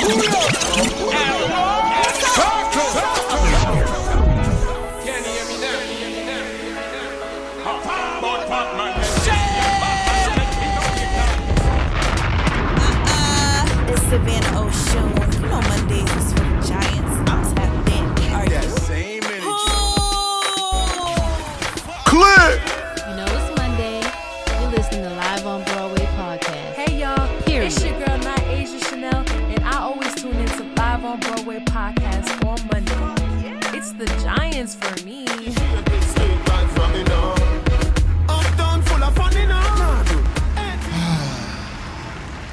It's Savannah Ocean. You know Mondays is for the Giants. I'm tapped in. Are you? Same energy. Clear. You know it's Monday. You're listening to Live on Broadway podcast. Hey y'all, Period. it's your girl Not Asia Chanel, and I always tune into Live on Broadway podcast on Monday. It's the Giants for me.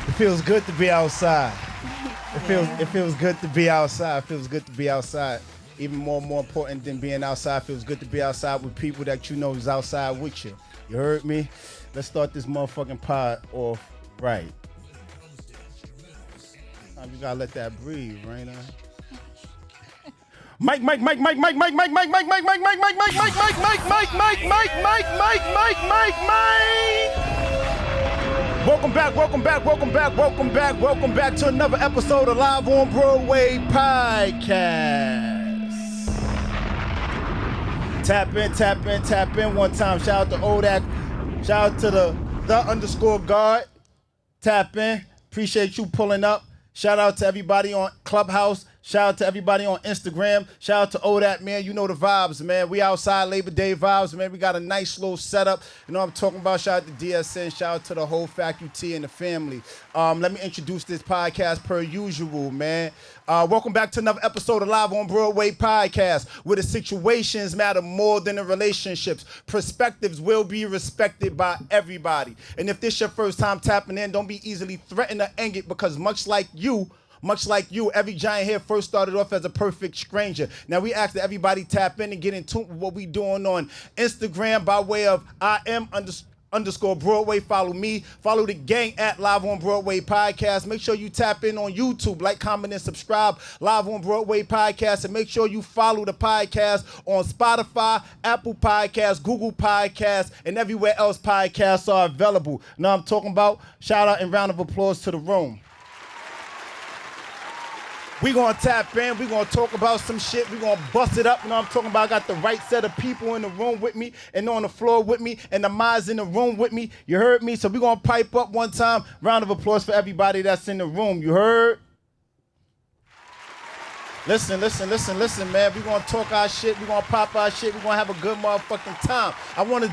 It feels good to be outside. It feels good to be outside. It feels good to be outside. Even more important than being outside, it feels good to be outside with people that you know is outside with you. You heard me? Let's start this motherfucking pod off right. You gotta let that breathe, right now. Mike. Welcome back to another episode of Live on Broadway podcast. Tap in one time. Shout out to Odak. Shout out to the _guard. Tap in. Appreciate you pulling up. Shout out to everybody on Clubhouse. Shout out to everybody on Instagram. Shout out to Odat, man. You know the vibes, man. We outside Labor Day vibes, man. We got a nice little setup. You know what I'm talking about? Shout out to DSN. Shout out to the whole faculty and the family. Let me introduce this podcast per usual, man. Welcome back to another episode of Live on Broadway podcast, where the situations matter more than the relationships. Perspectives will be respected by everybody. And if this your first time tapping in, don't be easily threatened or angered, because much like you, every giant here first started off as a perfect stranger. Now we ask that everybody tap in and get in tune with what we doing on Instagram by way of _Broadway. Follow me. Follow the gang at Live on Broadway podcast. Make sure you tap in on YouTube. Like, comment, and subscribe. Live on Broadway podcast. And make sure you follow the podcast on Spotify, Apple Podcasts, Google Podcasts, and everywhere else podcasts are available. Now I'm talking about. Shout out and round of applause to the room. We gonna tap in, we gonna talk about some shit, we gonna bust it up, you know what I'm talking about? I got the right set of people in the room with me and on the floor with me and the minds in the room with me, you heard me? So we gonna pipe up one time, round of applause for everybody that's in the room, you heard? Listen, man. We're going to talk our shit. We're going to pop our shit. We're going to have a good motherfucking time. I want to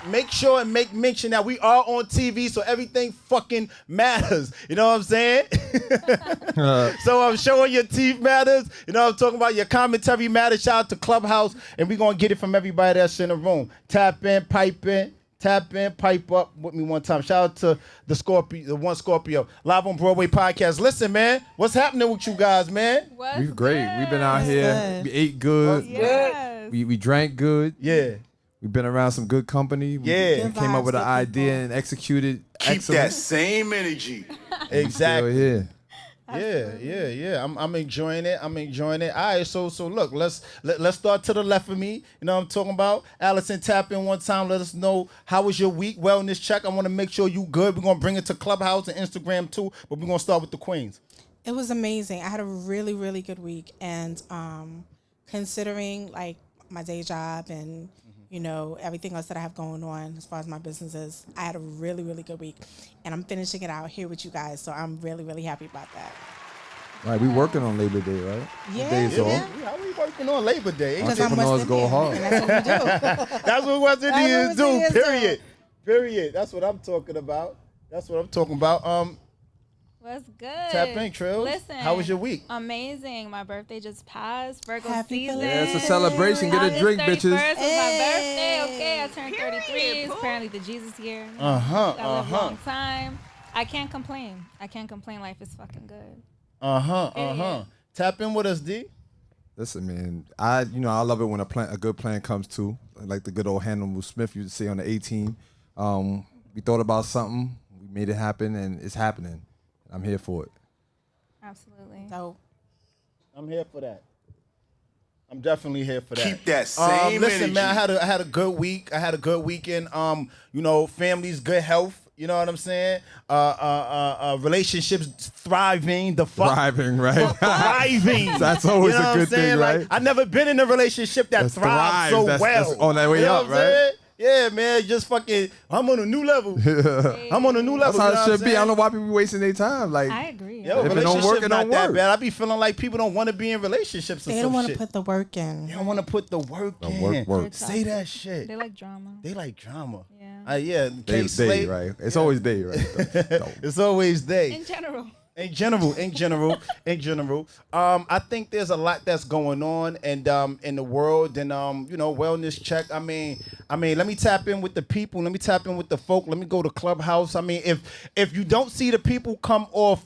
make sure and make mention that we are on TV, so everything fucking matters. You know what I'm saying? So I'm showing your teeth matters. You know what I'm talking about? Your commentary matters. Shout out to Clubhouse. And we're going to get it from everybody that's in the room. Tap in, pipe in. Tap in, pipe up with me one time. Shout out to the Scorpio, Live on Broadway podcast. Listen, man, what's happening with you guys, man? We're great. We've been out here. We ate good. Yes. We drank good. Yeah. We've been around some good company. We came up with an idea and executed. Keep excellent. that same energy. Exactly. Still here. Yeah. I'm enjoying it. All right, so look, let's start to the left of me. You know what I'm talking about? Allison, tap in one time. Let us know, how was your week? Wellness check. I want to make sure you good. We're gonna bring it to Clubhouse and Instagram too, but we're gonna start with the Queens. It was amazing. I had a really, really good week, and considering like my day job and you know, everything else that I have going on as far as my businesses, I had a really, really good week. And I'm finishing it out here with you guys, so I'm really, really happy about that. Right, we working on Labor Day, right? Yeah. Days off. How we working on Labor Day? Because I'm Entrepreneurs West go Indian, hard. and that's what we do. That's what West Indians do. Indians do. Period. That's what I'm talking about. What's good? Tap in, Trills. Listen. How was your week? Amazing. My birthday just passed. Virgo Happy season. Yeah, it's a celebration. Get a drink, August bitches. 31st was my birthday. Okay, I turned 33. It's apparently the Jesus year. I live a long time. I can't complain. Life is fucking good. Tap in with us, D. Listen, man. I love it when a good plan comes to, like the good old Hannibal Smith used to say on the 18. We thought about something, we made it happen, and it's happening. I'm here for it. Absolutely. So, I'm here for that. I'm definitely here for that. Keep that same listen, energy. man, I had a good week. I had a good weekend. Family's good health. You know what I'm saying? Relationships thriving. Thriving, right? Thriving. That's always You know a what I'm good saying? thing, right? Like, I've never been in a relationship that thrives so That's well. on that way You know up, what I'm right? saying? Yeah, man, just fucking, I'm on a new level. I'm on a new level. That's how you know it should what I'm be. I saying? don't know why people be wasting their time. Like, I agree. Yo, If it don't work, relationship it not don't that work. bad. I be feeling like people don't want to be in relationships and They some don't want to shit. put the work in. They don't want to put the work in. work. Say that shit. They like drama. They like drama. Yeah. Yeah. they, Slate. right? It's always they, right? It's always they. In general. In general. I think there's a lot that's going on and in the world and wellness check. I mean, let me tap in with the people. Let me tap in with the folk. Let me go to Clubhouse. I mean, if you don't see the people come off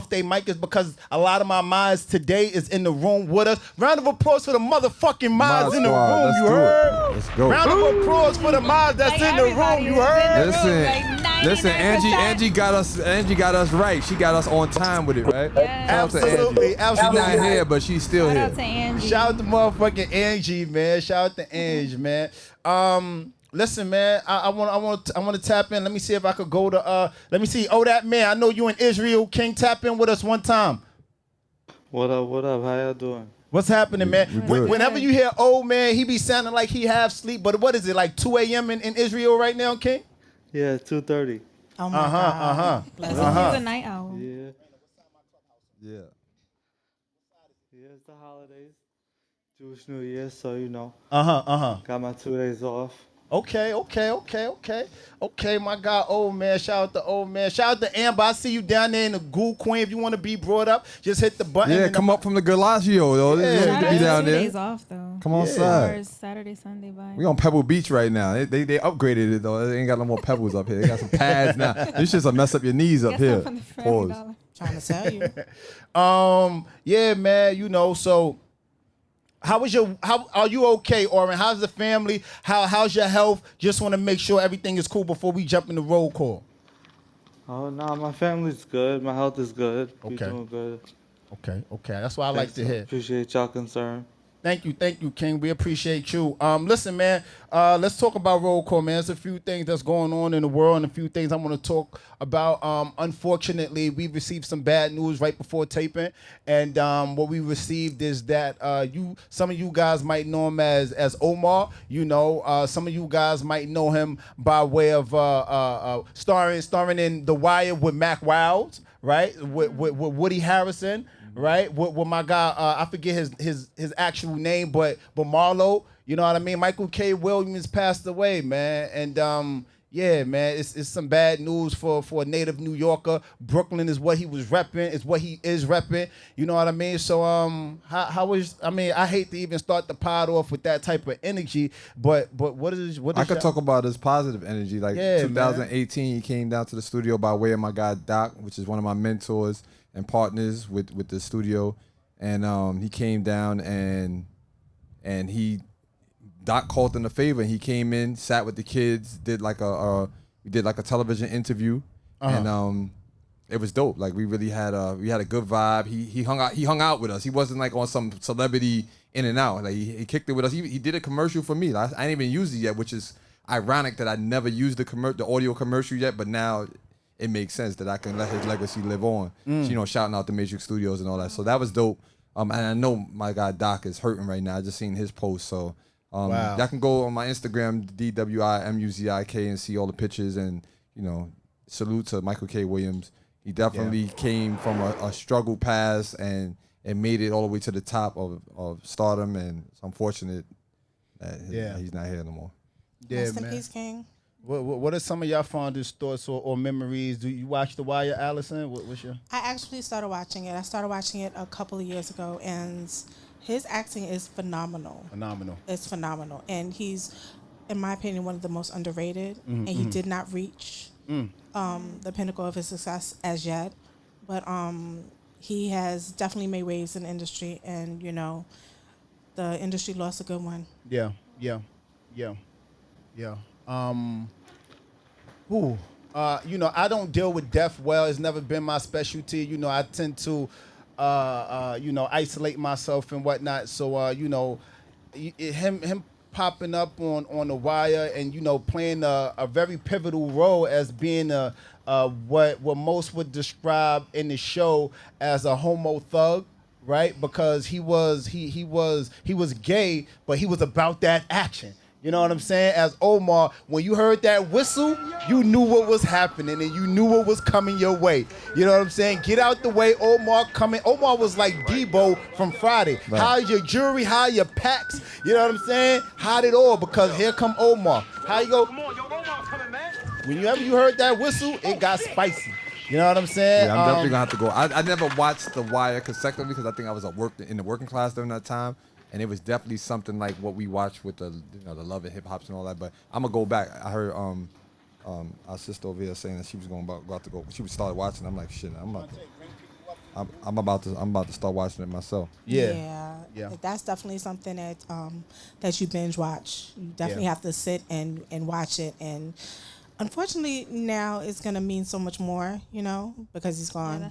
their mic is because a lot of my minds today is in the room with us. Round of applause for the motherfucking minds in the Squad, room. let's You do it. heard? Let's go. Round of applause for the minds that's in the room. You heard? Listen, Angie got us right. She got us on time with it, right? Yeah. Shout out to Angie. Absolutely. She's not here, but she's still Shout here. out to Angie. Shout out to motherfucking Angie, man. Shout out to Angie, man. Listen, man. I want to tap in. Let me see if I could go to. Let me see. Oh, that man. I know you in Israel. King, tap in with us one time. What up? What up? How y'all doing? What's happening, man? we good. Whenever you hear old man, he be sounding like he half sleep. But what is it, like 2 a.m. in Israel right now, King? Yeah, 2:30. Oh my God. Bless He's him. a night owl. Yeah. Yeah. Yeah, it's the holidays. Jewish New Year, so Uh-huh. got my 2 days off. Okay, my God, old man. Shout out to old man. Shout out to Amber. I see you down there in the Ghoul Queen. If you want to be brought up, just hit the button. Yeah, and come up from the Galasio, though. Yeah. You Shout need out to be to down 2 there. days off though. Come on, Or side. Saturday, Sunday vibe. We on Pebble Beach right now. They upgraded it though. They ain't got no more pebbles up here. They got some pads now. This shit's a mess up your knees up Guess here. I'm from the Family Pause. Dollar. Trying to tell you. Yeah, man. So, how are you okay, Oren? How's the family? How's your health? Just want to make sure everything is cool before we jump in the roll call. Oh, no, my family's good. My health is good. We Okay. doing good. Okay. That's what I like to hear. Appreciate y'all concern. Thank you, King. We appreciate you. Listen, man. Let's talk about roll call, man. There's a few things that's going on in the world, and a few things I want to talk about. Unfortunately, we received some bad news right before taping, and what we received is that some of you guys might know him as Omar. Some of you guys might know him by way of starring in The Wire with Mac Wilds, right? With Woody Harrison. Right, with my guy, I forget his actual name, but Marlo, you know what I mean. Michael K. Williams passed away, man, and yeah, man, it's some bad news for a native New Yorker. Brooklyn is what he was repping, is what he is repping. You know what I mean. So I hate to even start the pod off with that type of energy, but what is I could talk about his positive energy. Like 2018, he came down to the studio by way of my guy Doc, which is one of my mentors and partners with the studio, and he came down and Doc called in a favor, and he came in, sat with the kids, did like a television interview, and it was dope. Like we really had a good vibe. He hung out with us. He wasn't like on some celebrity in and out. Like he kicked it with us. He did a commercial for me. I ain't even used it yet, which is ironic that I never used the audio commercial yet, but now it makes sense that I can let his legacy live on. So, shouting out the Matrix Studios and all that. So that was dope. And I know my guy Doc is hurting right now. I just seen his post. So y'all can go on my Instagram, DWIMUZIK, and see all the pictures. And, salute to Michael K. Williams. He definitely came from a struggle past and made it all the way to the top of stardom. And it's unfortunate that he's not here no more. Yeah, Rest in man. peace, King. What are some of y'all fondest thoughts or memories? Do you watch The Wire, Allison? What's your? I actually started watching it. I started watching it a couple of years ago, and his acting is phenomenal. It's phenomenal. And he's, in my opinion, one of the most underrated. And he did not reach the pinnacle of his success as yet. But he has definitely made waves in the industry, and, the industry lost a good one. Yeah. I don't deal with death well. It's never been my specialty. I tend to, isolate myself and whatnot. So, him popping up on The Wire and playing a very pivotal role as being what most would describe in the show as a homo thug, right? Because he was gay, but he was about that action. You know what I'm saying? As Omar, when you heard that whistle, you knew what was happening and you knew what was coming your way. You know what I'm saying? Get out the way, Omar coming. Omar was like Debo from Friday. Right. Hide your jewelry, hide your packs. You know what I'm saying? Hide it all because here come Omar. How you go? Whenever you heard that whistle, it got spicy. You know what I'm saying? Yeah, I'm definitely gonna have to go. I never watched The Wire consecutively because I think I was in the working class during that time. And it was definitely something like what we watched with the the love and hip hops and all that. But I'm gonna go back. I heard our sister over here saying that she was about to go. She started watching. I'm like, shit. I'm about to start watching it myself. Yeah. That's definitely something that you binge watch. You definitely have to sit and watch it. And unfortunately, now it's gonna mean so much more, because he's gone.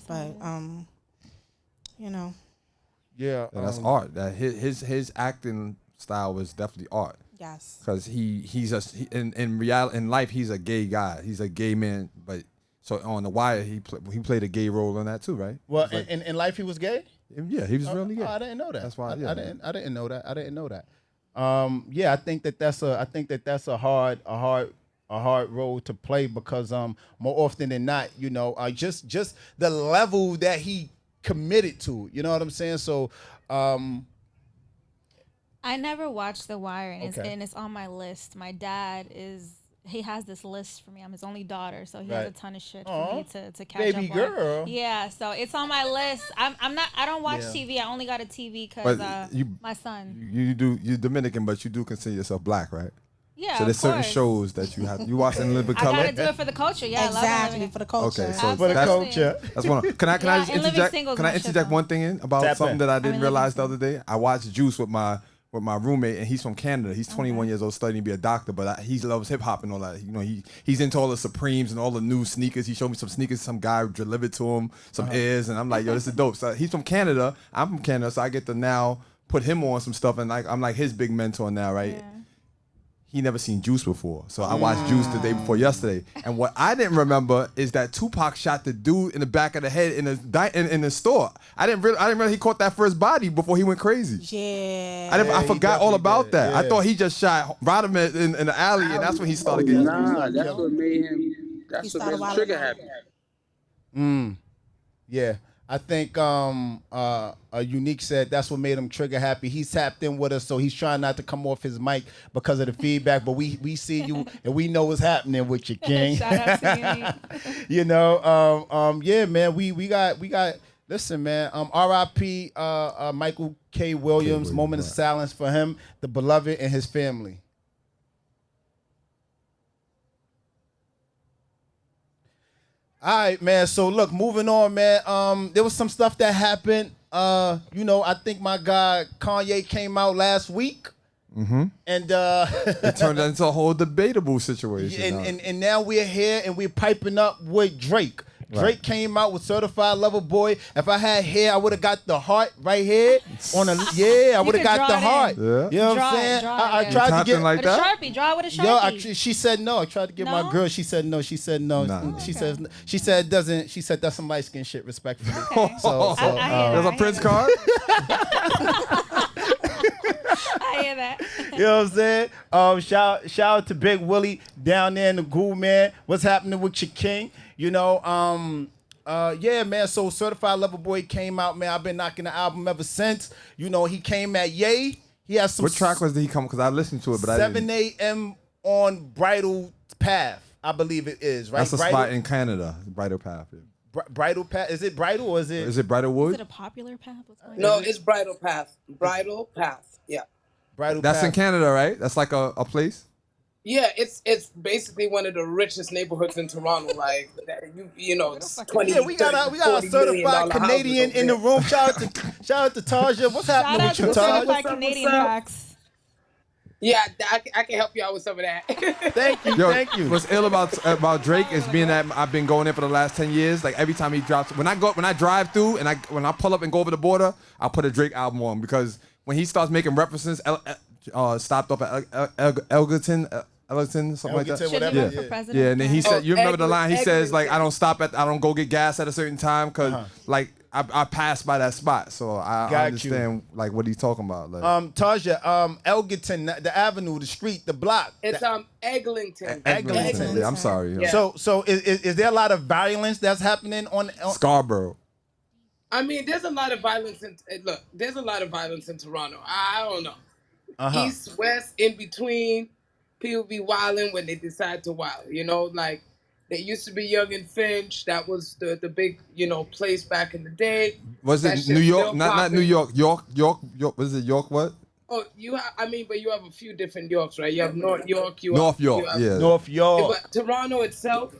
Yeah, And that's art. That his acting style was definitely art. Yes. Because in life he's a gay guy. He's a gay man. But so on The Wire he played a gay role in that too, right? Well, in life he was gay. Yeah, he was really gay. I didn't know that. That's why. I didn't know that. I didn't know that. I think that's a hard role to play because more often than not, just the level that he committed to, you know what I'm saying? So I never watched The Wire, and it's on my list. My dad he has this list for me. I'm his only daughter, so he has a ton of shit for me to catch baby up girl. on. Yeah, so it's on my list. I don't watch TV. I only got a TV because my son. You're Dominican, but you do consider yourself black, right? Yeah, so there's certain shows that you watch in Living Color. I gotta do it for the culture. Yeah, exactly, for the culture. Okay, so for the culture. That's one. Can I just interject? Can I interject one thing in about something that I didn't realize the other day? I watched Juice with my roommate, and he's from Canada. He's 21 years old, studying to be a doctor, but he loves hip hop and all that. He's into all the Supremes and all the new sneakers. He showed me some sneakers. Some guy delivered to him some Airs, and I'm like, yo, this is dope. So he's from Canada. I'm from Canada, so I get to now put him on some stuff, and I'm like his big mentor now, right? Yeah. He never seen Juice before, so I watched Juice the day before yesterday. And what I didn't remember is that Tupac shot the dude in the back of the head in the store. I didn't realize he caught that first body before he went crazy. Yeah. I forgot all about that. Yeah. I thought he just shot Rodham in the alley, and that's when he started getting. Nah, that's what made him. That's what made him trigger happy. Yeah. I think Unique said that's what made him trigger happy. He's tapped in with us, so he's trying not to come off his mic because of the feedback. But we see you and we know what's happening with you, King. Shout out to you. Yeah, man. We got. Listen, man. R.I.P. Michael K. Williams. Moment of silence for him, the beloved, and his family. All right, man. So look, moving on, man. There was some stuff that happened. I think my guy Kanye came out last week, and it turned into a whole debatable situation. And now we're here and we're piping up with Drake. Drake came out with Certified Lover Boy. If I had hair, I would have got the heart right here. I would have got the heart. Yeah. You know what I'm saying? I tried to get like with a Sharpie. Draw with a Sharpie. She said no. I tried to get my girl. She said no. She said no. Nah. She said it doesn't. She said that's some light skin shit. Respectfully. Okay. So there's a Prince card. I hear that. You know what I'm saying? Shout out to Big Willie down there in the Ghoul, man. What's happening with your king? Yeah, man. So Certified Lover Boy came out, man. I've been knocking the album ever since. He came at Ye. He has some. What track was he come? Because I listened to it, but 7 a.m. on Bridal Path, I believe it is. Right. That's a spot in Canada. Bridal Path. Yeah. Bridal Path. Is it Bridal or is it? Is it Bridal Wood? Is it a popular path? No, it's Bridal Path. Bridal Path. Yeah. Bridal That's Path. in Canada, right? That's like a place. Yeah, it's basically one of the richest neighborhoods in Toronto. Like it's 20. Yeah, we got a certified Canadian in the room. Shout out to Taja. What's happening with you, Taj? Certified Canadian facts. Yeah, I can help you out with some of that. Thank you, thank you. What's ill about Drake is being that I've been going there for the last 10 years. Like every time he drops, when I drive through and when I pull up and go over the border, I'll put a Drake album on because when he starts making references, stopped off at Elgerton, something like that. Should whatever. he run Yeah. for president? Yeah, and then he said, you remember the line? He says like, Eglinton. I don't go get gas at a certain time because like I passed by that spot, so I Got understand like what he's talking about. Like, Taja, Elgerton, the avenue, the street, the block. It's Eglinton. Eglinton. Yeah, I'm sorry. Yeah. So is there a lot of violence that's happening on Scarborough. I mean, there's a lot of violence there's a lot of violence in Toronto. I don't know. East, west, in between. People be wilding when they decide to wild. You know, like they used to be Young and Finch. That was the big, place back in the day. Was That it shit New York? still Not popping. New York. York. Was it York? What? Oh, but you have a few different Yorks, right? You have North York. North York. Yeah. North York? But Toronto itself.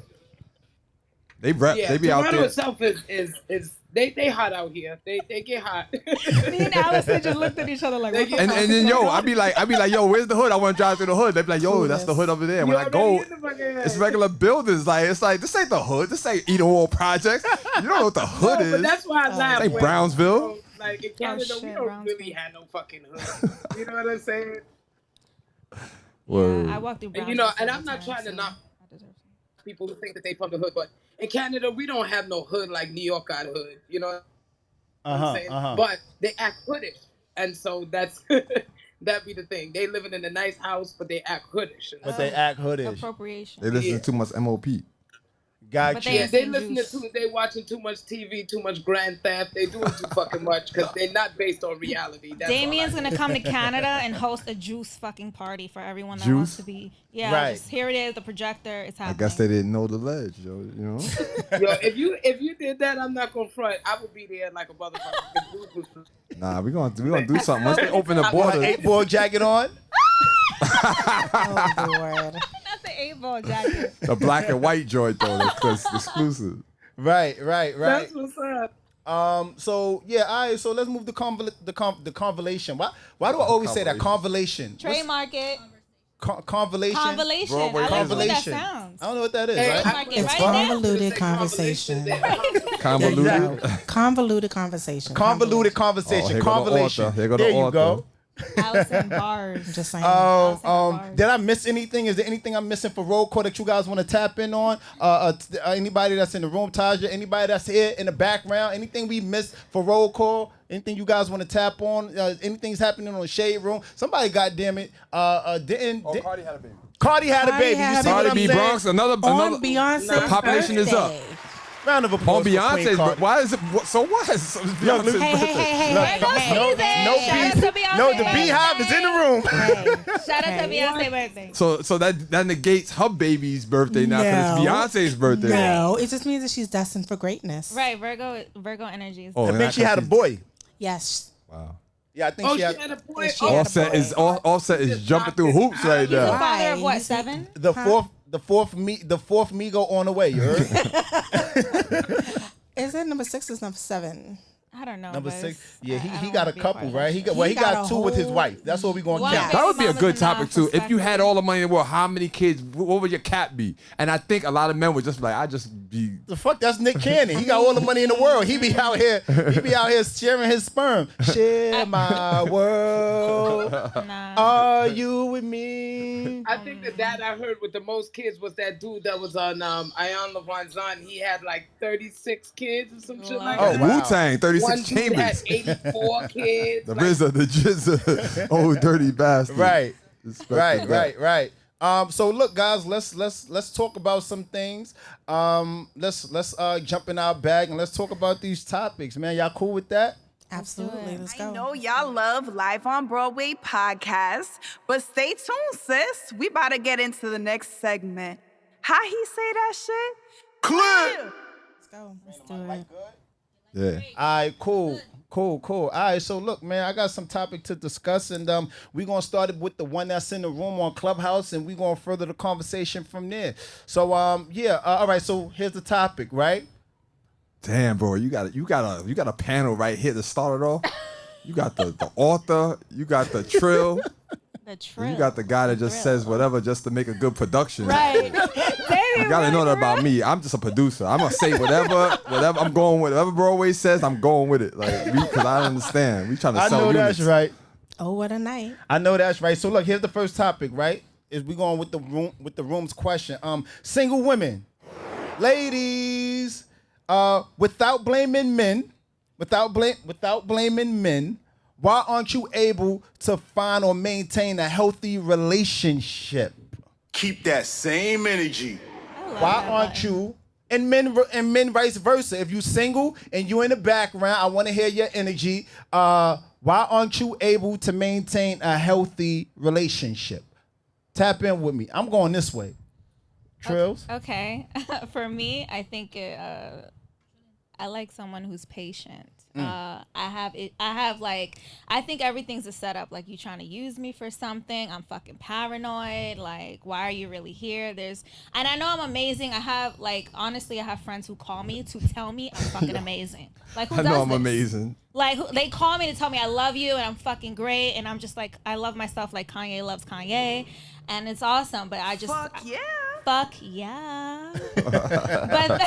They rap. Yeah, They be out Toronto there. itself is they hot out here. They get hot. Me and Allison just looked at each other like, what the And fuck then is yo, going I on? be like, yo, where's the hood? I want to drive through the hood. They be like, yo, that's the hood over there. When I go, it's regular buildings. Like it's like this ain't the hood. This ain't Edenwald Projects. You don't know what the hood No, is. but that's why I laugh. It's like when, Brownsville. Like in Canada, shit, we don't Brownsville. really have no fucking hood. You know what I'm saying? Word. I walked through And, Brownsville and several I'm not times, trying to so knock I deserve some. people who think that they from the hood, but in Canada, we don't have no hood like New York got hood. You know what I'm saying? But they act hoodish, and so that's that be the thing. They living in a nice house, but they act hoodish. But they act hoodish. Appropriation. They listen to too much MOP. Got But you. they- Yeah, they listening to, they watching too much TV, too much Grand Theft. They doing too fucking much because they're not based on reality. That's Damien's all I gonna come to Canada and host a juice fucking party for everyone that Juice? wants to be. Yeah, Right. just here it is, the projector. It's I happening. guess they didn't know the ledge, yo. You know. Yo, if you did that, I'm not gonna front. I would be there like a motherfucker. Nah, we gonna do something. Once they open the Got border, an 8-ball jacket on. Oh Lord. Not the 8-ball jacket. the black and white joint though, that's exclusive. Right. That's what's up. So yeah, all right. So let's move the convolation. Why do I always say that convolation? Trademark it. Convolation. Convolation. Broadway I like the way that Convolation. sounds. I don't know what that is. Hey, Right? Trademark it It's right convoluted Say conversation. Convoluted. Convoluted conversation. Convoluted conversation. Oh, here go the Convolution. author. Here go the there you author. go. there. Allison bars. Just saying. Did I miss anything? Is there anything I'm missing for roll call that you guys want to tap in on? Anybody that's in the room, Taja, anybody that's here in the background, anything we missed for roll call? Anything you guys want to tap on? Anything's happening on the Shade Room? Somebody, goddamn it, didn't. Cardi had a baby. Cardi had a Cardi baby. had You a see what Cardi I'm B saying? Bronx, another On Beyonce's the population is up. birthday. Round of applause On for Queen Beyonce's, Cardi. why is it? So what? So it's Look, Beyonce's hey, birthday. Hey, Look, hey, Go hey, no, Steven. no, Shout out to Beyonce no, the birthday. Beehive is in the room. hey. Shout out to Beyonce birthday. So that negates her baby's birthday now because it's No. Beyonce's birthday. No, it just means that she's destined for greatness. Right, Virgo energy is. Oh, I and think she had a boy. Yes. Wow. Yeah, I think Oh, she had a boy. She had a Offset is jumping through hoops right He's the now. father of what, Right. 7? the fourth Migo on the way. You heard? Is it number 6 or number 7? I don't know. Number but 6. Yeah, I he don't got wanna a be part couple, of right? that He shit. got He got a 2 with his whole- wife. That's what we gonna One count. baby That would be a mama's good enough topic too. If you perspective. had all the money in the world, how many kids? What would your cat be? And I think a lot of men would just be like, I just be. The fuck, that's Nick Cannon. He got all the money in the world. He be out here sharing his sperm. Share my world. Nah. Are you with me? I think the dad I heard with the most kids was that dude that was on Ion Levanzan. He had like 36 kids or some shit like Oh, that. wow. Wu Tang, 36 One dude had chambers. 84 kids. The like, RZA, the Jizza, oh dirty bastard. Right. Respect to that. Right. So look, guys, let's talk about some things. Let's jump in our bag and let's talk about these topics, man. Y'all cool with that? Absolutely. Let's go. I know y'all love Live on Broadway podcast, but stay tuned, sis. We about to get into the next segment. How he say that shit? Clip. Let's go. Let's do it. Yeah. All right, cool. All right, so look, man, I got some topic to discuss, and we're going to start it with the one that's in the room on Clubhouse, and we're going to further the conversation from there. So, all right, so here's the topic, right? Damn, bro, you got a panel right here to start it off. You got the author, you got the trill, The trill. you got the guy that just says whatever just to make a good production. Right. You gotta know that about me. I'm just a producer. I'm gonna say whatever I'm going with. Whatever Broadway says, I'm going with it. Like, because I understand. We trying to I sell know units. that's right. Oh, what a night. I know that's right. So look, here's the first topic, right? Is we going with the room's question. Single women. Ladies, without blaming men, why aren't you able to find or maintain a healthy relationship? Keep that same energy. Why aren't you, and men vice versa, if you single and you in the background, I want to hear your energy. Why aren't you able to maintain a healthy relationship? Tap in with me. I'm going this way. Trills? Okay. For me, I think I like someone who's patient. I think everything's a setup. Like, you trying to use me for something. I'm fucking paranoid. Like, why are you really here? And I know I'm amazing. Honestly, I have friends who call me to tell me I'm fucking amazing. Like, who I does know I'm this? amazing. Like, they call me to tell me I love you and I'm fucking great. And I'm just like, I love myself like Kanye loves Kanye. And it's awesome. But I just... Fuck yeah. Fuck yeah. but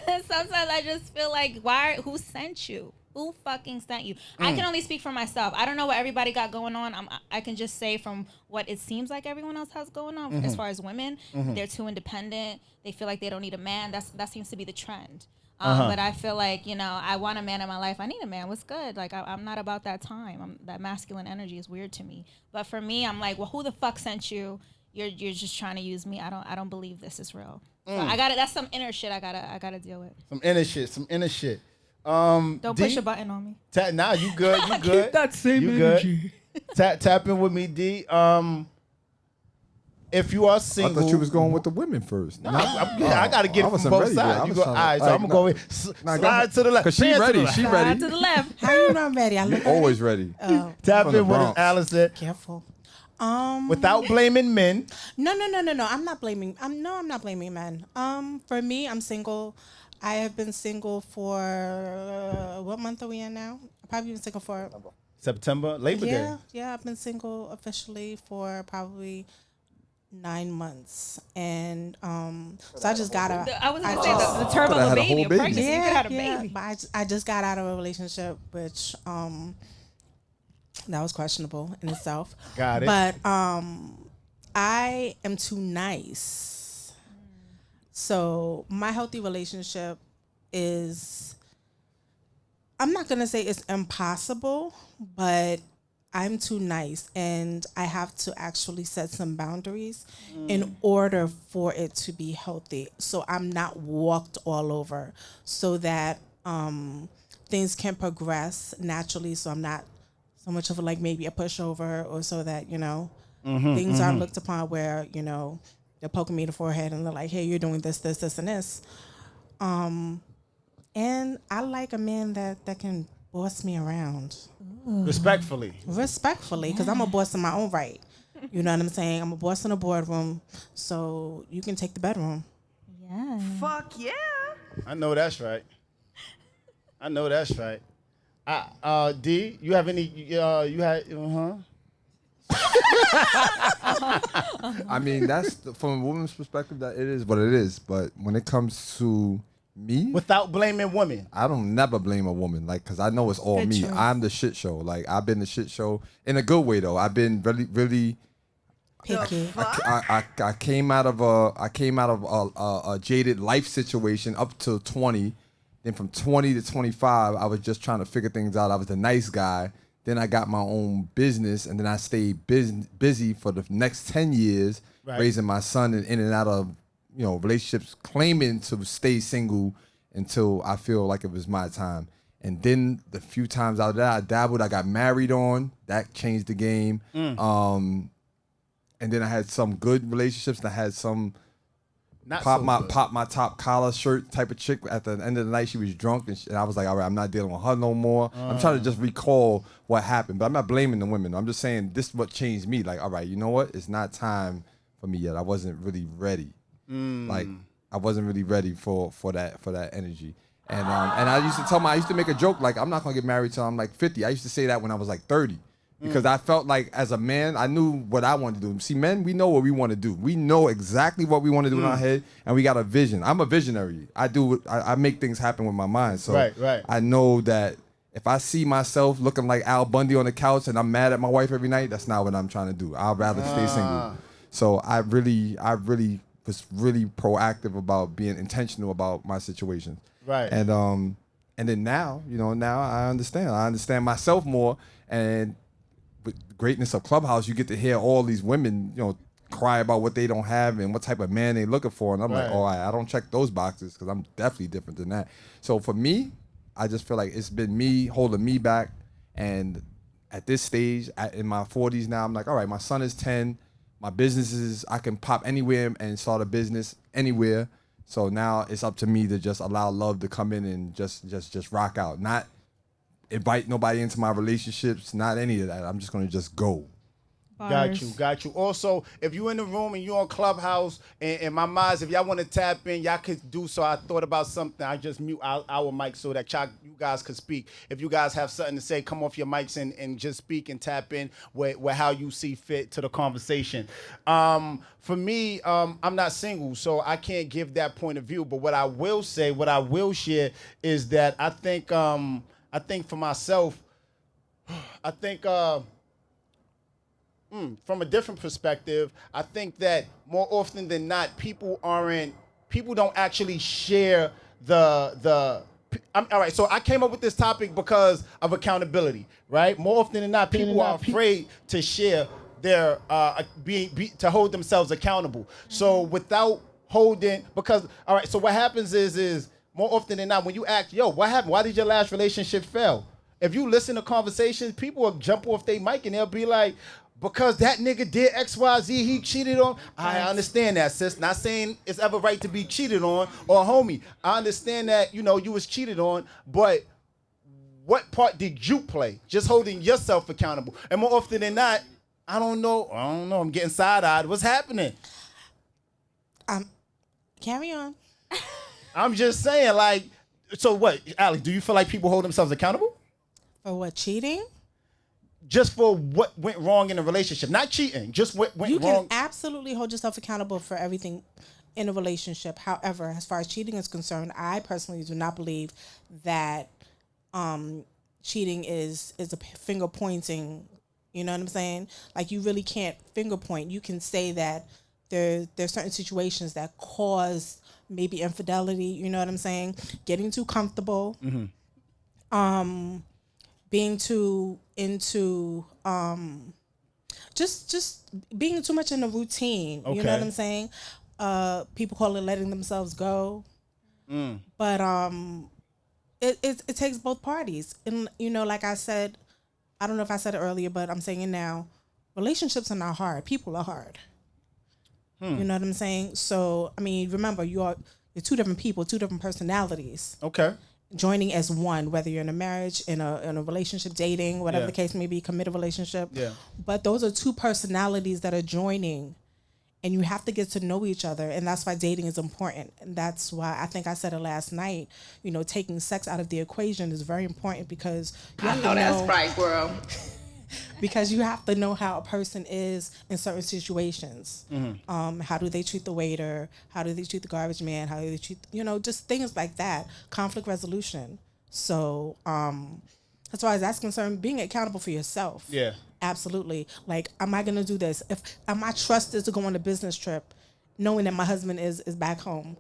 then sometimes I just feel like, who sent you? Who fucking sent you? I can only speak for myself. I don't know what everybody got going on. I can just say from what it seems like everyone else has going on. As far as women, they're too independent. They feel like they don't need a man. That seems to be the trend. But I feel like, I want a man in my life. I need a man. What's good? Like, I'm not about that time. That masculine energy is weird to me. But for me, I'm like, well, who the fuck sent you? You're just trying to use me. I don't believe this is real. So that's some inner shit I gotta deal with. Some inner shit. Don't push a button on me. Nah, you good. You good. Keep that same you energy. Good. Tap in with me, D. If you are single, I thought you was going with the women first. No, I got to get it from both sides. You go, all right, so I'm going to go slide to the left. Because she ready. She ready. Slide to the left. How you not ready? I look Always ready. Oh, Tap From in the with Bronx. Allison. careful. Without blaming men. No. I'm not blaming. I'm not blaming men. For me, I'm single. I have been single for what month are we in now? I've probably been single for September, Labor Day. Yeah. I've been single officially for probably 9 months, and so I just got out. I was gonna say the term of a baby, a pregnancy. You could have a baby. But I just got out of a relationship, which that was questionable in itself. Got it. But I am too nice. So my healthy relationship is, I'm not gonna say it's impossible, but I'm too nice, and I have to actually set some boundaries in order for it to be healthy. So I'm not walked all over, so that things can progress naturally. So I'm not so much of maybe a pushover, or so that things aren't looked upon where they're poking me in the forehead and they're like, hey, you're doing this, and this. And I like a man that can boss me around. Respectfully, because I'm a boss in my own right. You know what I'm saying? I'm a boss in the boardroom, so you can take the bedroom. Yeah. Fuck yeah. I know that's right. D, you have any? You had? I mean, from a woman's perspective, that it is what it is. But when it comes to me, Without blaming women. I don't never blame a woman, because I know it's all Good me. choice. I'm the shit show. Like, I've been the shit show in a good way though. I've been really, really. Picky. I came out of a jaded life situation up to 20. Then from 20 to 25, I was just trying to figure things out. I was the nice guy. Then I got my own business, and then I stayed busy for the next 10 years, raising my son and in and out of relationships, claiming to stay single until I feel like it was my time. And then the few times out of that, I dabbled. I got married on. That changed the game. And then I had some good relationships. And I had some pop my top collar shirt type of chick. At the end of the night, she was drunk, and I was like, all right, I'm not dealing with her no more. I'm trying to just recall what happened, but I'm not blaming the women. I'm just saying this is what changed me. Like, all right, you know what? It's not time for me yet. I wasn't really ready. Like, I wasn't really ready for that energy. And I used to tell I used to make a joke like, I'm not gonna get married till I'm like 50. I used to say that when I was like 30. Because I felt like as a man, I knew what I wanted to do. See, men, we know what we want to do. We know exactly what we want to do in our head, and we got a vision. I'm a visionary. I make things happen with my mind. So right. I know that If I see myself looking like Al Bundy on the couch and I'm mad at my wife every night, that's not what I'm trying to do. I'd rather stay single. So I really was really proactive about being intentional about my situations. Right. And then now, now I understand. I understand myself more. And with the greatness of Clubhouse, you get to hear all these women, cry about what they don't have and what type of man they're looking for. And I'm like, oh, I don't check those boxes because I'm definitely different than that. So for me, I just feel like it's been me holding me back. And at this stage, in my 40s now, I'm like, all right, my son is 10. My business is, I can pop anywhere and start a business anywhere. So now it's up to me to just allow love to come in and just rock out. Not invite nobody into my relationships, not any of that. I'm just going to just go. Got you. Also, if you in the room and you on Clubhouse and my minds, if y'all want to tap in, y'all could do so. I thought about something. I just mute our mic so that you guys could speak. If you guys have something to say, come off your mics and just speak and tap in with how you see fit to the conversation. For me, I'm not single, so I can't give that point of view. But what I will say, what I will share is that I think for myself, from a different perspective, I think that more often than not, people don't actually share all right, so I came up with this topic because of accountability, right? More often than not, people are afraid to share their to hold themselves accountable. So without holding, because all right, so what happens is more often than not, when you ask, yo, what happened? Why did your last relationship fail? If you listen to conversations, people will jump off their mic and they'll be like, because that nigga did X, Y, Z, he cheated on. I understand that, sis. Not saying it's ever right to be cheated on or homie. I understand that, you was cheated on, but what part did you play? Just holding yourself accountable. And more often than not, I don't know. I'm getting side-eyed. What's happening? Carry on. I'm just saying, like, so what, Alex, do you feel like people hold themselves accountable? For what, cheating? Just for what went wrong in a relationship. Not cheating, just what went wrong. You can absolutely hold yourself accountable for everything in a relationship. However, as far as cheating is concerned, I personally do not believe that cheating is a finger pointing. You know what I'm saying? Like, you really can't finger point. You can say that there's certain situations that cause maybe infidelity. You know what I'm saying? Getting too comfortable. Mm-hmm. Being too into just being too much in a routine. Okay. You know what I'm saying? People call it letting themselves go. But it takes both parties. And like I said, I don't know if I said it earlier, but I'm saying it now. Relationships are not hard. People are hard. You know what I'm saying? So I mean, remember, you're two different people, two different personalities. Okay. Joining as one, whether you're in a marriage, in a relationship, dating, whatever the case may be, committed relationship. Yeah. But those are two personalities that are joining, and you have to get to know each other, and that's why dating is important. And that's why I think I said it last night. Taking sex out of the equation is very important because you have to know that's right, girl. Because you have to know how a person is in certain situations. Mm-hmm. How do they treat the waiter? How do they treat the garbage man? How do they treat, just things like that. Conflict resolution. So as far as that's concerned, being accountable for yourself. Yeah. Absolutely. Like, am I going to do this? Am I trusted to go on a business trip knowing that my husband is back home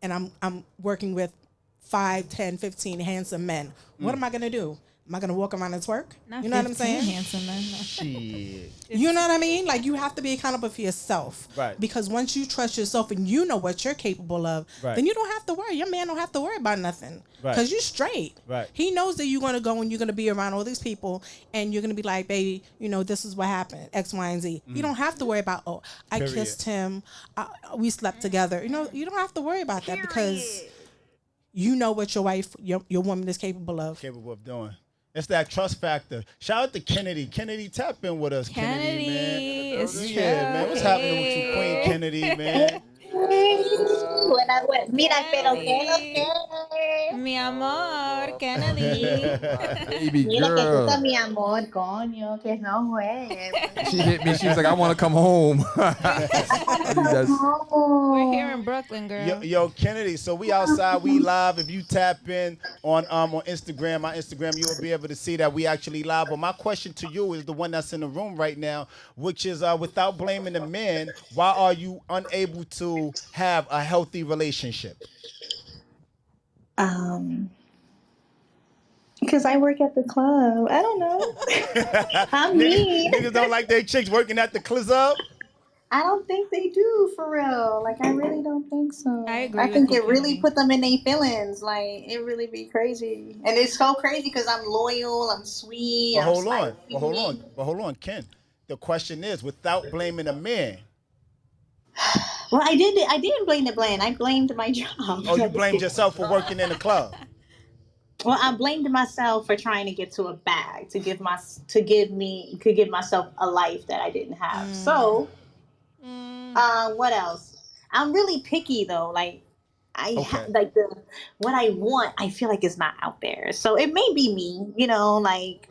and I'm working with 5, 10, 15 handsome men? What am I going to do? Am I going to walk around and twerk? Not you know what I'm saying? Handsome men. Shit. You know what I mean? Like, you have to be accountable for yourself. Right. Because once you trust yourself and you know what you're capable of, then you don't have to worry. Your man don't have to worry about nothing. Right. Because you're straight. Right. He knows that you're going to go and you're going to be around all these people and you're going to be like, baby, this is what happened, X, Y, and Z. You don't have to worry about, I kissed him, we slept together. You don't have to worry about that because you know what your wife, your woman is capable of. Capable of doing. It's that trust factor. Shout out to Kennedy. Kennedy, tap in with us, Kennedy, man. Yeah, man. What's happening with you, Queen Kennedy, man? Mira, pero que Mi amor, Kennedy. Baby Mira que tú girl. estás mi amor, coño, que no juegues. She hit me. She was like, I want to come home. We're here in Brooklyn, girl. Yo, Kennedy. So we outside, we live. If you tap in on Instagram, my Instagram, you will be able to see that we actually live. But my question to you is the one that's in the room right now, which is without blaming the men, why are you unable to have a healthy relationship? Because I work at the club. I don't know. I'm mean. Niggas don't like their chicks working at the club. I don't think they do, for real. Like, I really don't think so. I agree I with think you, it really Kennedy. put them in their feelings. Like, it really be crazy. And it's so crazy because I'm loyal, I'm sweet, But I'm hold on, spicy. but hold on, Ken. The question is, without blaming the man. Well, I didn't blame the blame. I blamed my job. Oh, you blamed yourself for working in the club. Well, I blamed myself for trying to get to a bag to give myself a life that I didn't have. So, what else? I'm really picky though. Like, what I want, I feel like it's not out there. So it may be me, like.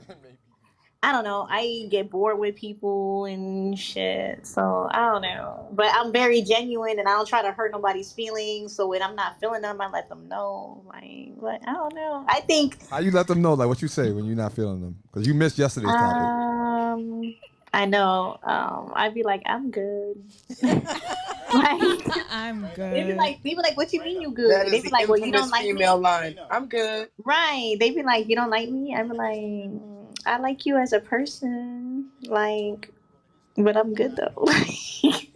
I don't know. I get bored with people and shit. So I don't know. But I'm very genuine and I don't try to hurt nobody's feelings. So when I'm not feeling them, I let them know. But I don't know. I think How you let them know? Like what you say when you're not feeling them? Because you missed yesterday's topic. I know. I'd be like, I'm good. I'm good. They be like, what you mean you good? That is They be the like, well, you don't infamous like female me. line. I'm good. Right. They be like, you don't like me? I be like, I like you as a person. Like, but I'm good though. They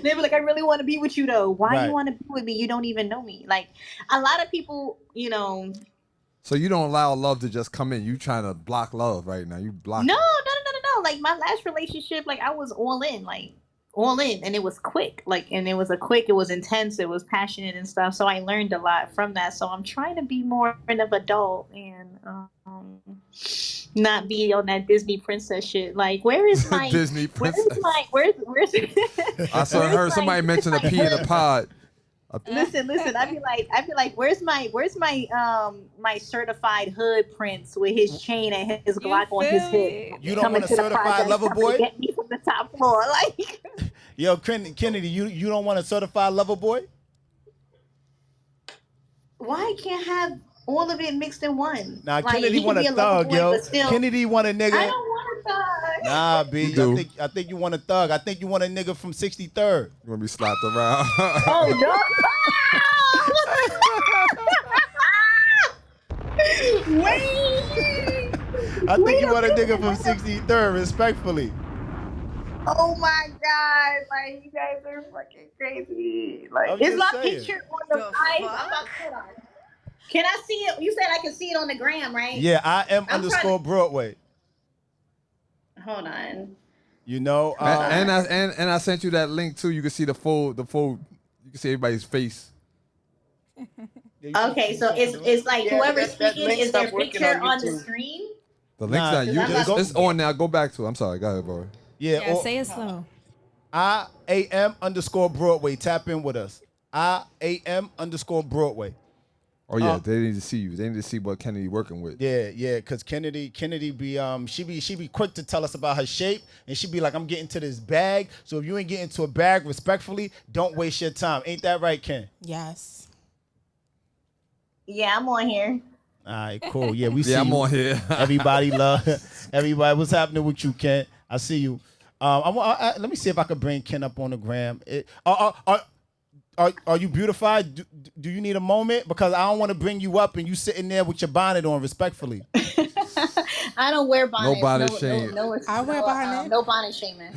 be like, I really want to be with you though. Why you want to be with me? You don't even know me. Like, a lot of people, So you don't allow love to just come in. You trying to block love right now. You block. No. Like, my last relationship, like, I was all in, and it was quick. Like, and it was it was intense, it was passionate and stuff. So I learned a lot from that. So I'm trying to be more of an adult and not be on that Disney princess shit. Like, where is my Disney princess? Where's I heard somebody mention a pea in a pod. Listen. I'd be like, where's my my certified hood prince with his chain and his Glock on his hip? You don't want a certified lover boy? Get me from the top floor, like. Yo, Kennedy, you don't want a certified lover boy? Why can't have all of it mixed in one? Nah, like, Kennedy want a thug, yo. Kennedy want a nigga. I don't want a thug. Nah, B. I think you want a thug. I think you want a nigga from 63rd. You want to be slapped around? Oh no! Wait! I think you want a nigga from 63rd, respectfully. Oh my god! Like, you guys are fucking crazy. Like, is my picture on the live? Can I see it? You said I can see it on the gram, right? Yeah, I am _ Broadway. Hold on. You know, and I sent you that link too. You can see the full. You can see everybody's face. Okay, so it's like whoever's speaking is their picture on the screen. The link's not you. It's on now. Go back to it. I'm sorry. Go ahead, bro. Yeah, say it slow. I am _ Broadway. Tap in with us. I am _ Broadway. Oh yeah, they need to see you. They need to see what Kennedy working with. Yeah, because Kennedy be she be quick to tell us about her shape, and she be like, I'm getting to this bag. So if you ain't getting to a bag respectfully, don't waste your time. Ain't that right, Ken? Yes. Yeah, I'm on here. All right, cool. Yeah, we see. I'm you. on here. Everybody love. Everybody, what's happening with you, Ken? I see you. Let me see if I can bring Ken up on the gram. Are you beautified? Do you need a moment? Because I don't want to bring you up and you sitting there with your bonnet on, respectfully. I don't wear bonnets. No bonnet shame. I wear bonnet. No bonnet shaming.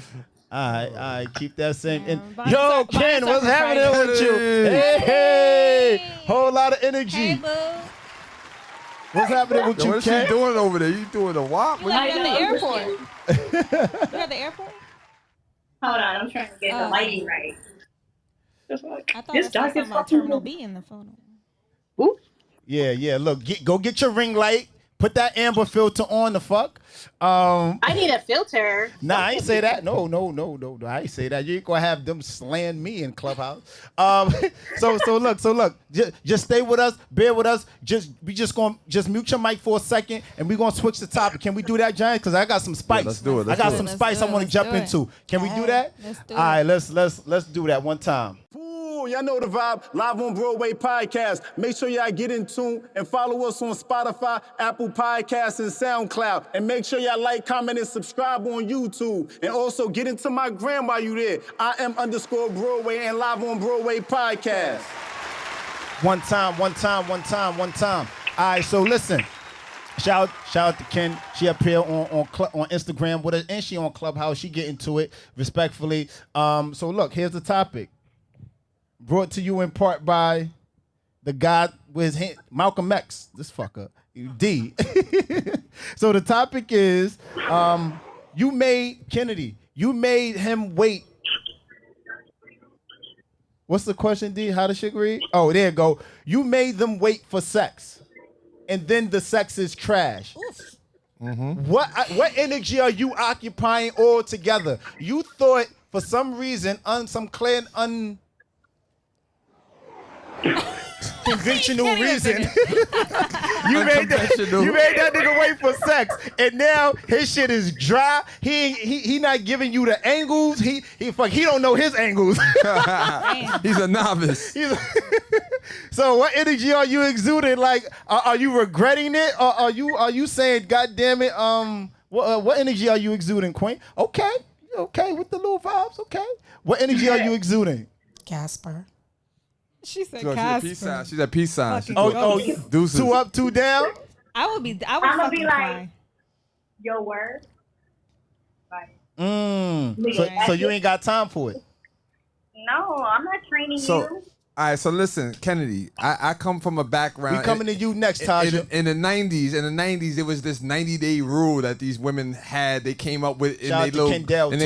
All right, keep that same. Bonnets Yo, are Ken, what's for happening Friday. with you? Hey, whole lot of energy. Hey, boo. What's happening with you, What is Ken? she doing over there? You doing a walk? You like at the airport. You at the airport? Hold on, I'm trying to get the lighting right. I thought It's I saw dark as something about fucking Terminal hell. B in the photo. Yeah. Look, go get your ring light. Put that amber filter on the fuck. I need a filter. Nah, I ain't say that. No. I ain't say that. You ain't gonna have them slaying me in Clubhouse. So look. Just stay with us. Bear with us. We just gonna mute your mic for a second, and we gonna switch the topic. Can we do that, Giant? Because I got some spice. Yeah, let's do it. I got some spice I want to jump into. Can we do that? Let's do All right, let's do that one time. Y'all know the vibe. Live on Broadway podcast. Make sure y'all get in tune and follow us on Spotify, Apple Podcasts, and SoundCloud. And make sure y'all like, comment, and subscribe on YouTube. And also get into my gram while you there. I am_Broadway and Live on Broadway podcast. One time. All right, so listen. Shout out to Ken. She up here on Instagram with us, and she on Clubhouse. She get into it respectfully. So look, here's the topic. Brought to you in part by the guy with his hand, Malcolm X. This fucker, D. So the topic is, you made Kennedy. You made him wait. What's the question, D? How does shit read? Oh, there you go. You made them wait for sex, and then the sex is trash. Mm-hmm. What energy are you occupying all together? You thought for some reason, some clear conventional reason you made that nigga wait for sex, and now his shit is dry. He not giving you the angles. He don't know his angles. He's a novice. So what energy are you exuding? Like, are you regretting it, or are you saying, God damn it? What energy are you exuding, Queen? Okay with the little vibes. Okay, what energy are you exuding? Casper. She said Casper. She's a peace sign. Deuces. 2 up, 2 down. I would fucking be like, cry. Your word. So you ain't got time for it. No, I'm not training you. All right, so listen, Kennedy, I come from a background. We coming to you next, Tasha. In the 90s, it was this 90-day rule that these women had. They came up with in their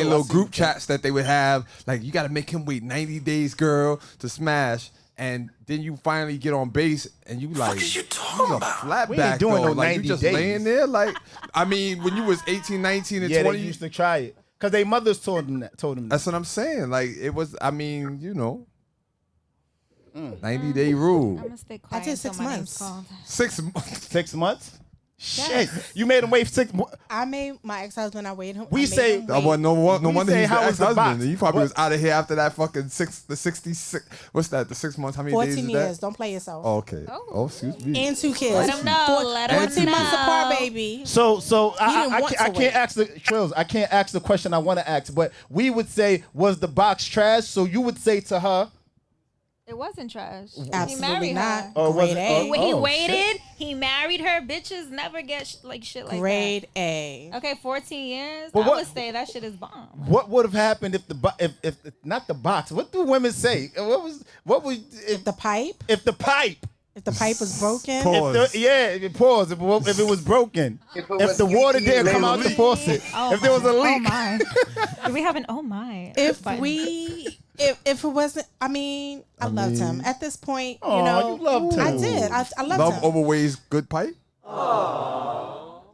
little group chats that they would have. Like, you got to make him wait 90 days, girl, to smash. And then you finally get on base, and you like, you a flat We back, ain't doing though. no Like, 90 you just days. laying there. Like, I mean, when you was 18, 19, and 20. They used to try it. Because their mothers told them that. That's what I'm saying. Like, it was, I mean, 90-day rule. I'm gonna stay quiet. I did 6 months. 6 months. 6 months? Yes. Shit. You made him wait 6 months. I made my ex-husband. I waited him. We say no wonder he's the how was the box? ex-husband. You probably was out of here after that fucking 66. What's that? The 6 months? How many 14 days is years. that? Don't play yourself. Oh, okay. Oh, excuse me. And 2 kids. Let him know. Let him 14 months know. apart, baby. So I wait. can't ask the Trills. I can't ask the question I want to ask, but we would say, was the box trash? So you would say to her, It wasn't trash. Absolutely he married not. her. Oh, was it? He Oh, waited. shit. He married her. Bitches never get shit like Grade that. A. Okay, 14 years. But I what- would say that shit is bomb. what would have happened if if not the box? What do women say? What was if The pipe. if the pipe? If the pipe was broken. Pause. Pause. If it was broken, if the water didn't come out the faucet, if there was a leak. Oh my. Do we have an oh my? If button? if it wasn't, I loved him. At this point, Aw, you loved him. I did. I loved Love him. overweighs good pipe?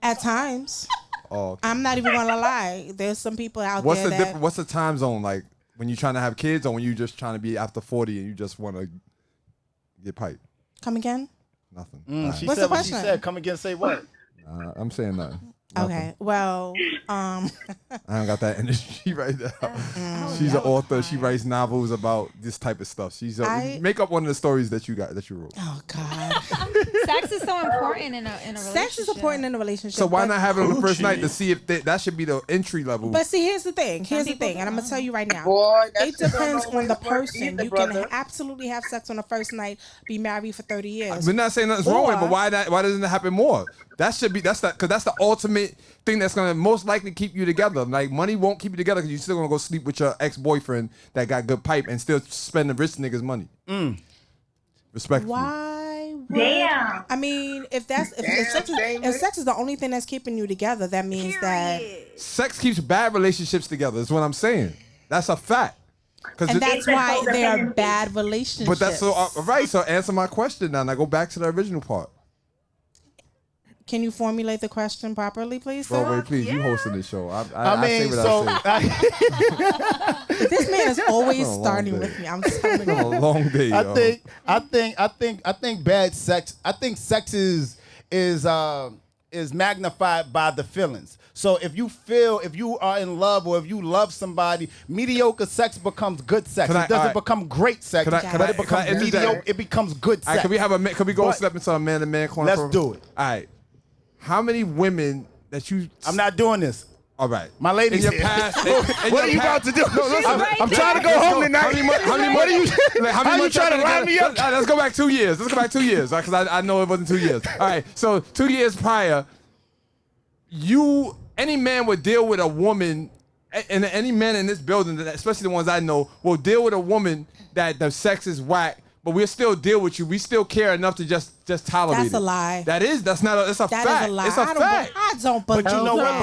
At times. Oh, okay. I'm not even gonna lie. There's some people out What's there the that difference? What's the time zone like when you're trying to have kids, or when you just trying to be after 40 and you just want to get pipe? come again. Nothing. She What's said the what she question? said. Come again, say what? I'm saying nothing. Okay. Well, I don't got that energy right now. She's an author. She writes novels about this type of stuff. Make up one of the stories that you wrote. oh God. Sex is so important in a relationship. Sex is important in a relationship. So why but- not have it on the first night to see if that should be the entry level? But see, here's the thing. And I'm gonna tell you right now. Boy, that It shit don't depends always on the work person. either, You brother. can absolutely have sex on the first night, be married for 30 years. We're not saying nothing's wrong with it, Or- but why doesn't it happen more? That's the ultimate thing that's gonna most likely keep you together. Like, money won't keep you together because you're still gonna go sleep with your ex-boyfriend that got good pipe and still spend the rich niggas' money. Respectfully. Why? Damn. I mean, if sex is the only thing that's keeping you together, that means that, Sex keeps bad relationships together. Is what I'm saying. That's a fact. and that's why they are bad relationships. But that's so right. So answer my question now. And I go back to the original part. can you formulate the question properly, please, sir? Broadway, please, you hosting the show. I mean, This man is always It's been a long starting day. with me. I'm just telling It's been a you. long day. Yo. I think bad sex. I think sex is magnified by the feelings. So if you are in love or if you love somebody, mediocre sex becomes good sex. Can I- It doesn't alright. become great sex. Can I It becomes interject? mediocre. It becomes good All right, sex. can we go But- step into a man-to-man corner? Let's do it. All right. How many women that you? I'm not doing this. All right. My ladies In here. your past, What are you about to do? No, listen, I'm trying to go home tonight. What are you? How you trying to line me up? Let's go back 2 years. Let's go back 2 years, because I know it wasn't 2 years. All right. So 2 years prior, any man would deal with a woman, and any man in this building, especially the ones I know, will deal with a woman that the sex is whack, but we'll still deal with you. We still care enough to just tolerate it. That's a lie. That's not a, it's a That fact. is a lie. It's a fact. I don't believe But you know what? that.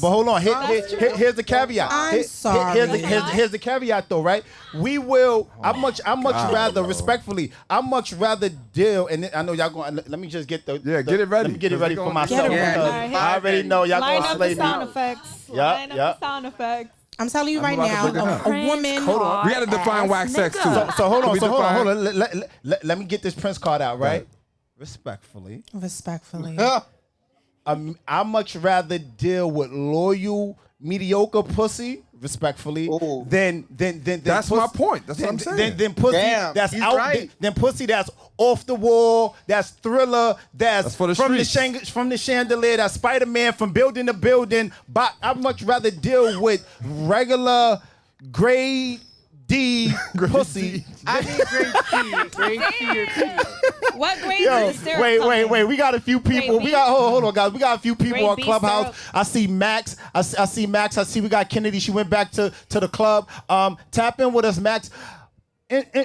But hold on. Here's the caveat. I'm sorry. Here's the caveat though, right? We will. I much rather respectfully. I much rather deal. And I know y'all going. Let me just get the. Get it ready. Let me get it ready for myself. Get it ready. Because I already know y'all Line gonna up slay the sound me. effects. Yeah, Line up yeah. the sound effects. I'm telling you right about to now, bring it up. a woman. Hold on. We got to define whack sex too. So hold Can on. we So hold define- on. Let me get this Prince card out, right? Respectfully. Respectfully. I much rather deal with loyal, mediocre pussy, respectfully, than That's my point. That's what I'm saying. Than pussy Damn, that's he's out. right. Than pussy that's off the wall. That's Thriller. That's for the from streets. from the chandelier. That's Spider-Man from building to building. But I'd much rather deal with regular grade D pussy. I need grade C or C. What grade Yo, is the syrup wait. We got a few people. Grade We got hold on, guys. We got a few people Grade on B Clubhouse. syrup. I see Max. I see Max. I see we got Kennedy. She went back to the club. Tap in with us, Max.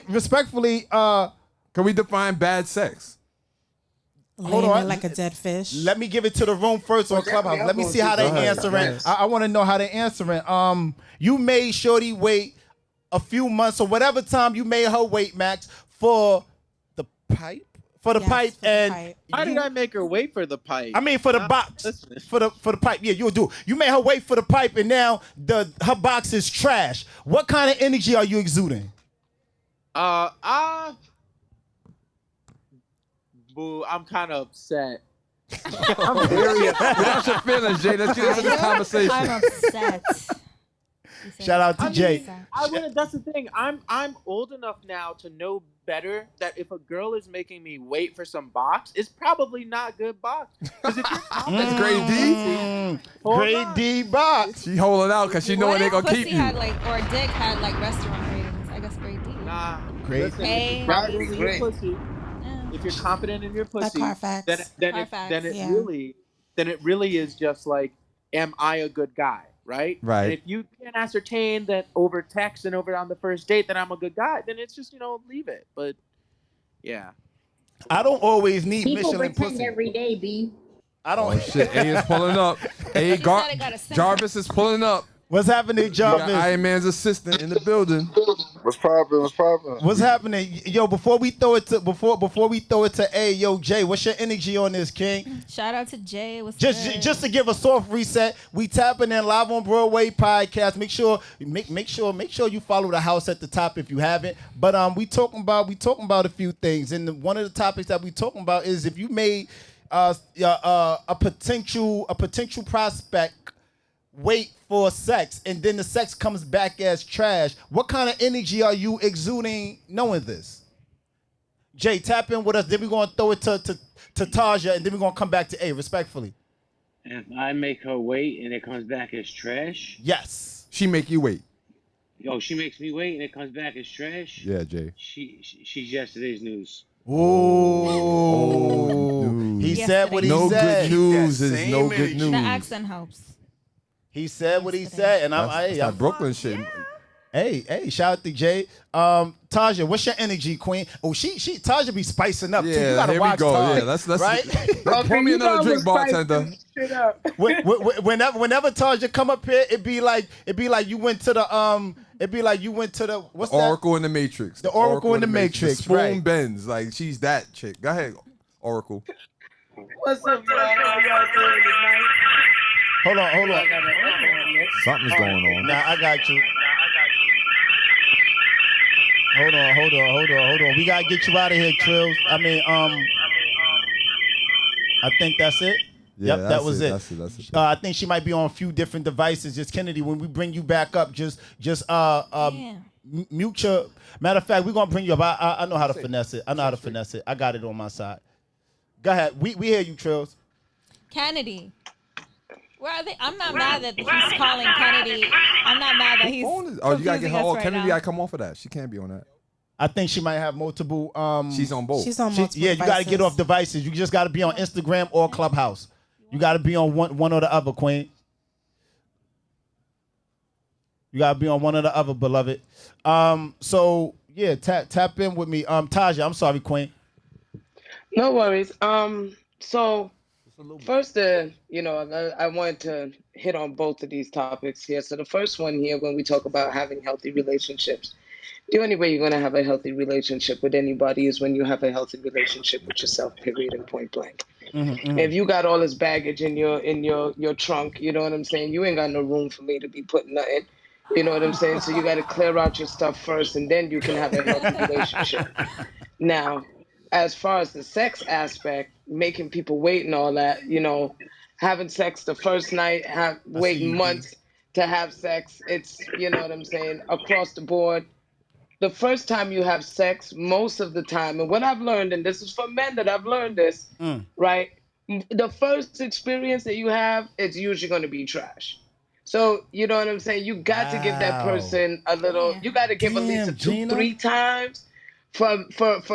Respectfully, Can we define bad sex? hold Laying on. there like a dead fish. Let me give it to the room first on Clubhouse. Let me see how they Go ahead. answering. I want to know how they answering. You made Shorty wait a few months or whatever time you made her wait, Max, for the pipe. For the Yes, pipe for the and pipe. Why did I make her wait for the pipe? I mean for the box. Listen. For the pipe. Yeah, you'll do. You made her wait for the pipe and now her box is trash. What kind of energy are you exuding? Boo, I'm kind of upset. I'm very upset. That's your feelings, Jay. Let's get into this conversation. I'm upset. Shout out to Jay. That's the thing. I'm old enough now to know better that if a girl is making me wait for some box, it's probably not good box. Because if you're That's grade D. Grade D box. She holding out because she know What they if gonna pussy keep you. had or dick had restaurant ratings? I guess grade D. nah, Great. listen, A, if you're confident in your great. pussy, if you're confident in your pussy, Carfax. Carfax, then it really is just like, am I a good guy? Right? Right. And if you can't ascertain that over text and over on the first date that I'm a good guy, then it's just, leave it. But yeah. I don't always need People Michelin pretend pussy. every day, B. I don't. Oh shit! A is pulling up. A said it got a symbol. Jarvis is pulling up. What's happening, We got Jarvis? Iron Man's assistant in the building. What's poppin'? What's poppin'? What's happening, yo? Before we throw it to A, yo, Jay, what's your energy on this, King? Shout out to Jay. What's Just good? just to give a soft reset, we tapping in live on Broadway podcast. Make sure you follow the house at the top if you haven't. But we talking about a few things, and one of the topics that we talking about is if you made a potential prospect wait for sex and then the sex comes back as trash, what kind of energy are you exuding knowing this? Jay, tap in with us, then we're going to throw it to Taja, and then we're going to come back to A, respectfully. If I make her wait and it comes back as trash, Yes. She make you wait. she makes me wait and it comes back as trash. Yeah, Jay. She's yesterday's news. Ooh. He said what he No said. good news is no good The news. accent helps. He said what he said, and That's that Brooklyn shit. Hey, shout out to Jay. Taja, what's your energy, queen? Oh, she Taja be spicing up too. You Yeah, gotta here we watch go. Taja, Yeah, let's right? pour me another drink, bartender. Whenever Taja come up here, it be like you went to the what's that? Oracle in the Matrix. The Oracle in the Matrix, The spoon right. bends. Like she's that chick. Go ahead, Oracle. What's up, y'all? How y'all doing tonight? Hold on. Something's going on. Nah, I got you. Hold on. We gotta get you out of here, Trills. I think that's it. Yeah, Yep, that was it. That's it. I think she might be on a few different devices. Just Kennedy, when we bring you back up, just mute your. Matter of fact, we're gonna bring you up. I know how to finesse it. I got it on my side. Go ahead. We hear you, Trills. Kennedy. Where are they? I'm not mad that he's calling Kennedy. I'm not mad that he's. You gotta get her off. Kennedy gotta come off of that. She can't be on that. I think she might have multiple. She's on both. She's on multiple Yeah, you gotta get off devices. You just gotta be on Instagram or Clubhouse. You gotta be on one or the other, Queen. You gotta be on one or the other, beloved. So yeah, tap in with me. Taja, I'm sorry, Queen. No worries. So first, I wanted to hit on both of these topics here. So the first one here, when we talk about having healthy relationships, the only way you're going to have a healthy relationship with anybody is when you have a healthy relationship with yourself, period, and point blank. If you got all this baggage in your trunk, you know what I'm saying? You ain't got no room for me to be putting nothing. You know what I'm saying? So you got to clear out your stuff first, and then you can have a healthy relationship. Now, as far as the sex aspect, making people wait and all that, having sex the first night, waiting months to have sex, it's, you know what I'm saying, across the board. The first time you have sex, most of the time, and what I've learned, and this is for men that I've learned this, right? The first experience that you have, it's usually going to be trash. So, you know what I'm saying? You got to give that person a little, you got to give at least 2-3 times for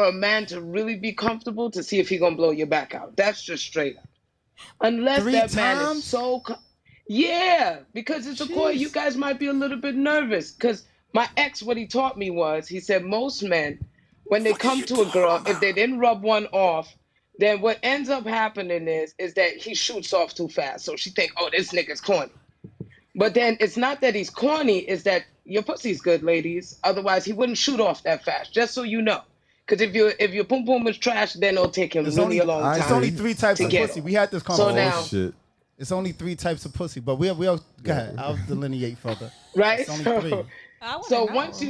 a man to really be comfortable to see if he's going to blow your back out. That's just straight up. Unless that man is so, yeah, because it's a core, you guys might be a little bit nervous because my ex, what he taught me was, he said most men, when they come to a girl, if they didn't rub one off, then what ends up happening is that he shoots off too fast. So she think, oh, this nigga's corny. But then it's not that he's corny, it's that your pussy's good, ladies. Otherwise, he wouldn't shoot off that fast, just so you know. Because if your pum pum is trash, then it'll take him a long time. It's only 3 types of pussy. We had this conversation. So now, it's only 3 types of pussy, but we'll go ahead. I'll delineate further. Right? It's only 3. So once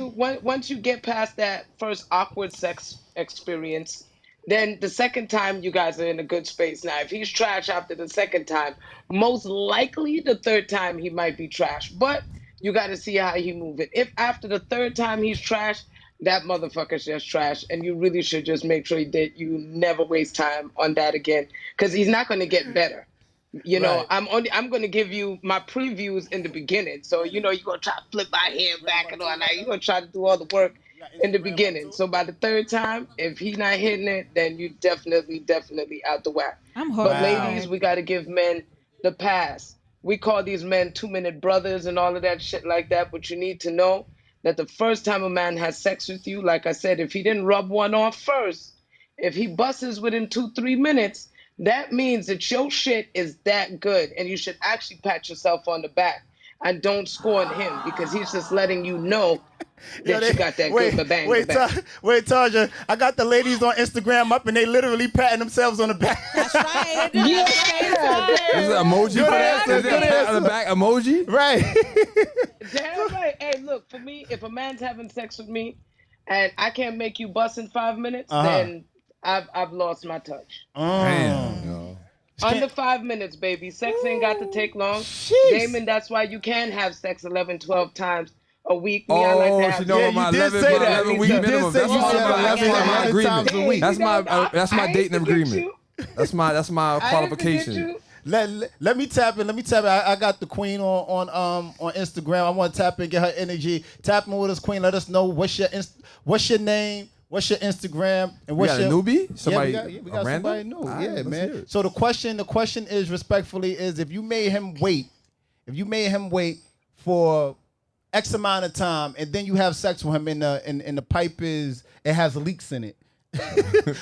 you get past that first awkward sex experience, then the second time you guys are in a good space. Now, if he's trash after the second time, most likely the third time he might be trash. But you got to see how he move it. If after the third time he's trash, that motherfucker's just trash, and you really should just make sure that you never waste time on that again, because he's not going to get better. You know, right. I'm going to give you my previews in the beginning. So, you're going to try to flip my hair back and all that. You're going to try to do all the work in the beginning. So by the third time, if he's not hitting it, then you definitely out the whack. But ladies, we got to give men the pass. We call these men 2-minute brothers and all of that shit like that. But you need to know that the first time a man has sex with you, like I said, if he didn't rub one off first, if he busts within 2-3 minutes, that means that your shit is that good, and you should actually pat yourself on the back and don't scorn him, because he's just letting you know that you got that good bang. Wait, Taja, I got the ladies on Instagram up, and they literally patting themselves on the back. That's right. Yeah. Is it emoji for that? Is it pat on the back emoji? Right. Damn right. Hey, look, for me, if a man's having sex with me and I can't make you bust in 5 minutes, then I've lost my touch. Damn. Under 5 minutes, baby. Sex ain't got to take long. Damon, that's why you can have sex 11, 12 times a week. Me, I like to have my 11 week minimum. That's my agreement. That's my dating agreement. That's my qualification. Let me tap in. I got the queen on Instagram. I want to tap in, get her energy. Tap in with us, queen. Let us know what's your name. What's your Instagram? And what's your newbie? Somebody, we got somebody new. Right, man. So the question is respectfully is, if you made him wait for X amount of time, and then you have sex with him, and the pipe it has leaks in it.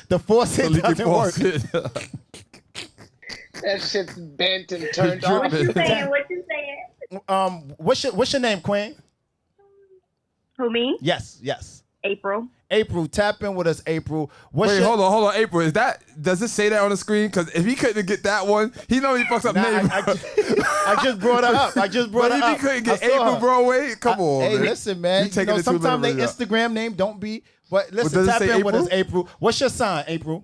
The faucet doesn't work. That shit's bent and turned off. What you saying? What's your name, Queen? Who, me? Yes. April. April, tap in with us, April. Wait, hold on, April. Does it say that on the screen? Because if he couldn't get that one, he know he fucks up name. I just brought her up. But if he couldn't get April Broadway, come on. Hey, man. listen, man. You know, sometimes they Instagram name don't be. But listen, tap in with us, April. What's your sign, April?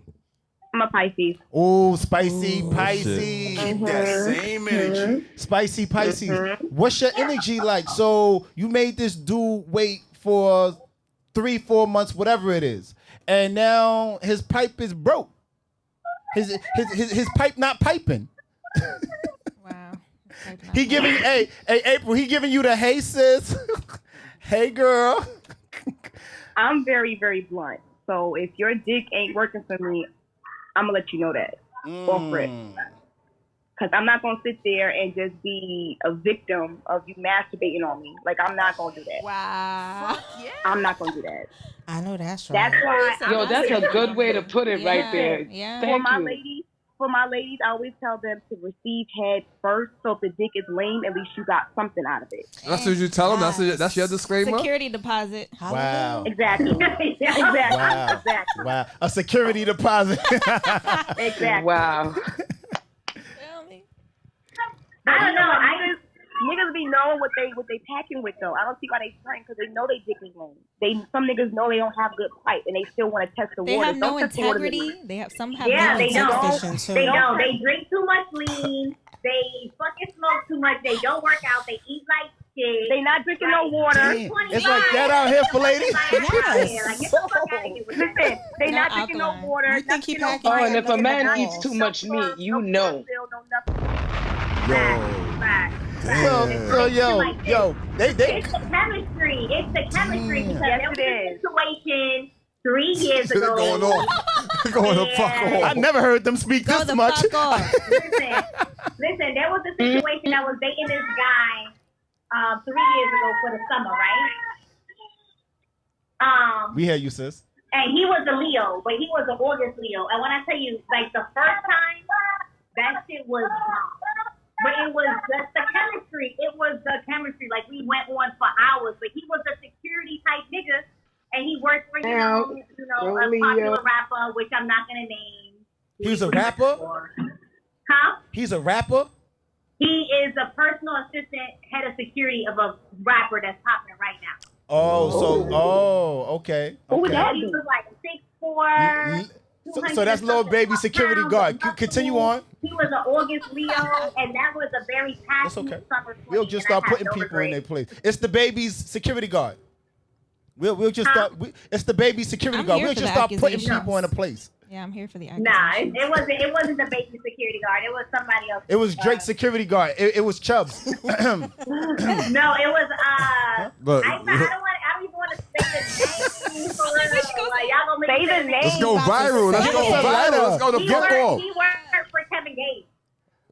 I'm a Pisces. Oh, spicy Pisces. Mhm. That same energy. Spicy Pisces. What's your energy like? So you made this dude wait for 3-4 months, whatever it is, and now his pipe is broke. His pipe not piping. Wow. He giving hey April. He giving you the hey sis, hey girl. I'm very, very blunt. So if your dick ain't working for me, I'm gonna let you know that off rip. Because I'm not gonna sit there and just be a victim of you masturbating on me. Like, I'm not gonna do that. Wow. I'm not gonna do that. I know that's right. That's why. Yo, that's a good way to put it right there. Yeah. Thank For my ladies, I always tell them to receive head first. So if the dick is lame, at least you got something out of it. That's what you tell them. That's your disclaimer. Security deposit. Wow. Exactly. Exactly. Wow. Exactly. Wow. A security deposit. Exactly. Wow. I don't know. Niggas be knowing what they packing with though. I don't see why they drink because they know they dick is lame. Some niggas know they don't have good pipe and they still want to test the They water. have no Don't test the water integrity. anymore. They have some have Yeah, no they integrity. don't. They don't. They drink too much lean. They fucking smoke too much. They don't work out. They eat like shit. They not drinking no water. Damn. It's like that out here for ladies. Like, get the fuck out of here with that. Listen, they not drinking no water. You think he not Oh, drinking and no if a man fire, eats too much meat, you know. Yo, they. It's the chemistry. It's the chemistry because Yes, there was it a is. situation 3 years ago. going on. Going the fuck on. I never heard them speak Go this the much. fuck off. Listen, there was a situation I was dating this guy 3 years ago for the summer, right? We hear you, sis. And he was a Leo, but he was an August Leo. And when I tell you, like the first time, that shit was bomb. But it was just the chemistry. It was the chemistry. Like we went on for hours. But he was a security type nigga, and he worked for a popular rapper, which I'm not gonna name. He was a rapper? Huh? He's a rapper? He is a personal assistant, head of security of a rapper that's popping right now. Okay. He was like 6'4". So that's little baby security guard. Continue on. He was an August Leo, and that was a very passionate summer. We'll just start putting people in their place. It's the baby's security guard. We'll just start. It's the baby's security guard. We'll just start putting people in a place. Yeah, I'm here for the Nah, it wasn't the baby security guard. It was somebody else. It was Drake's security guard. It was Chubbs. No, it was I don't even want to say the name. Like, y'all gonna make say the name. Let's go viral. Let's go to fuck off. He worked for Kevin Gates.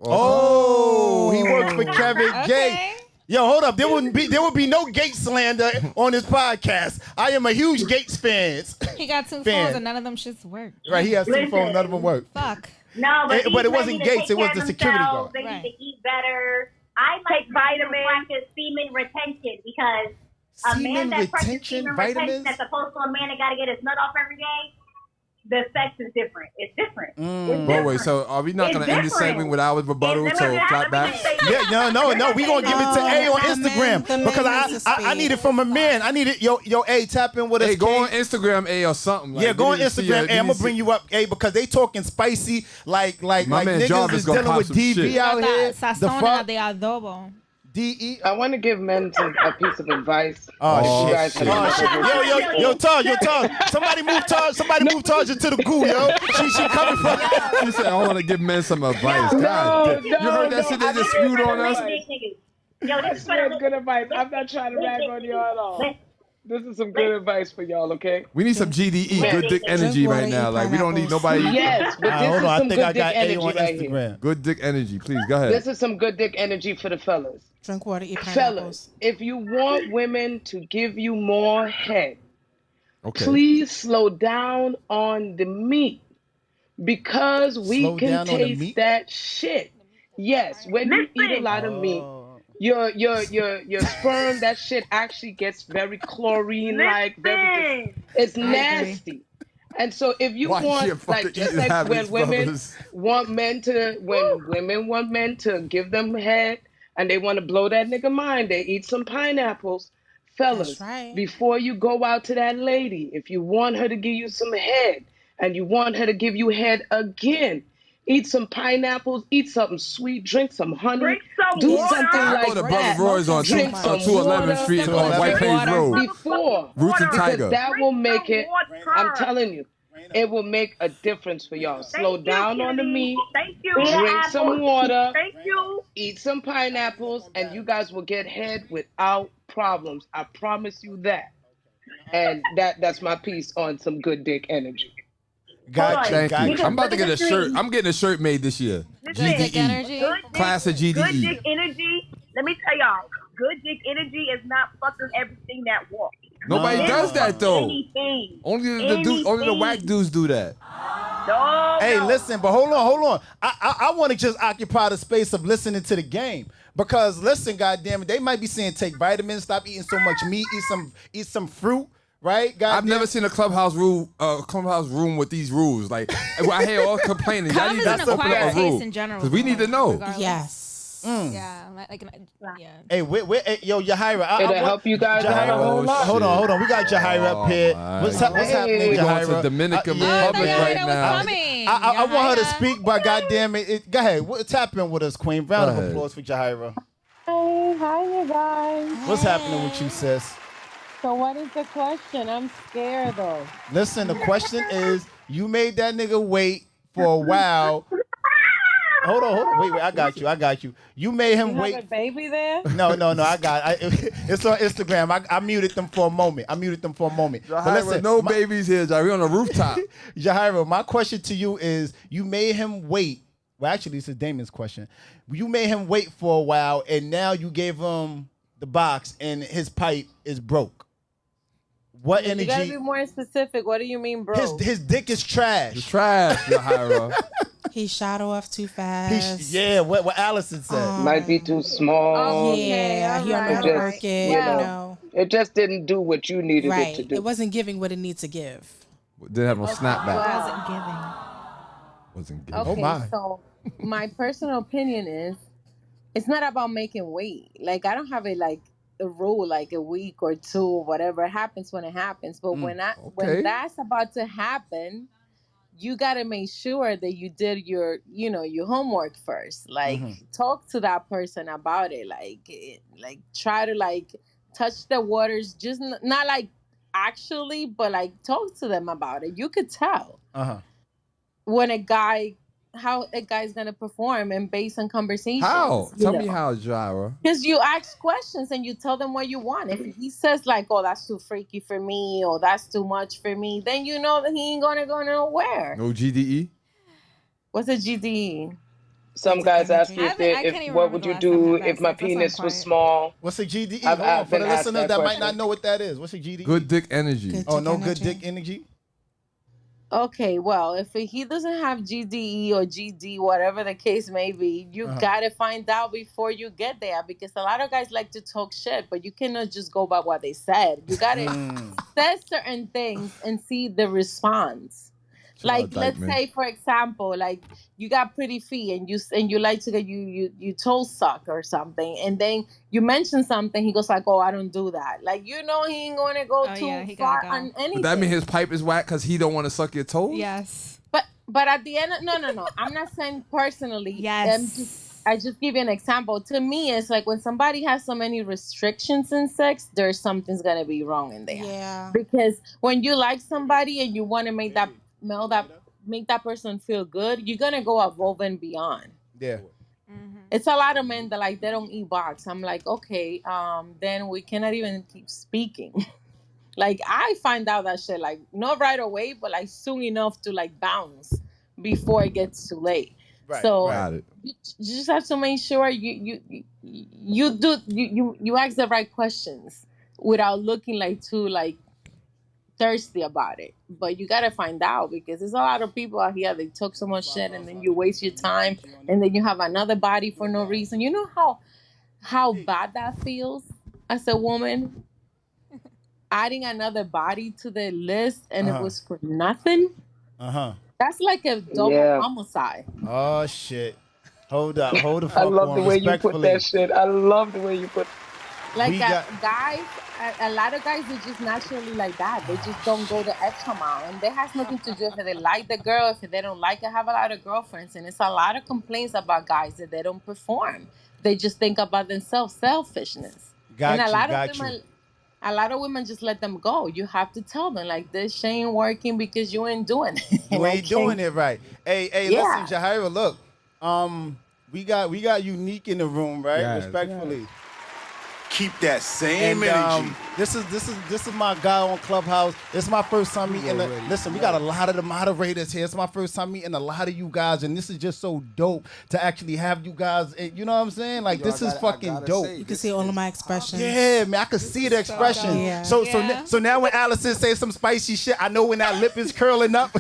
Oh, he worked for Kevin Gates. Yo, hold up. There would be no Gates slander on this podcast. I am a huge Gates fan. He got two phones and none of them shits work. Right, he has two phones, none of them work. Fuck. No, but it wasn't Gates. It was the security guard. They need to eat better. I like vitamins. Practice semen retention because a man that practices semen retention that's opposed to a man that got to get his nut off every day. The sex is different. It's different. But wait, so are we not going to end this segment with our rebuttal to flat back? Yeah, no. We going to give it to A on Instagram because I need it from a man. I need it. Yo, A, tap in with us. Hey, go on Instagram, A, or something. Yeah, go on Instagram, A. I'm going to bring you up, A, because they talking spicy like niggas Jarvis is dealing with DV out here. Sazona de adobo. DE. I want to give men a piece of advice. Oh, shit. Yo, Taj. Somebody move Taj into the goo, yo. She coming from. She said, I want to give men some advice. God, you heard that shit they just spewed on us? Yo, this is good advice. I'm not trying to rag on y'all at all. This is some good advice for y'all, okay? We need some GDE, good dick energy right now. Like, we don't need nobody. Yes, but this is some good dick energy right here. Good dick energy, please. Go ahead. This is some good dick energy for the fellas. Drink water, eat pineapples. Fellas, if you want women to give you more head, please slow down on the meat because we can taste that shit. Yes, when you eat a lot of meat, your sperm, that shit actually gets very chlorine like, it's nasty. And so if you Watch your want, like, fucking just eating like habits, when brothers. women want men to give them head and they want to blow that nigga mind, they eat some pineapples. Fellas, before you go out to that lady, if you want her to give you some head and you want her to give you head again, eat some pineapples, eat something sweet, drink some honey, Drink some do water. something I like go to that. Brother Roy's on Drink some 211 water, Street on White Plains Road. before, Roots and because Tiger. that will make it. I'm telling you, it will make a difference for y'all. Slow down on the meat. Thank you. Drink some water. Thank you. Eat some pineapples, and you guys will get head without problems. I promise you that. And that's my piece on some good dick energy. Thank you. I'm about to get a shirt. I'm getting a shirt made this year. GDE. Class of GDE. Good dick energy. Let me tell y'all, good dick energy is not fucking everything that walks. Nobody does that though. Anything. Only the whack dudes do that. No. Hey, listen, but hold on. I want to just occupy the space of listening to the game. Because listen, goddamn it, they might be saying take vitamins, stop eating so much meat, eat some fruit. Right, I've never seen a clubhouse room with these rules. Like I hear all complaining. Y'all need to open up a rule because we need to know. Regardless. Yes. Yeah. Yeah. Hey, yo, Yahira. It'll help you guys out a whole lot. Hold on. We got Yahira up here. What's happening, We're going Yahira? to Dominican Republic right now. I want her to speak, but goddamn it, go ahead. Tap in with us, Queen. Round of applause for Yahira. Hey, hi, you guys. What's happening with you, sis? So what is the question? I'm scared though. Listen, the question is, you made that nigga wait for a while. Hold on. Wait. I got you. You made him you wait. Have a baby there? No. It's on Instagram. I muted them for a moment. But listen, no babies here, Jai. We on the rooftop. Jahira, my question to you is, you made him wait. Well, actually, this is Damon's question. You made him wait for a while, and now you gave him the box, and his pipe is broke. What energy? You gotta be more specific. What do you mean, bro? His dick is trash. It's trash, Yahira. He shot off too fast. What Allison said. Might be too small. Yeah, he don't know how to work it. It just didn't do what you needed right. it to do. It wasn't giving what it needs to give. Didn't have no snapback. Wasn't giving. Okay, Oh my. So my personal opinion is, it's not about making weight. Like I don't have a rule like a week or two or whatever. Happens when it happens. But when that's about to happen, you got to make sure that you did your homework first. Like talk to that person about it. Like try to touch the waters. Just not like actually, but talk to them about it. You could tell when how a guy's gonna perform and based on conversations. How? Tell me how, Jara. Because you ask questions and you tell them what you want. If he says oh, that's too freaky for me, or that's too much for me, then you know that he ain't gonna go nowhere. No GDE? What's a GDE? Some guys ask you if what would you do if my penis was small? What's a GDE? I've For the been asked listeners that that might question. not know what that is. What's a GDE? Good dick energy. Good dick energy? Okay, well, if he doesn't have GDE or GD, whatever the case may be, you gotta find out before you get there, because a lot of guys like to talk shit, but you cannot just go by what they said. You gotta say certain things and see the response. Let's say, for example, you got pretty feet and you like to get you toe suck or something, and then you mention something, he goes oh, I don't do that. He ain't gonna go too far on anything. But that mean his pipe is whack because he don't want to suck your toes? Yes. But at the end, no. I'm not saying personally. Yes. I just give you an example. To me, it's when somebody has so many restrictions in sex, there's something's gonna be wrong in there. Yeah. Because when you like somebody and you want to make that person feel good, you're gonna go above and beyond. Yeah. It's a lot of men that they don't eat box. I'm okay, then we cannot even keep speaking. I find out that shit not right away, but soon enough to bounce before it gets too late. Right. So Got it. you just have to make sure you ask the right questions without looking too thirsty about it. But you gotta find out, because there's a lot of people out here, they talk so much shit and then you waste your time and then you have another body for no reason. You know how how bad that feels as a woman, adding another body to the list and it was for nothing. That's like a double homicide. Oh shit. Hold up. Hold the I fuck love on. the way you put Respectfully. that shit. I love the way you put. Like guys, a lot of guys are just naturally like that. They just don't go the extra mile, and that has nothing to do if they like the girl, if they don't like it. Have a lot of girlfriends, and it's a lot of complaints about guys that they don't perform. They just think about themselves, selfishness, and a lot of women just let them go. You have to tell them like this shit ain't working because you ain't doing it. You ain't doing it right. Hey, listen, Jahira, look. We got Unique in the room, right? Yes. Respectfully. Keep that same energy. This is my guy on Clubhouse. This is my first time meeting. Listen, we got a lot of the moderators here. It's my first time meeting a lot of you guys, and this is just so dope to actually have you guys. You know what I'm saying? Like this is fucking dope. You can see all of my expressions. Yeah, man, I could see the expression. Yeah. So now when Allison says some spicy shit, I know when that lip is curling up.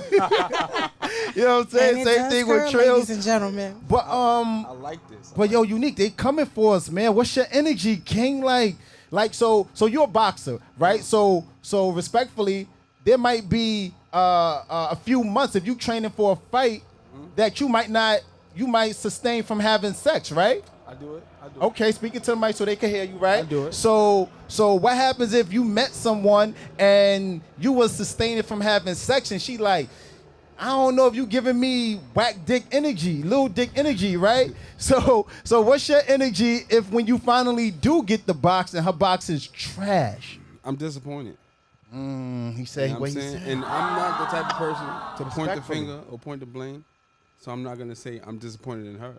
You know what I'm saying? Same thing with Trails. Ladies and gentlemen. But I like this. But yo, Unique, they coming for us, man. What's your energy, King? Like so you're a boxer, right? So respectfully, there might be a few months if you training for a fight that you might sustain from having sex, right? I do it. Okay, speaking to the mic so they can hear you, right? I do it. So what happens if you met someone and you was sustaining from having sex and she like, I don't know if you giving me whack dick energy, little dick energy, right? So what's your energy if when you finally do get the box and her box is trash? I'm disappointed. He said what he said. And I'm not the type of person to point the finger or point the blame. So I'm not gonna say I'm disappointed in her.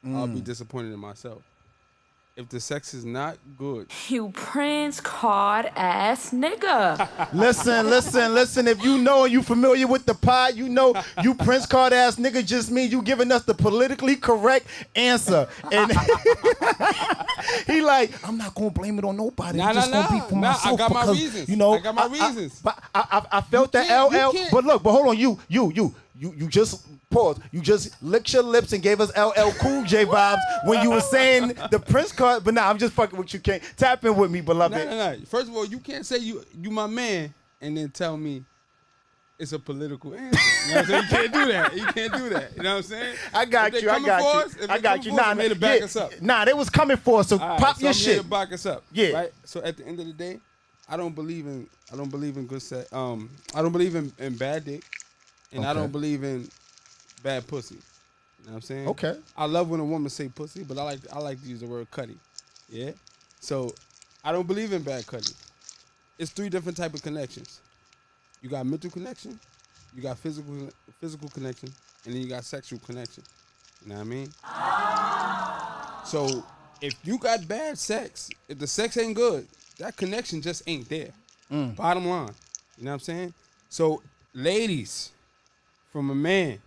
I'll be disappointed in myself. If the sex is not good. You Prince card ass nigga. Listen. If you know and you familiar with the pod, you know you Prince card ass nigga just means you giving us the politically correct answer. And he like, I'm not gonna blame it on nobody. I'm just gonna be for myself. I got my because, reasons. You know, I got my reasons. But I felt that LL. But look, hold on, you just pause. You just licked your lips and gave us LL Cool J vibes when you were saying the Prince card. But nah, I'm just fucking with you, King. Tap in with me, beloved. No. First of all, you can't say you my man and then tell me it's a political answer. You know what I'm saying? You can't do that. You can't do that. You know what I'm saying? I got you. Nah, they was coming for us. So pop your shit. Here to back us up. Yeah. Right. So at the end of the day, I don't believe in good sex. I don't believe in bad dick, and I don't believe in bad pussy. You know what I'm saying? Okay. I love when a woman say pussy, but I like to use the word cutty. Yeah. So I don't believe in bad cutty. It's 3 different type of connections. You got mental connection, you got physical connection, and then you got sexual connection. You know what I mean? So if you got bad sex, if the sex ain't good, that connection just ain't there. Bottom line. You know what I'm saying? So ladies, from a man,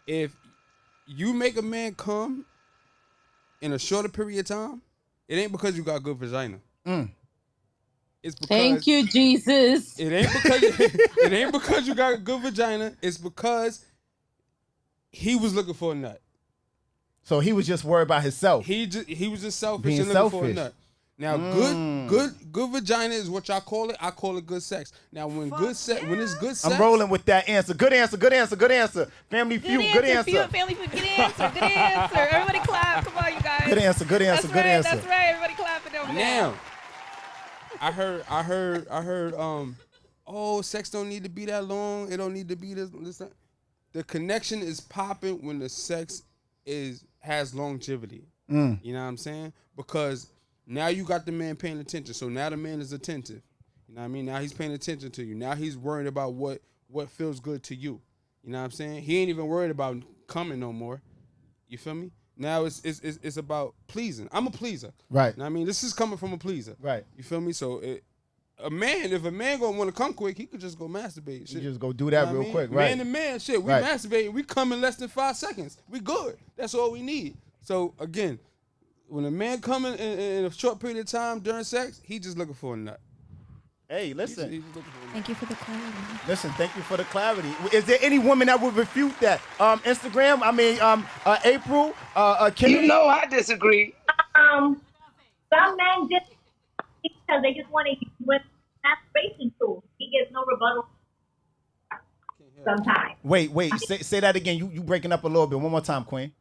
if you make a man come in a shorter period of time, it ain't because you got good vagina. It's because Thank you, Jesus. It ain't because you got a good vagina. It's because he was looking for a nut. So he was just worried about himself. He was just selfish Being and looking selfish. for a nut. Now, good vagina is what y'all call it. I call it good sex. Now, when it's good sex, I'm rolling with that answer. Good answer. Family Feud, good answer. Family Feud, good answer. Everybody clap. Come on, you guys. Good answer. That's right. Everybody clapping over there. Now, I heard. Oh, sex don't need to be that long. It don't need to be this. That. The connection is popping when the sex has longevity. You know what I'm saying? Because now you got the man paying attention. So now the man is attentive. You know what I mean? Now he's paying attention to you. Now he's worried about what feels good to you. You know what I'm saying? He ain't even worried about coming no more. You feel me? Now it's about pleasing. I'm a pleaser. Right. You know what I mean? This is coming from a pleaser. Right. You feel me? So if a man gonna want to come quick, he could just go masturbate. Shit. You just go do that You know what real I mean? quick, right? Man to man, shit. We masturbate. We come in less than 5 seconds. We good. That's all we need. So again, when a man coming in a short period of time during sex, he just looking for a nut. Hey, listen. He's looking for a nut. Thank you for the clarity. Listen, thank you for the clarity. Is there any woman that would refute that? Instagram, April, Kennedy? You know I disagree. Some men just because they just want to use women as masturbation tools. He gives no rebuttal. Sometimes. Wait. Say that again. You breaking up a little bit. One more time, Queen.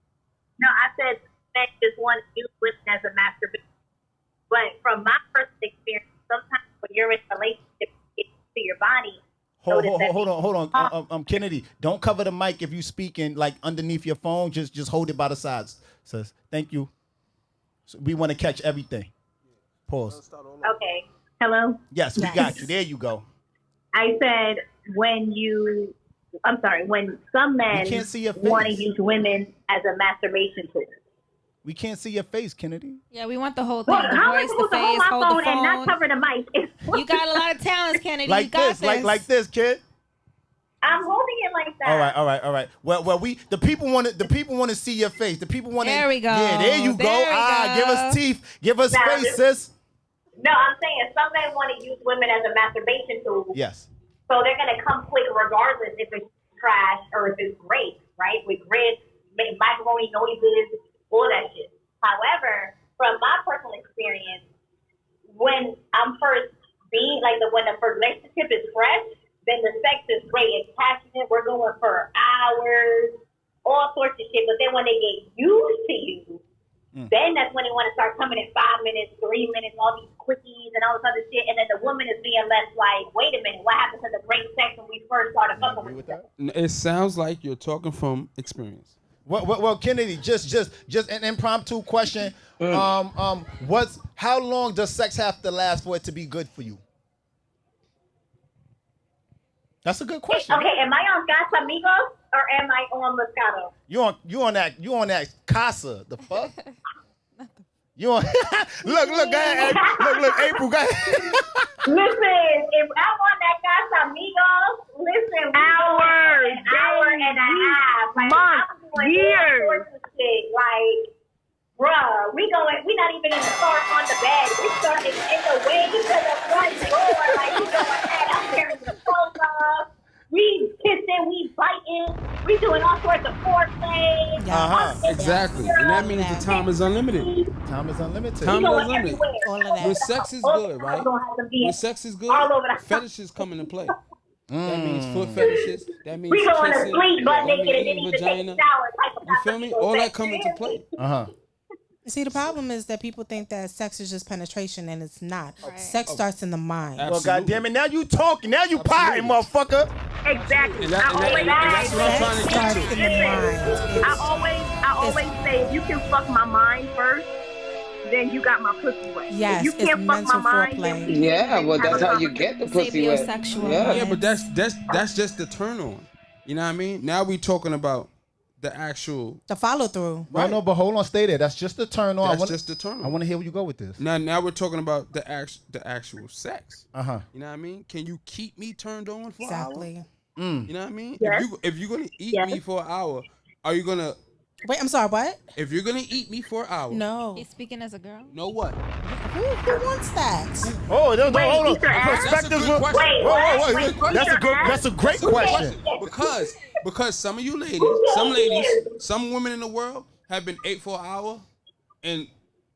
No, I said men just want to use women as a masturbation. But from my personal experience, sometimes when you're in a relationship, it's to your body. Hold on. Kennedy, don't cover the mic if you speaking like underneath your phone. Just hold it by the sides, sis. Thank you. So we want to catch everything. Pause. Okay. Hello? Yes, we got you. There you go. I said when some men want to use women as a masturbation tool. We can't see your face, Kennedy. Yeah, we want the whole thing. Well, The how am I voice, the supposed to face, hold hold my the phone and not phone. cover the mic? You got a lot of talents, Kennedy. Like you got this, like this, kid. I'm holding it like that. All right. Well, the people want to see your face. The people want to. There we go. Yeah, there you go. There we go. Give us teeth. Give us Now, face, sis. No, I'm saying some men want to use women as a masturbation tool. Yes. So they're going to come quick regardless if it's trash or if it's great, right? With grits, macaroni noises, all that shit. However, from my personal experience, when I'm first when the first relationship is fresh, then the sex is great. It's passionate. We're going for hours, all sorts of shit. But then when they get used to you, then that's when they want to start coming in 5 minutes, 3 minutes, all these quickies and all this other shit. And then the woman is being less like, wait a minute, what happened to the great sex when we first started fucking with each other? It sounds like you're talking from experience. Well, Kennedy, just an impromptu question. How long does sex have to last for it to be good for you? That's a good question. Okay, am I on Casamigos or am I on Moscato? You on that Casa? The fuck? You on? look, go ahead. Look, April, go ahead. Listen, if I'm on that Casamigos, listen, an hour and a half, like, months, I'm doing years. all sorts of shit, like. Bruh, we not even in the start on the bed. We started in the way to the front door. Like, you know what, I'm tearing the clothes off. We kissing, we biting, we doing all sorts of foreplay. Exactly. And that means the time is unlimited. Time is unlimited. Time is unlimited. All of that. When sex is good, right? When sex is good, fetishes come into play. That means foot fetishes. That means we going to kissing. sleep butt That naked means and then eating even take a vagina. shower. Type of You feel me? All that come into play. See, the problem is that people think that sex is just penetration, and it's not. Sex starts in the mind. Well, goddamn it! Now you talking. Now you pieing, motherfucker. Exactly. That's what I'm trying to get to. I always say, if you can fuck my mind first, then you got my pussy wet. Yes, if you can't fuck my mind, then Yeah, well, that's how you get the pussy wet. Yeah, but that's just the turn on. You know what I mean? Now we talking about the follow through. Right. No, but hold on, stay there. That's just the turn on. That's just the turn on. I want to hear where you go with this. Now we're talking about the actual sex. You know what I mean? Can you keep me turned on for Exactly. an hour? You know what I mean? Yes. If you're gonna eat me for an hour, are you gonna? Wait, I'm sorry. What? If you're gonna eat me for an hour, No. He's speaking as a girl. know what? Who wants that? Oh, no, Wait, hold on. Easter egg? Perspectives. That's a good question. Whoa. That's a great question. Because some of you ladies, some women in the world have been ate for an hour and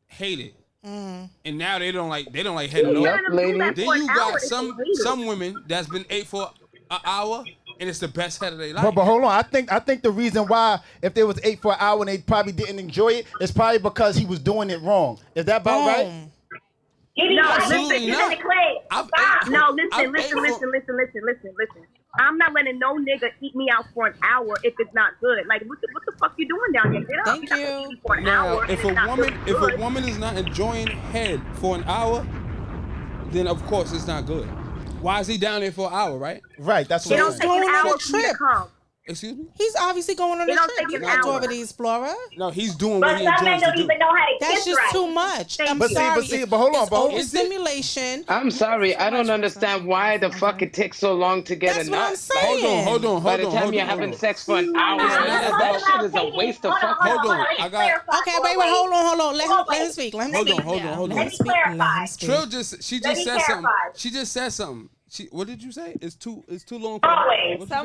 hate it. And now they don't like head no. Yep, lady. Then you got some women that's been ate for an hour and it's the best head of their life. But hold on. I think the reason why, if they was ate for an hour and they probably didn't enjoy it, it's probably because he was doing it wrong. Is that about right? Absolutely not. Listen. I'm not letting no nigga eat me out for an hour if it's not good. Like, what the fuck you doing down there? Get up. Thank You're not gonna you. eat for an Now, hour if and it's not a woman is not enjoying head for an hour, then of course it's not good. Why is he down there for an hour, right? Right, that's what I'm saying. Going on a trip. Excuse me? He's obviously going on a trip. He's not over the Explorer. No, he's doing what he enjoys to do. That's just too much. I'm But sorry. see, but hold on, It's but overstimulation. I'm sorry, I don't understand why the fuck it takes so long to get That's a what nut. I'm saying. Hold on. By the time you're having sex for an hour, that shit is a waste of fucking Hold on, I got. Okay, wait, hold on. Let him speak. Hold on. Let him speak. Trill she just said something. She just said something. What did you say? It's too long.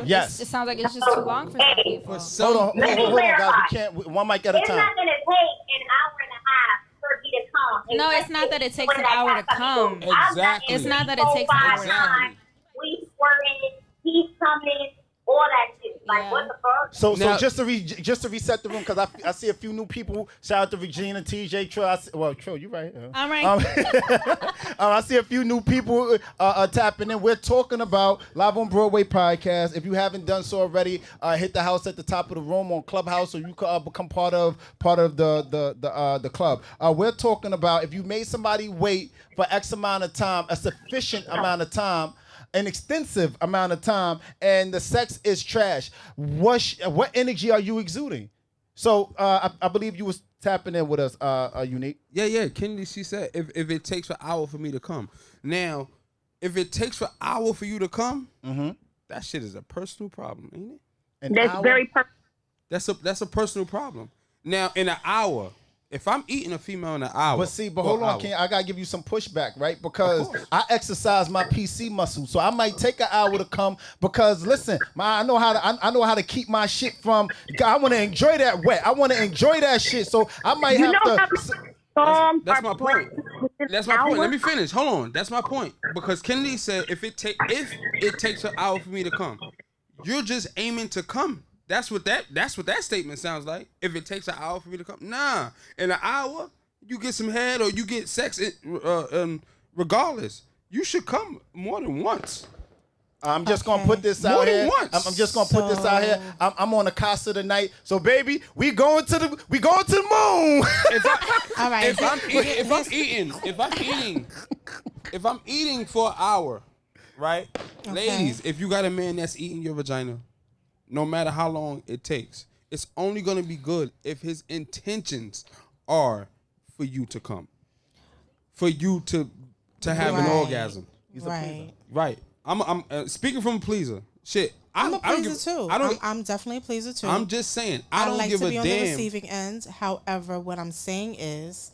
Yes. It sounds like it's just too long for some people. Hold on, guys. We can't. One mic at a It's time. not going to take an hour and a half for No, it's not that it takes an hour to come. Exactly. It's not that it takes an hour to come. We squirting, he's coming, all that shit. Like, what the fuck? So just to reset the room, because I see a few new people. Shout out to Regina, TJ, Trill. Trill, you right here. I'm right. I see a few new people tapping in. We're talking about Live on Broadway podcast. If you haven't done so already, hit the house at the top of the room on Clubhouse, so you can become part of the club. We're talking about if you made somebody wait for X amount of time, a sufficient amount of time, an extensive amount of time, and the sex is trash. What energy are you exuding? So I believe you was tapping in with us, Unique. Yeah. Kennedy, she said if it takes an hour for me to come. Now, if it takes an hour for you to come, that shit is a personal problem, ain't it? That's very personal. That's a personal problem. Now, in an hour, if I'm eating a female in an hour, But hold on, Ken. I gotta give you some pushback, right? Because I exercise my PC muscle, so I might take an hour to come. Because listen, I know how to keep my shit from. I want to enjoy that wet. I want to enjoy that shit. So I might have to. That's my point. That's my point. Let me finish. Hold on. That's my point. Because Kennedy said if it takes an hour for me to come, you're just aiming to come. That's what that statement sounds like. If it takes an hour for me to come, nah. In an hour, you get some head or you get sex. Regardless, you should come more than once. I'm just gonna put this out here. I'm just gonna put this out here. I'm on a casa tonight, so baby, we going to the moon. All right. If I'm eating for an hour, right, ladies, if you got a man that's eating your vagina, no matter how long it takes, it's only gonna be good if his intentions are for you to come, for you to have an orgasm. Right. I'm speaking from a pleaser. Shit, I'm a pleaser too. I'm definitely a pleaser too. I'm just saying, I don't like give to a be damn. on the receiving end. However, what I'm saying is,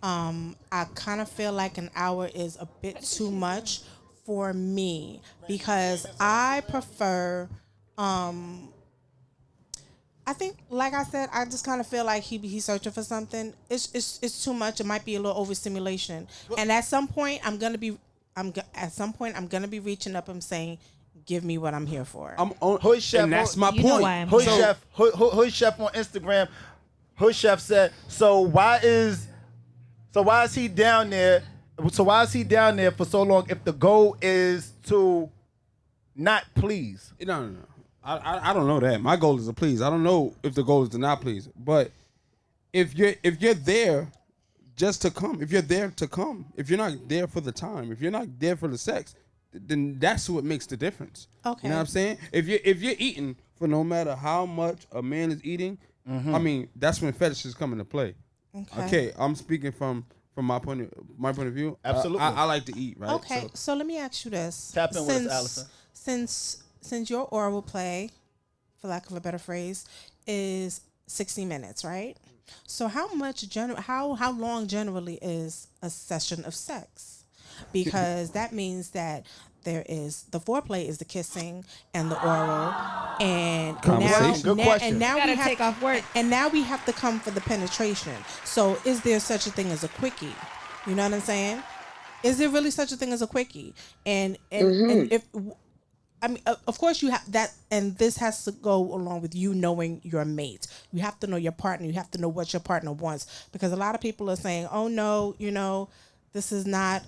I kind of feel like an hour is a bit too much for me because I prefer. I think, like I said, I just kind of feel like he's searching for something. It's too much. It might be a little overstimulation. And at some point, I'm gonna be reaching up and saying, "Give me what I'm here for." Hood Chef, and that's my point. Know why I'm Hood here. Chef, Hood Chef on Instagram. Hood Chef said, "So why is he down there? So why is he down there for so long if the goal is to not please?" No. I don't know that. My goal is to please. I don't know if the goal is to not please. But if you're there just to come, if you're there to come, if you're not there for the time, if you're not there for the sex, then that's what makes the difference. Okay. You know what I'm saying? If you're eating for no matter how much a man is eating, I mean, that's when fetishes come into play. Okay. I'm speaking from my point of view. Absolutely. I like to eat, right? Okay, so let me ask you this. Tap in with us, Allison. Since your oral play, for lack of a better phrase, is 60 minutes, right? So how long generally is a session of sex? Because that means that there is the foreplay is the kissing and the oral, and now we have take off work, and now we have to come for the penetration. So is there such a thing as a quickie? You know what I'm saying? Is there really such a thing as a quickie? And if I mean, of course you have that, and this has to go along with you knowing your mate. You have to know your partner. You have to know what your partner wants, because a lot of people are saying, "Oh no, this is not.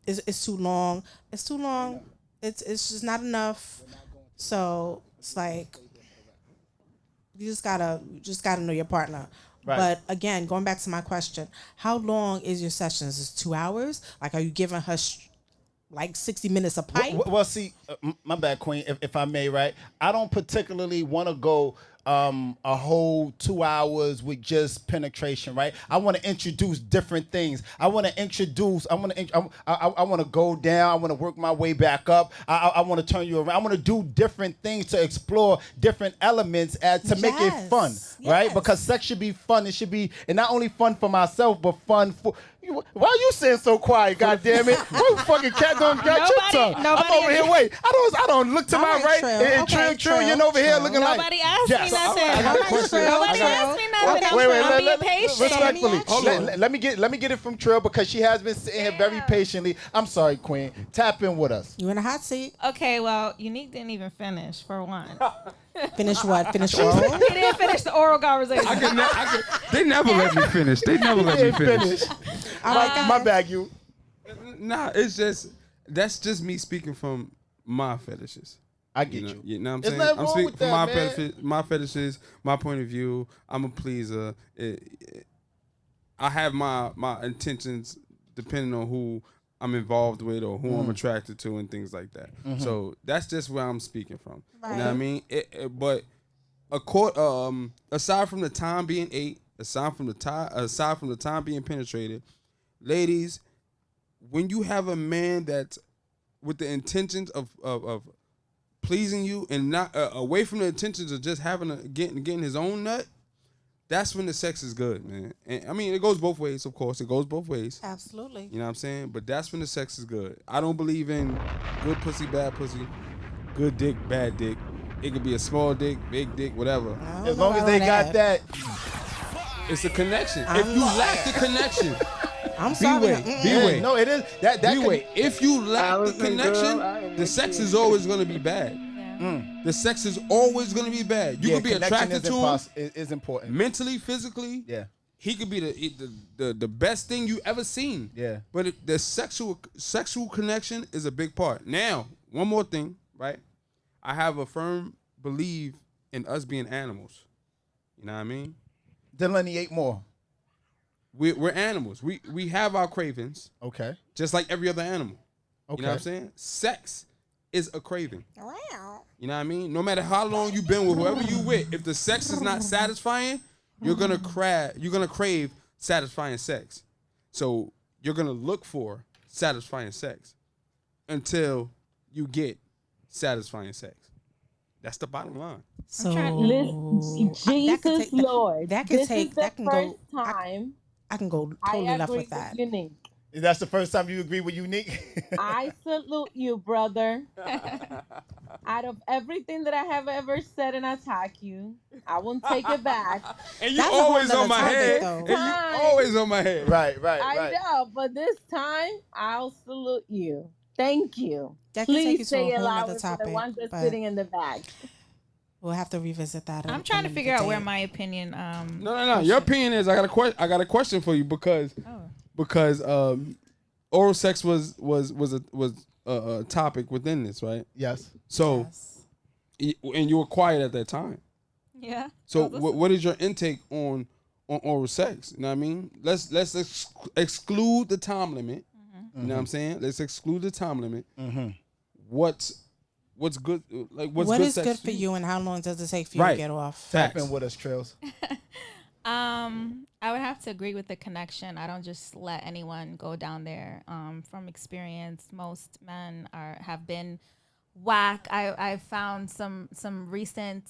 It's too long. It's too long. It's just not enough." So it's like you just gotta know your partner. Right. But again, going back to my question, how long is your sessions? Is it 2 hours? Like, are you giving her like 60 minutes a pipe? Well, see, my bad, Queen, if I may, right? I don't particularly want to go a whole 2 hours with just penetration, right? I want to introduce different things. I want to go down. I want to work my way back up. I want to turn you around. I want to do different things to explore different elements to make it fun, right? Because sex should be fun. It should be, and not only fun for myself, but fun for. Why are you saying so quiet? God damn it! Who fucking cat don't got your tongue? I'm over here. Wait, I don't look to my right. And Trill, you're over here looking like. Nobody asked me nothing. I got a question. Nobody asked me nothing. I'm being patient. Respectfully, Hold on. let me get it from Trill because she has been sitting here very patiently. I'm sorry, Queen. Tap in with us. You in a hot seat. Okay, well, Unique didn't even finish, for one. Finish what? Finish oral? He didn't finish the oral conversation. They never let me finish. They never let me finish. My bad, you. Nah, it's just that's just me speaking from my fetishes. I get you. You know what I'm There's saying? nothing I'm wrong speaking with from that, my fetishes, my point of view. I'm a pleaser. I have my intentions depending on who I'm involved with or who I'm attracted to and things like that. So that's just where I'm speaking from. Right. You know what I mean? But aside from the time being ate, aside from the time being penetrated, ladies, when you have a man that's with the intentions of pleasing you and not away from the intentions of just getting his own nut, that's when the sex is good, man. And I mean, it goes both ways, of course. It goes both ways. Absolutely. You know what I'm saying? But that's when the sex is good. I don't believe in good pussy, bad pussy, good dick, bad dick. It could be a small dick, big dick, whatever. As long as they got that. It's a connection. If you lack the connection, I'm sorry. B-way. No, it is. That B-way. If you lack the connection, the sex is always going to be bad. The sex is always going to be bad. You could be attracted to him. Is important. Mentally, physically. Yeah. He could be the best thing you ever seen. Yeah. But the sexual connection is a big part. Now, one more thing, right? I have a firm belief in us being animals. You know what I mean? Delineate more. We're animals. We have our cravings. Okay. Just like every other animal. Okay. You know what I'm saying? Sex is a craving. Wow. You know what I mean? No matter how long you've been with whoever you with, if the sex is not satisfying, you're gonna crave satisfying sex. So you're gonna look for satisfying sex until you get satisfying sex. That's the bottom line. So Listen, Jesus Lord. That can this take. is the That can first go. time I can go totally I left agree with that. Unique. That's the first time you agree with Unique? I salute you, brother. Out of everything that I have ever said and attack you, I won't take it back. And you always on my head. And you always on my head. Right. I know, but this time I'll salute you. Thank you. That can take you Please to a say it whole loud nother for topic, the ones that's but- sitting in the back. We'll have to revisit that. I'm trying to figure out where my opinion. No. Your opinion is I got a question for you because oral sex was a topic within this, right? Yes. So, and you were quiet at that time. Yeah. So what is your intake on oral sex? You know what I mean? Let's exclude the time limit. You know what I'm saying? Let's exclude the time limit. What's good? Like what's What good is sex good for you, and how long does it take for you to get off? Tap in with us, Trails. I would have to agree with the connection. I don't just let anyone go down there. From experience, most men have been whack. I've found some recent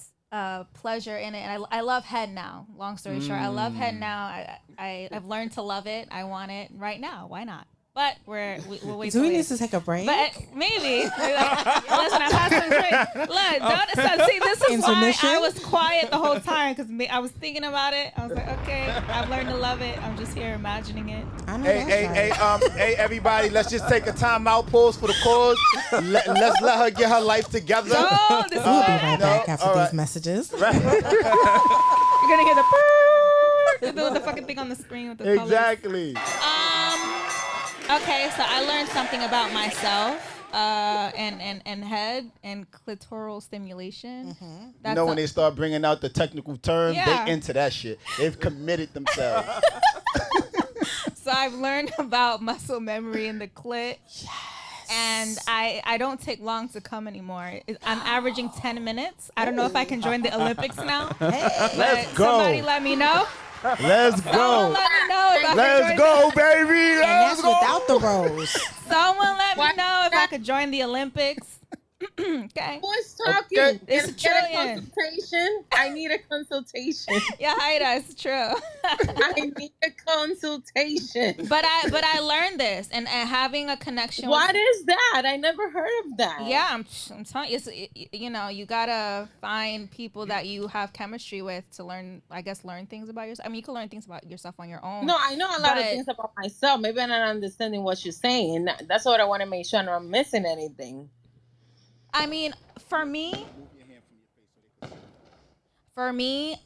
pleasure in it, and I love head now. Long story short, I love head now. I've learned to love it. I want it right now. Why not? But we'll wait. Do we need to take a break? But maybe. Listen, I've had some drink. Look, don't see. This is why I was quiet the whole time because I was thinking about it. I was like, okay, I've learned to love it. I'm just here imagining it. Hey, everybody, let's just take a timeout, pause for the cause. Let's let her get her life together. We'll be right back after these messages. You're gonna hear the fucking thing on the screen with the colors. Exactly. Okay, so I learned something about myself and head and clitoral stimulation. You know when they start bringing out the technical terms, Yeah. they into that shit. They've committed themselves. So I've learned about muscle memory in the clit. Yes. And I don't take long to come anymore. I'm averaging 10 minutes. I don't know if I can join the Olympics now. Hey, let's go. Somebody let me know. Let's go. Someone let me know if I Let's can go, baby. And that's without the rose. Someone let me know if I could join the Olympics. Okay. Who is talking? Okay. It's a Get a trillion. consultation. I need a consultation. Yeah, Haida, it's true. I need a consultation. But I learned this and having a connection. What with, is that? I never heard of that. Yeah, I'm telling you, you know, you gotta find people that you have chemistry with to learn. I guess learn things about yourself. I mean, you can learn things about yourself on your own. No, I know a lot of things about myself. Maybe I'm not understanding what you're saying. That's what I want to make sure I'm not missing anything. I mean, for me,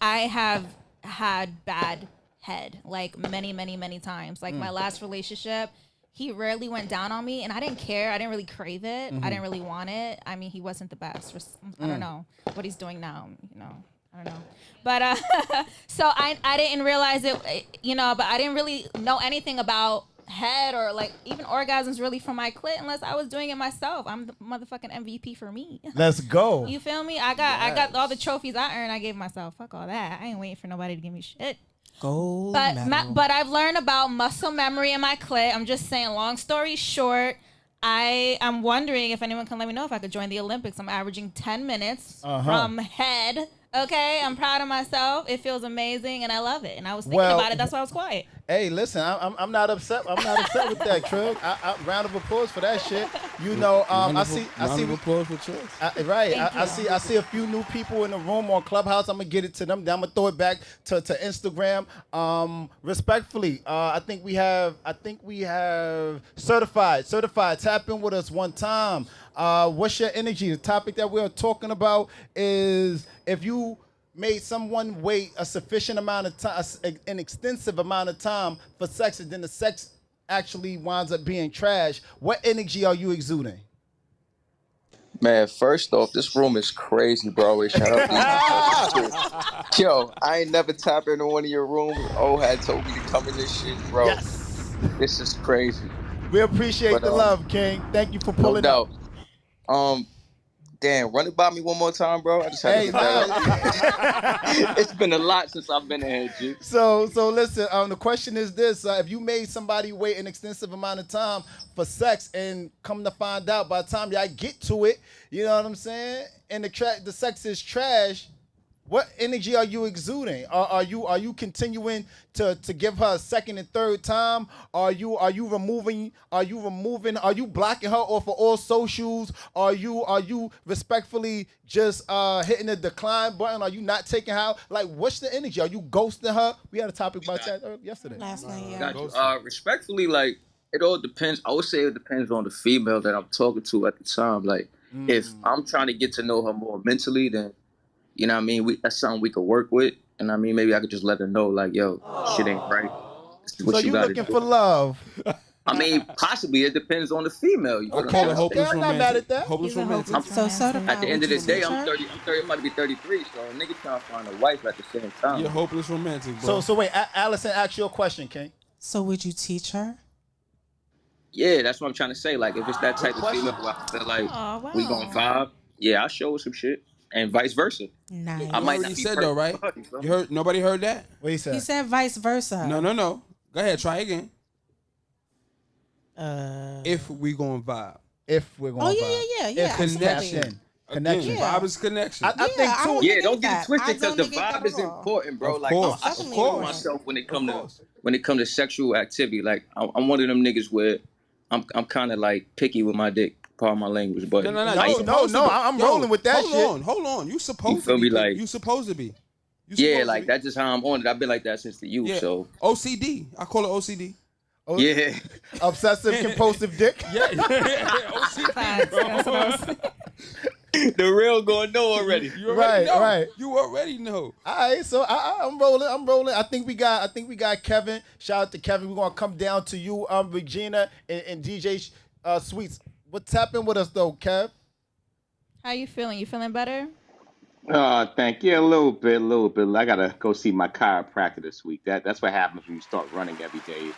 I have had bad head like many times. Like my last relationship, he rarely went down on me, and I didn't care. I didn't really crave it. I didn't really want it. I mean, he wasn't the best. I don't know what he's doing now. You know, I don't know. But so I didn't realize it. You know, but I didn't really know anything about head or like even orgasms really from my clit unless I was doing it myself. I'm the motherfucking MVP for me. Let's go. You feel me? I got all the trophies I earned. I gave myself. Fuck all that. I ain't waiting for nobody to give me shit. Gold But I've learned about muscle memory in my clit. I'm just saying. Long story short, I'm wondering if anyone can let me know if I could join the Olympics. I'm averaging 10 minutes from head. Okay, I'm proud of myself. It feels amazing, and I love it. And I was thinking about it. That's why I was quiet. Hey, listen, I'm not upset. I'm not upset with that, Trill. Round of applause for that shit. You know, I see. Round of applause for Trill. Right. I see a few new people in the room on Clubhouse. I'm gonna get it to them. Then I'm gonna throw it back to Instagram. Respectfully, I think we have certified. Tap in with us one time. What's your energy? The topic that we're talking about is if you made someone wait a sufficient amount of time, an extensive amount of time for sex, and then the sex actually winds up being trash, what energy are you exuding? Man, first off, this room is crazy, bro. Shout out to you. Yo, I ain't never tapped into one of your rooms. had told me to come in this shit, bro. Yes. This is crazy. We appreciate the love, King. Thank you for pulling up. Damn, run it by me one more time, bro. I just had to get that up. It's been a lot since I've been in here, G. So listen, the question is this. If you made somebody wait an extensive amount of time for sex and come to find out by the time y'all get to it, you know what I'm saying? And the sex is trash, what energy are you exuding? Are you continuing to give her a second and third time? Are you blocking her off of all socials? Are you respectfully just hitting the decline button? Are you not taking her out? Like, what's the energy? Are you ghosting her? We had a topic about that yesterday. Last night, yeah. Got you. Respectfully, like, it all depends. I would say it depends on the female that I'm talking to at the time. Like, if I'm trying to get to know her more mentally, then, you know what I mean? That's something we could work with. And I mean, maybe I could just let her know, like, yo, shit ain't right. This is what So you you gotta looking do. for love? I mean, possibly. It depends on the female. You know what I'm saying? I'm not mad at that. Hopeless romantic. At the end of the day, I'm 30. I'm about to be 33. So a nigga trying to find a wife at the same time. You're hopeless romantic, bro. So wait, Allison, ask your question, King. So would you teach her? Yeah, that's what I'm trying to say. Like, if it's that type of female where I feel like we gon' vibe, yeah, I'll show her some shit. And vice versa. Nice. I might You not already be said though, right? You heard? Nobody heard that? What he said? He said vice versa. No. Go ahead, try again. If we gonna vibe. If we're gonna vibe. Yeah. Connection. Connection. Vibe is connection. I think too. Yeah, don't get it twisted because the vibe is important, bro. Like, I feel myself when it come to sexual activity. Like, I'm one of them niggas where I'm kind of like picky with my dick. Pardon my language, but No, I'm rolling with that shit. Hold on. You supposed to be. Like, you supposed to be. Yeah, like that's just how I'm on it. I've been like that since the youth. Yeah. So OCD. I call it OCD. Yeah. Obsessive compulsive dick. Yeah. OCD, bro. The real gonna know already. You already know. Right. You already know. All right, so I'm rolling. I think we got Kevin. Shout out to Kevin. We're gonna come down to you, Regina and DJ Sweets. What's happening with us though, Kev? How you feeling? You feeling better? Thank you. A little bit. I gotta go see my chiropractor this week. That's what happens when you start running every day.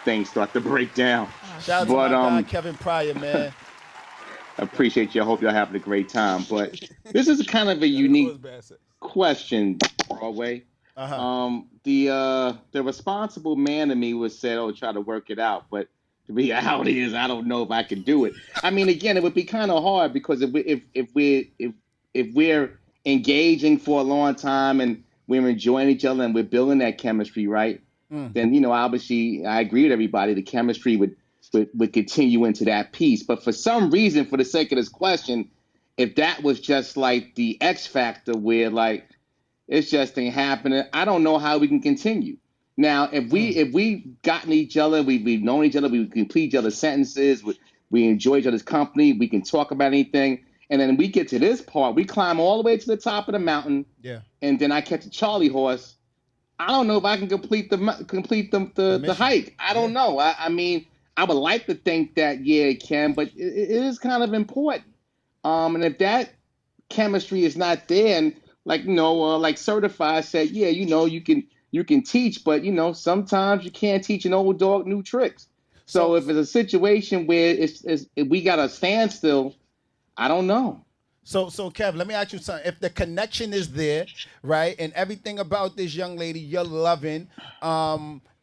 Things start to break down. Shout out to my guy, Kevin Pryor, man. I appreciate you. I hope y'all having a great time. But this is kind of a unique question, Broadway. The responsible man in me would say, "Oh, try to work it out." But The reality is, I don't know if I can do it. I mean, again, it would be kind of hard because if we're engaging for a long time and we're enjoying each other and we're building that chemistry, right? Then obviously, I agree with everybody. The chemistry would continue into that piece. But for some reason, for the sake of this question, if that was just like the X factor where like it's just ain't happening, I don't know how we can continue. Now, if we gotten each other, we've known each other, we complete each other's sentences, we enjoy each other's company, we can talk about anything, and then we get to this part, we climb all the way to the top of the mountain, and then I catch a Charlie horse. I don't know if I can complete the hike. I don't know. I mean, I would like to think that it can, but it is kind of important. And if that chemistry is not there, and like Certified said, you can teach, but sometimes you can't teach an old dog new tricks. So if it's a situation where if we got a standstill, I don't know. So Kev, let me ask you something. If the connection is there, right, and everything about this young lady you're loving,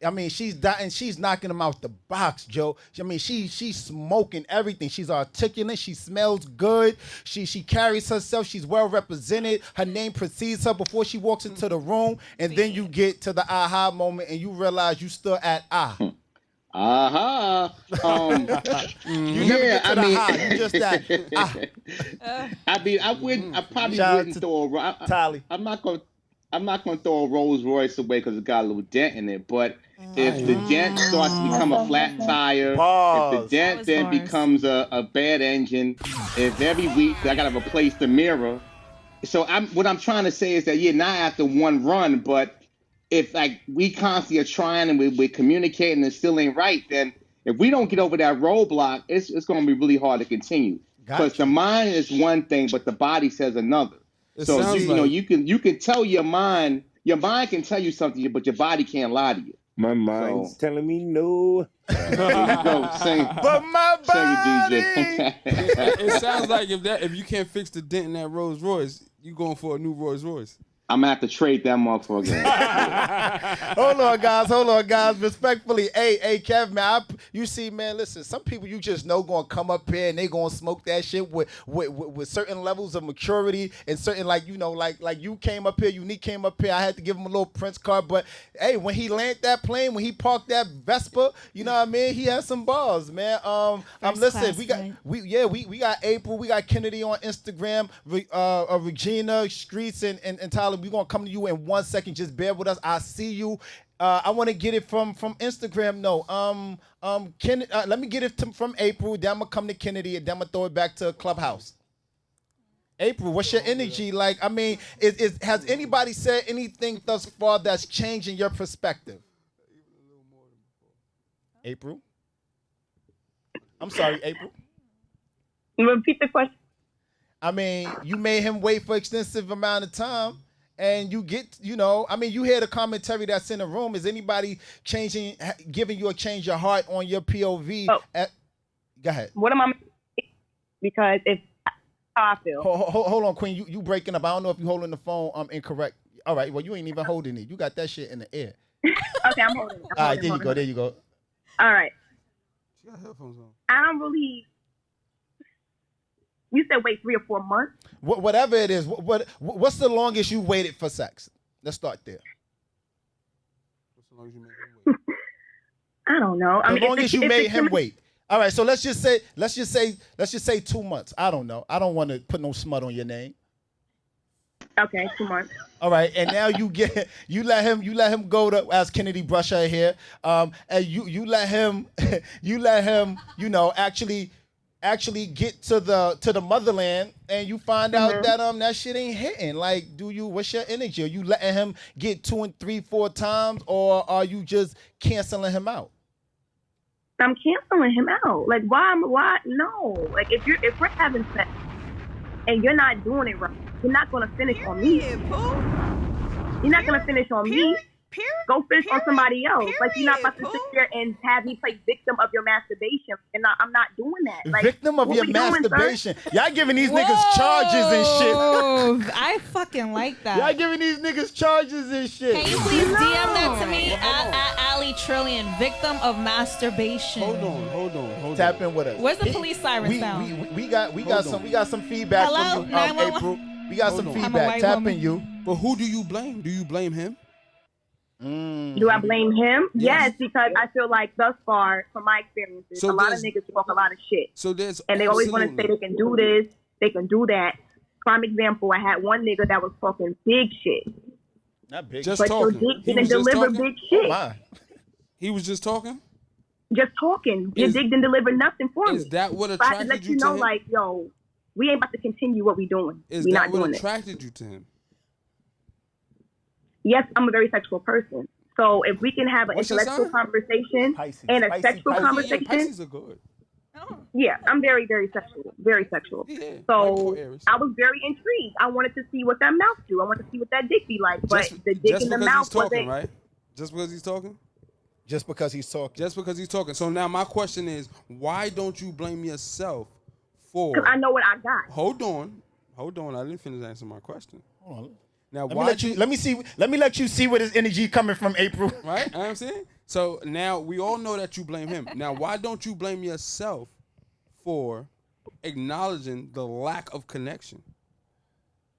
I mean, she's knocking them out the box, Joe. I mean, she's smoking everything. She's articulate. She smells good. She carries herself. She's well represented. Her name precedes her before she walks into the room, and then you get to the aha moment, and you realize you still at Aha. You never get to the high. You just that. I mean, I probably wouldn't throw a I'm not gonna throw a Rolls Royce away because it got a little dent in it. But if the dent starts to become a flat tire, if the dent then becomes a bad engine, if every week I gotta replace the mirror. So what I'm trying to say is that not after one run, but if like we constantly are trying and we're communicating and it still ain't right, then if we don't get over that roadblock, it's going to be really hard to continue. Because the mind is one thing, but the body says another. So you can tell your mind can tell you something, but your body can't lie to you. My mind's telling me no. There you go. But my body. It sounds like if you can't fix the dent in that Rolls Royce, you going for a new Rolls Royce. I'm gonna have to trade that motherfucker. Hold on, guys. Respectfully, hey, Kev, man. You see, man. Listen, some people you just know gonna come up here and they gonna smoke that shit with certain levels of maturity and certain like you came up here, Unique came up here. I had to give him a little Prince card, but hey, when he landed that plane, when he parked that Vespa, you know what I mean? He had some balls, man. Listen, we got April, we got Kennedy on Instagram, Regina Streets and Tyler. We're gonna come to you in 1 second. Just bear with us. I see you. I want to get it from Instagram. No. Let me get it from April. Then I'm gonna come to Kennedy, and then I'm gonna throw it back to Clubhouse. April, what's your energy like? I mean, has anybody said anything thus far that's changing your perspective? April? I'm sorry, April. Repeat the question. I mean, you made him wait for extensive amount of time. And you get, I mean, you hear the commentary that's in the room. Is anybody giving you a change of heart on your POV? Go ahead. What am I? Because it's how I feel. Hold on, Queen. You breaking up. I don't know if you're holding the phone incorrect. All right. Well, you ain't even holding it. You got that shit in the air. Okay, I'm holding it. All right, there you go. All right. She got headphones on. I don't really. You said wait 3 or 4 months. Whatever it is, what's the longest you waited for sex? Let's start there. What's the longest you made him wait? I don't know. The longest you made him wait. All right, so let's just say 2 months. I don't know. I don't want to put no smut on your name. Okay, 2 months. All right, and now you let him go to, as Kennedy brush her hair, and you let him actually get to the motherland, and you find out that that shit ain't hitting. Like, what's your energy? Are you letting him get 2 and 3, 4 times, or are you just canceling him out? I'm canceling him out. Like, why? No. Like, if we're having sex and you're not doing it right, you're not gonna finish on me. You're not gonna finish on me. Go finish on somebody else. Like, you're not about to sit there and have me play victim of your masturbation. And I'm not doing that. Like, victim of what your we doing, masturbation. Y'all giving these niggas charges and shit. I fucking like that. Y'all giving these niggas charges and shit. Can you please DM that to me? At Ali Trillion, victim of masturbation. Hold on. Tap in with us. Where's the police siren sound? We got some feedback Hello? from you, April. We got some feedback. Tap in you. But who do you blame? Do you blame him? Do I blame him? Yes, because I feel like thus far, from my experiences, a lot of niggas talk a lot of shit. So there's and they always want to say they can do this, they can do that. Prime example, I had one nigga that was talking big shit. Not big, just but talking. your dick didn't deliver big shit. He was just talking? Just talking. Your dick didn't deliver nothing for me. Is that what So I had to attracted let you you to know, him? like, yo, we ain't about to continue what we doing. Is we that not what doing it. attracted you to him? Yes, I'm a very sexual person. So if we can have an What's your intellectual sign? conversation and a sexual conversation, Yeah, Pisces are good. yeah, I'm very, very sexual. Very sexual. So I was very intrigued. I wanted to see what that mouth do. I wanted to see what that dick be like. But the dick in the mouth he's talking, wasn't. right? Just because he's talking? Just because he's talking. Just because he's talking. So now my question is, why don't you blame yourself for... Because I know what I got. Hold on. I didn't finish answering my question. Hold on. Now, let me let you see where this energy coming from, April. Right? You know what I'm saying? So now we all know that you blame him. Now, why don't you blame yourself for acknowledging the lack of connection?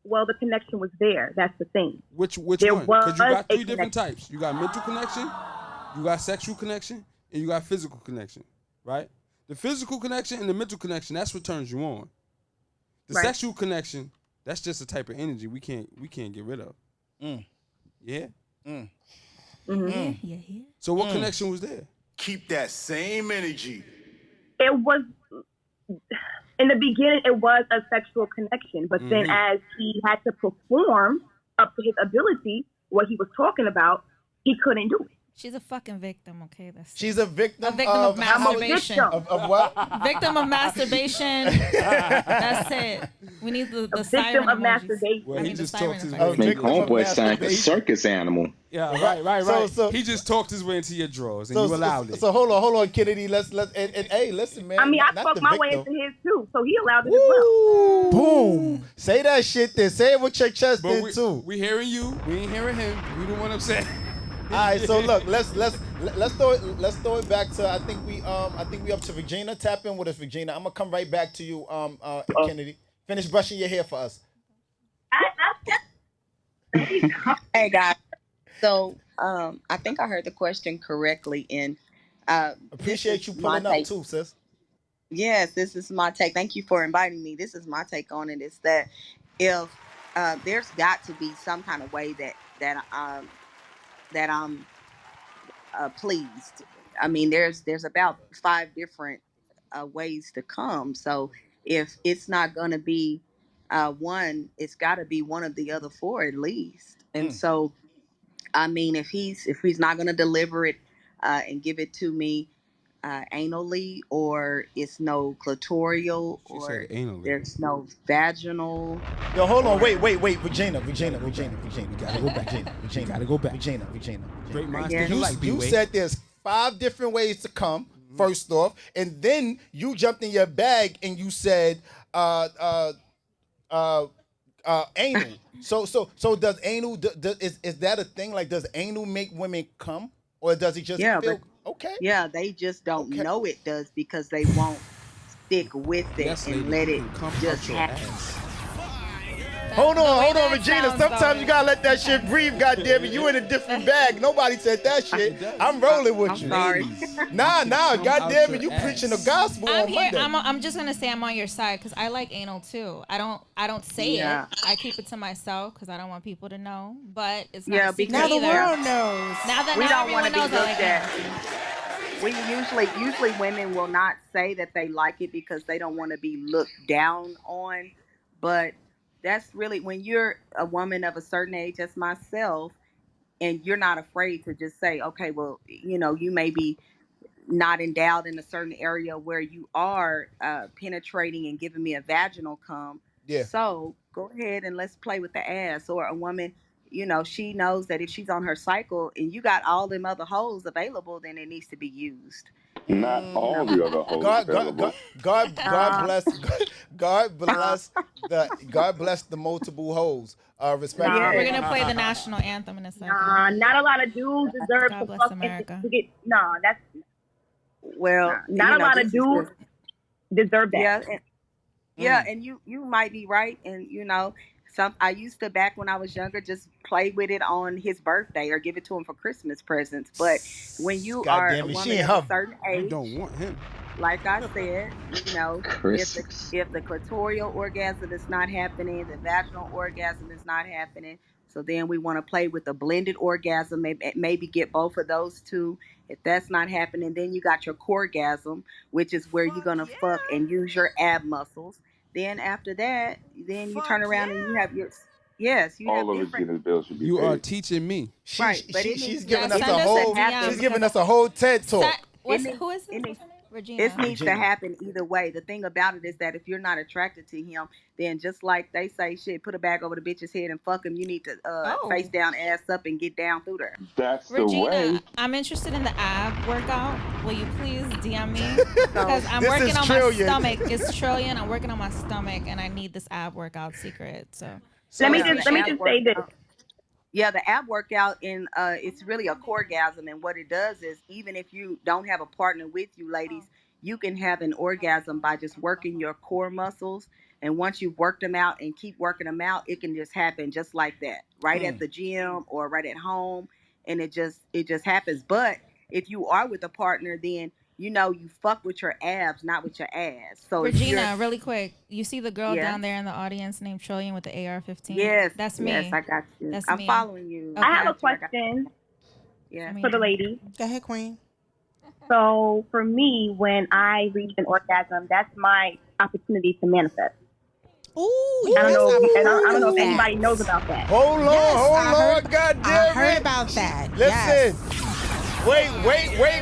Well, the connection was there. That's the thing. Which there one? Because you got a three different types. You got mental connection, you got sexual connection, and you got physical connection, right? The physical connection and the mental connection, that's what turns you on. The sexual connection, that's just a type of energy we can't get rid of. Yeah? So what connection was there? Keep that same energy. It was, in the beginning, it was a sexual connection. But then as he had to perform up to his ability, what he was talking about, he couldn't do it. She's a fucking victim, okay? She's a victim of masturbation. Of what? Victim of masturbation. That's it. We need the siren victim of emoji. masturbation. Well, he just talked his way. Make homeboy sound like a circus animal. Yeah, right. So he just talked his way into your drawers, and you allowed it. So hold on, Kennedy. Let's hey, listen, man. I mean, I talked my way into his too, so he allowed it as well. Boom. Say that shit then. Say it with your chest But then too. We hearing you. We ain't hearing him. We don't want to upset. All right, so look, let's throw it back to I think we up to Regina. Tap in with us, Regina. I'm gonna come right back to you, Kennedy. Finish brushing your hair for us. Hey guys, so I think I heard the question correctly, and appreciate you pulling up too, sis. Yes, this is my take. Thank you for inviting me. This is my take on it. Is that if there's got to be some kind of way that I'm pleased. I mean, there's about 5 different ways to come. So if it's not going to be one, it's got to be one of the other 4 at least. And so, I mean, if he's not going to deliver it and give it to me anally, or it's no clitoral, or there's no vaginal. Yo, hold on, wait, Regina. We gotta go back. Regina. Great minds You said there's 5 different ways to come. First off, and then you jumped in your bag and you said anal. So does anal? Is that a thing? Like, does anal make women come, or does it just feel? Okay. Yeah, they just don't know it does because they won't stick with it and let it just happen. Hold on, Regina. Sometimes you gotta let that shit breathe. Goddamn it, you in a different bag. Nobody said that shit. I'm rolling with you. Sorry. Nah. Goddamn it, you preaching the gospel on Monday. I'm just gonna say I'm on your side because I like anal too. I don't say it. I keep it to myself because I don't want people to know. But it's not a secret now the either. world knows. Now that we now don't want to be everyone knows looked I at. like We usually women will not say that they like it because they don't want to be looked down on. But that's really when you're a woman of a certain age as myself, and you're not afraid to just say, okay, well, you may be not endowed in a certain area where you are penetrating and giving me a vaginal cum. Yeah. So go ahead and let's play with the ass. Or a woman you know, she knows that if she's on her cycle and you got all them other holes available, then it needs to be used. Not all the other hoes available. God bless the multiple holes. Respect. We're gonna play the national anthem in a second. Not a lot of dudes deserve God to bless fuck America. to get. Nah, that's well. Not a lot of dudes deserve that. Yeah, and you might be right, and you know, I used to back when I was younger just play with it on his birthday or give it to him for Christmas presents. But when you are a woman of a certain age, you don't want him. Like I said, you know, Christmas. if the clitoral orgasm is not happening, the vaginal orgasm is not happening. So then we want to play with the blended orgasm, maybe get both of those two. If that's not happening, then you got your coregasm, which is where you're gonna fuck and use your ab muscles. Then after that, then you turn around and you have your you All have of different. Regina's bills should be You paid. are teaching me. She's giving us a whole TED talk. Who is this? Regina. It needs to happen either way. The thing about it is that if you're not attracted to him, then just like they say, shit, put a bag over the bitch's head and fuck him. You need to face down, ass up, and get down through there. That's Regina, the way. I'm interested in the ab workout. Will you please DM me? Because I'm This working is on Trillion. my stomach. It's Trillion. I'm working on my stomach, and I need this ab workout secret. So let me just say this. Yeah, the ab workout it's really a coregasm, and what it does is even if you don't have a partner with you, ladies, you can have an orgasm by just working your core muscles. And once you've worked them out and keep working them out, it can just happen just like that, right at the gym or right at home, and it just happens. But if you are with a partner, then you know you fuck with your abs, not with your ass. So Regina, really quick, you see the girl Yeah. down there in the audience named Trillion with the AR-15? Yes, That's me. Yes, I got you. That's I'm me. following you. Okay. I have a question for the ladies. Go ahead, Queen. So for me, when I reach an orgasm, that's my opportunity to manifest. Ooh, I don't know. yes, I don't know if that. anybody knows about that. Hold on, God damn it. I heard about that. Listen. Wait,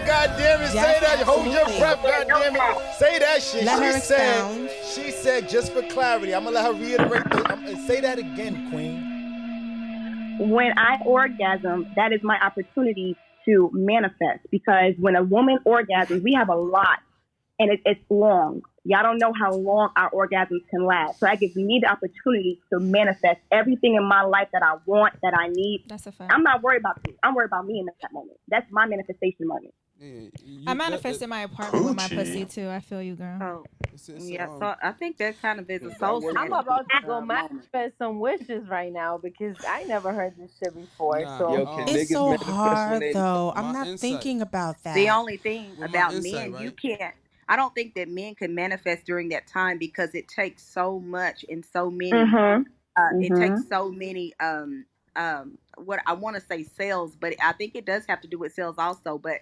God damn it. Say that. Hold your breath, God damn it. Say that shit. Let her expound. She said, just for clarity, I'm going to let her reiterate. Say that again, Queen. When I orgasm, that is my opportunity to manifest, because when a woman orgasms, we have a lot and it's long. Y'all don't know how long our orgasms can last. So that gives me the opportunity to manifest everything in my life that I want, that I need. That's a fact. I'm not worried about you. I'm worried about me in that moment. That's my manifestation moment. I manifested my apartment with my pussy too. I feel you, girl. So I think that kind of is a soul. I'm about to go manifest some wishes right now because I never heard this shit before. It's so hard though. I'm not thinking about that. The only thing about insight, men, you can't. I don't think that men can manifest during that time because it takes so much and so many. It takes so many. What I want to say cells, but I think it does have to do with cells also. But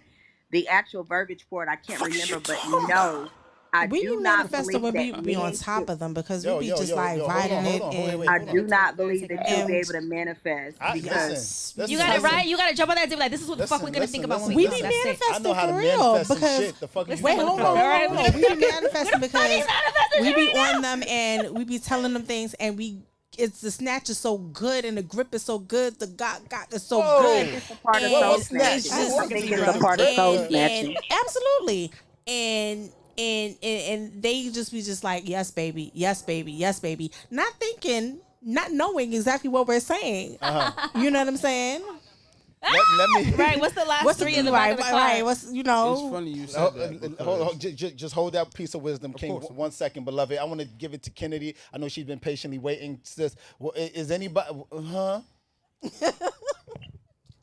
the actual verbiage for it, I can't remember. But no, I do not believe when we that be on men top could- of them because we be just riding it. And I do not believe that you'll be able to manifest because You got it right. You got to jump on that dude like, this is what the fuck we're gonna think about when we we be come. That's it. manifesting I know how to for real manifest some because shit. The fuck you wait, talking hold about? on. We be manifesting because we be on them and we be telling them things and it's the snatch is so good and the grip is so good. The got is so good. It's a part of And soul it's snatching. just- I think it's a part of soul snatching. Absolutely. And they just be just like, yes, baby, yes, baby, yes, baby. Not thinking, not knowing exactly what we're saying. You know what I'm saying? Let me. Right. What's the last What's three in the back of the car? right? What's It's funny you said that. Hold, just hold that piece of wisdom, King. 1 second, beloved. I want to give it to Kennedy. I know she's been patiently waiting. Sis, is anybody?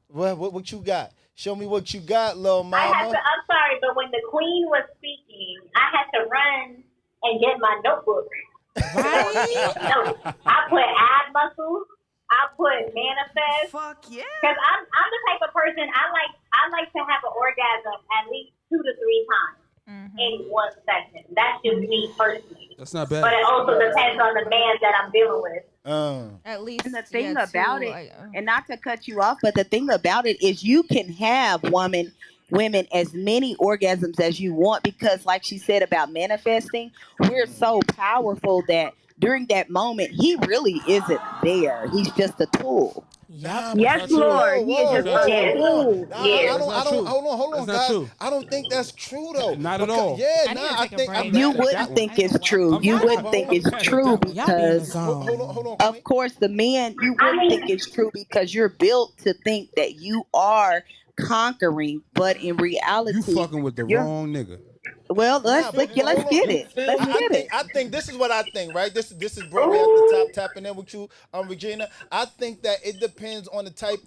What you got? Show me what you got, little mama. I'm sorry, but when the queen was speaking, I had to run and get my notebook. No, I put ab muscles. I put manifest. Fuck yeah. Because I'm the type of person I like to have an orgasm at least 2 to 3 times in 1 session. That's just me personally. That's not bad. But it also depends on the man that I'm dealing with. At least. And the thing about it, and not to cut you off, but the thing about it is you can have women as many orgasms as you want because, like she said about manifesting, we're so powerful that during that moment he really isn't there. He's just a tool. Yep. Yes, That's not true. Lord. He That's is not just true. a fool. I Yeah. That's don't. not I don't. true. Hold on, That's not guys. true. I don't think that's true though. Not at all. Yeah, I need to I take a think I'm break. You mad at wouldn't that one. think it's true. I'm You mad at wouldn't that. think I'm it's mad at true that one. Y'all be in the because, zone. Hold on, of Queen. course, the men, you I wouldn't think mean, it's true because you're built to think that you are conquering, but in You reality, fucking with the you're wrong nigga. well. Nah, but Let's hold on. get it. Let's I get think it. this is what I think, right? This is Broadway at the top tapping in with you, Regina. I think that it depends on the type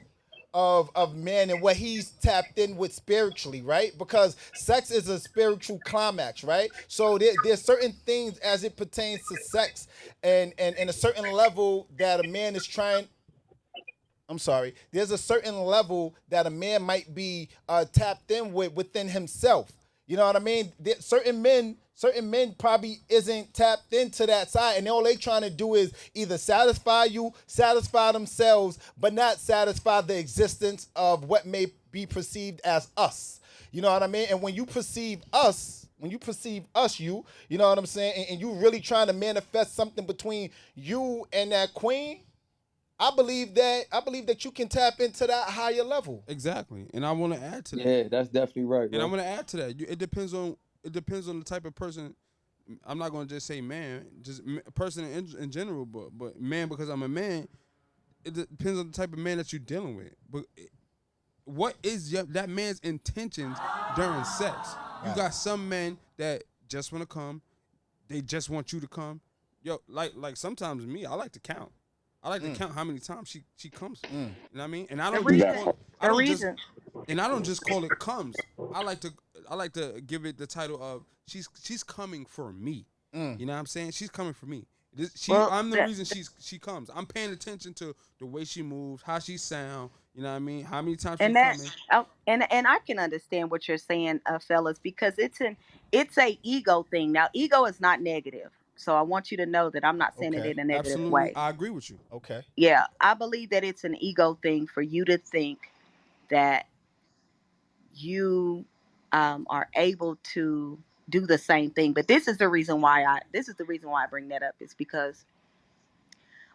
of man and what he's tapped in with spiritually, right? Because sex is a spiritual climax, right? So there's certain things as it pertains to sex and a certain level that a man is trying. I'm sorry. There's a certain level that a man might be tapped in with within himself. You know what I mean? Certain men probably isn't tapped into that side, and all they trying to do is either satisfy you, satisfy themselves, but not satisfy the existence of what may be perceived as us. You know what I mean? And when you perceive us, you know what I'm saying, and you really trying to manifest something between you and that queen. I believe that you can tap into that higher level. Exactly. And I want to add to that. Yeah, that's definitely right, And bro. I'm going to add to that. It depends on the type of person. I'm not going to just say man, just a person in general, but man because I'm a man. It depends on the type of man that you're dealing with. But what is that man's intentions during sex? You got some men that just want to come. They just want you to come. Yo, like sometimes me, I like to count. I like to count how many times she comes. You know what I mean? And I don't just call it, I don't just call it comes. I like to give it the title of she's coming for me. You know what I'm saying? She's coming for me. I'm the reason she comes. I'm paying attention to the way she moves, how she sound. You know what I mean? How many times she's coming. And I can understand what you're saying, fellas, because it's a ego thing. Now, ego is not negative. So I want you to know that I'm not saying it in a negative Absolutely, way. I agree with you. Okay. Yeah, I believe that it's an ego thing for you to think that you are able to do the same thing. But this is the reason why I bring that up is because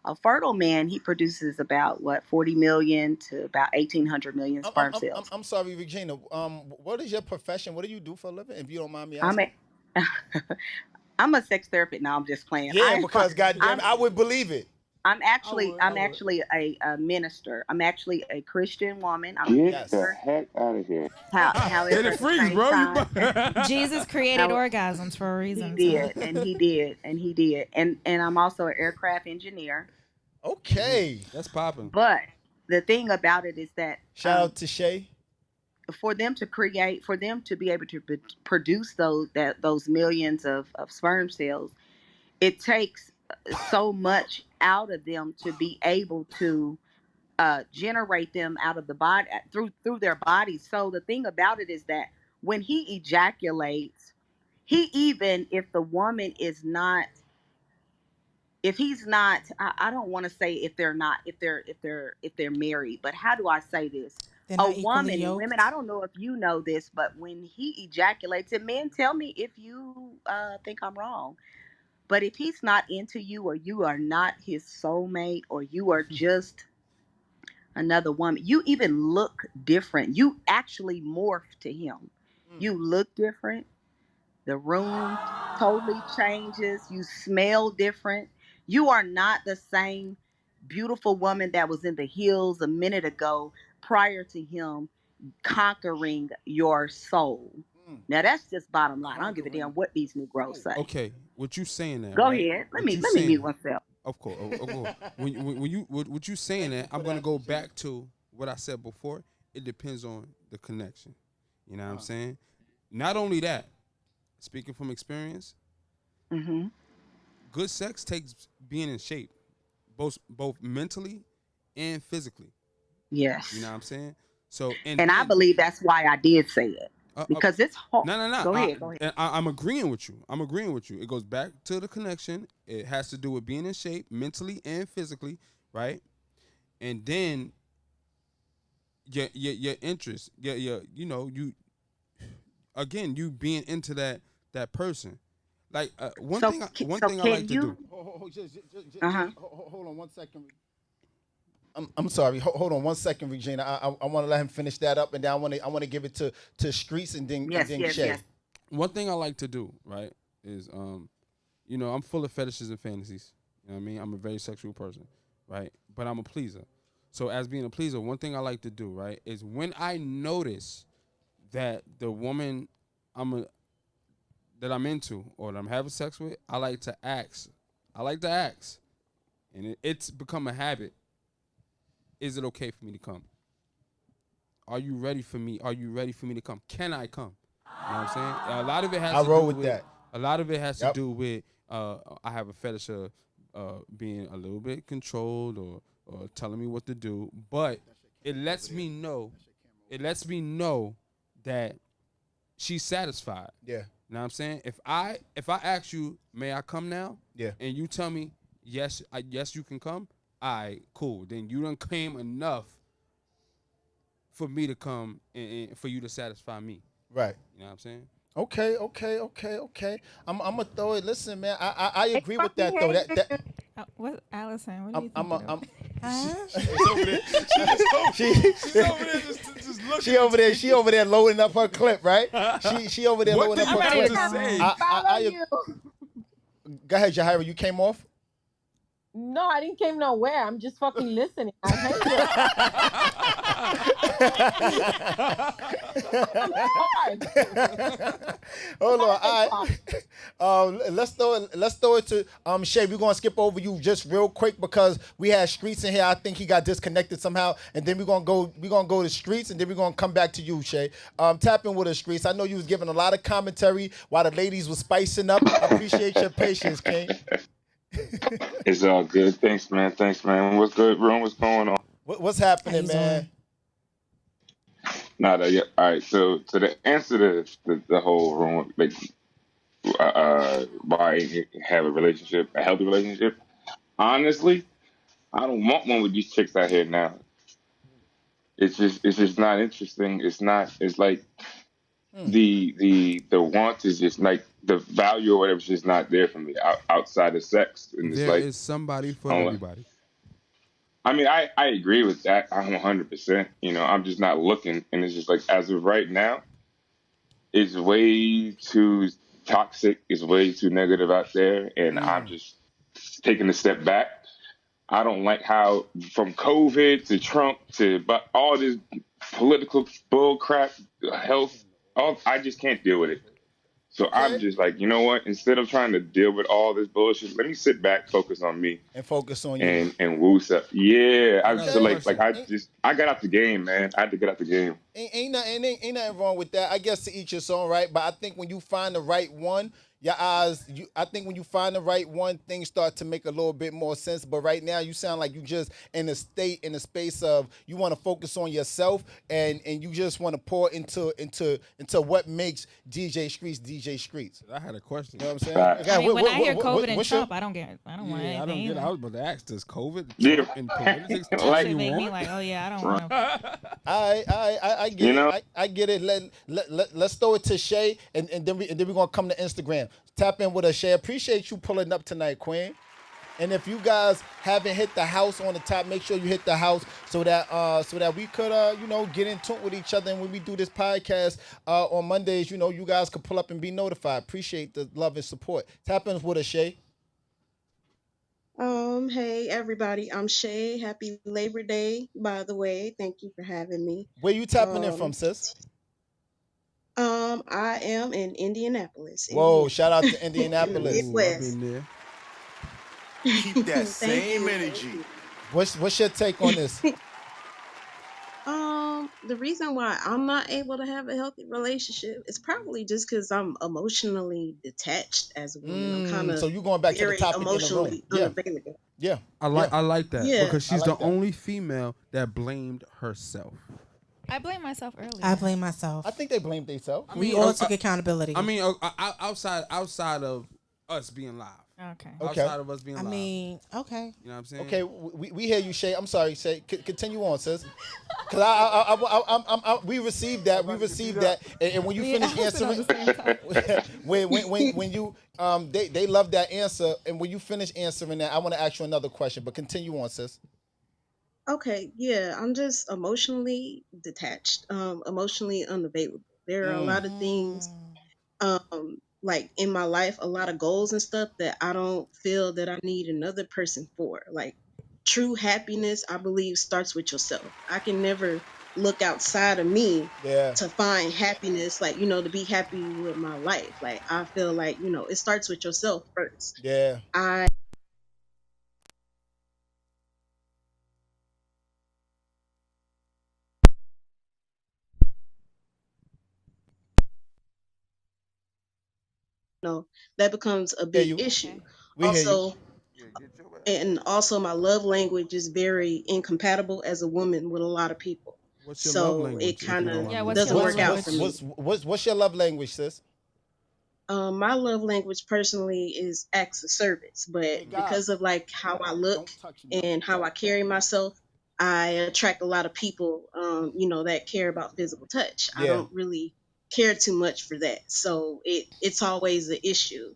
a fertile man, he produces about 40 million to about 1,800 million sperm cells. I'm sorry, Regina. What is your profession? What do you do for a living? If you don't mind me I'm asking. I'm a sex therapist. No, I'm just playing. Yeah, because goddamn, I would believe it. I'm actually a minister. I'm actually a Christian woman. I'm Get the heck out of here. However, the freaks, bro. Jesus created orgasms for a reason. He did. And I'm also an aircraft engineer. Okay, that's popping. But the thing about it is that shout out to Shay. For them to be able to produce those millions of sperm cells, it takes so much out of them to be able to generate them out of the body through their bodies. So the thing about it is that when he ejaculates, even if the woman is not, if he's not, I don't want to say if they're married, but how do I say this? A woman and women, I don't know if you know this, but when he ejaculates, and men, tell me if you think I'm wrong, but if he's not into you, or you are not his soulmate, or you are just another woman, you even look different. You actually morph to him. You look different. The room totally changes. You smell different. You are not the same beautiful woman that was in the hills a minute ago prior to him conquering your soul. Now that's just bottom line. I don't give a damn what these Negroes say. Okay, what you saying that? Go right? ahead. Let me mute myself. Of course. When you saying that, I'm gonna go back to what I said before. It depends on the connection. You know what I'm saying? Not only that, speaking from experience, good sex takes being in shape, both mentally and physically. Yes. You know what I'm saying? So and I believe that's why I did say it. Because it's hard. No. Go ahead. I'm agreeing with you. It goes back to the connection. It has to do with being in shape mentally and physically, right? And then your interest, you being into that person. Like one thing I like to do. Hold on 1 second. I'm sorry. Hold on 1 second, Regina. I want to let him finish that up, and then I want to give it to Streets and then Shay. Yes. One thing I like to do, right, is I'm full of fetishes and fantasies. You know what I mean? I'm a very sexual person, right? But I'm a pleaser. So as being a pleaser, one thing I like to do, right, is when I notice that the woman that I'm into or that I'm having sex with, I like to ask. And it's become a habit. Is it okay for me to come? Are you ready for me? Are you ready for me to come? Can I come? You know what I'm saying? A lot of it has to do with that. A lot of it has to do with I have a fetish of being a little bit controlled or telling me what to do, but it lets me know that she's satisfied. Yeah. You know what I'm saying? If I ask you, may I come now? Yeah. And you tell me, yes, you can come. All right, cool. Then you done came enough for me to come and for you to satisfy me. Right. You know what I'm saying? Okay. I'm gonna throw it. Listen, man, I agree with that though. That what, Allison? What are you thinking? She over there. She over there loading up her clip, right? She over there loading up her clip. Go ahead, Jahira. You came off. No, I didn't came nowhere. I'm just fucking listening. I Hold on. All right. Let's throw it to Shay. We're gonna skip over you just real quick because we had Streets in here. I think he got disconnected somehow, and then we're gonna go to Streets, and then we're gonna come back to you, Shay. Tap in with us, Streets. I know you was giving a lot of commentary while the ladies was spicing up. I appreciate your patience, King. It's all good. Thanks, man. What's good, Ron? What's going on? What's happening, man? All right. So to the answer to the whole room, like, why have a healthy relationship? Honestly, I don't want one with these chicks out here now. It's just not interesting. It's like the want is just like the value or whatever is just not there for me outside of sex. And there is somebody for everybody. I mean, I agree with that. I'm 100%. I'm just not looking, and it's just like as of right now, it's way too toxic. It's way too negative out there, and I'm just taking a step back. I don't like how from COVID to Trump to but all this political bull crap, health. I just can't deal with it. So I'm just like, you know what? Instead of trying to deal with all this bullshit, let me sit back, focus on me, and focus on you, and woo stuff. Yeah, I feel like I got out the game, man. I had to get out the game. Ain't nothing wrong with that. I guess to each his own, right? But I think when you find the right one, I think when you find the right one, things start to make a little bit more sense. But right now, you sound like you just in a space of you want to focus on yourself and you just want to pour into what makes DJ Streets. I had a question. You know what I'm saying? I mean, when I hear COVID and Trump, I don't want anything. I don't get it. I was about to ask, does COVID and politics actually make me like, oh yeah, I don't want to. I get it. I get it. Let's throw it to Shay, and then we're gonna come to Instagram. Tap in with us, Shay. Appreciate you pulling up tonight, Queen. And if you guys haven't hit the house on the top, make sure you hit the house so that we could get in tune with each other. And when we do this podcast on Mondays, you guys could pull up and be notified. Appreciate the love and support. Tap in with us, Shay. Hey everybody, I'm Shay. Happy Labor Day, by the way. Thank you for having me. Where you tapping in from, sis? I am in Indianapolis. Whoa, shout out to Indianapolis. Keep that same energy. What's your take on this? The reason why I'm not able to have a healthy relationship is probably just because I'm emotionally detached as a woman. I'm kind of so you going back to the topic emotionally unavailable. Yeah. I like that because she's the only female that blamed herself. I blame myself earlier. I blame myself. I think they blamed themselves. We all took accountability. I mean, outside of us being live. Okay. Outside of us being live. I mean, okay. You know what I'm saying? Okay, we hear you, Shay. I'm sorry, Shay. Continue on, sis. Because we received that. We received that. And when you finish answering, when you they love that answer. And when you finish answering that, I want to ask you another question. But continue on, sis. Okay, yeah, I'm just emotionally detached, emotionally unavailable. There are a lot of things, like in my life, a lot of goals and stuff that I don't feel that I need another person for. Like true happiness, I believe, starts with yourself. I can never look outside of me Yeah. to find happiness, like, you know, to be happy with my life. Like I feel like, you know, it starts with yourself first. Yeah. I know that becomes a Hear big you. issue. We hear you. Also, and also my love language is very incompatible as a woman with a lot of people. What's your love So it language, if kind you don't of mind Yeah, me what's your doesn't love What's work out what's for language? me. what's your love language, sis? My love language personally is acts of service, but Hey God, because of like how I look don't touch me. and how I carry myself, I attract a lot of people, you know, that care about physical touch. I Yeah. don't really care too much for that, so it's always an issue.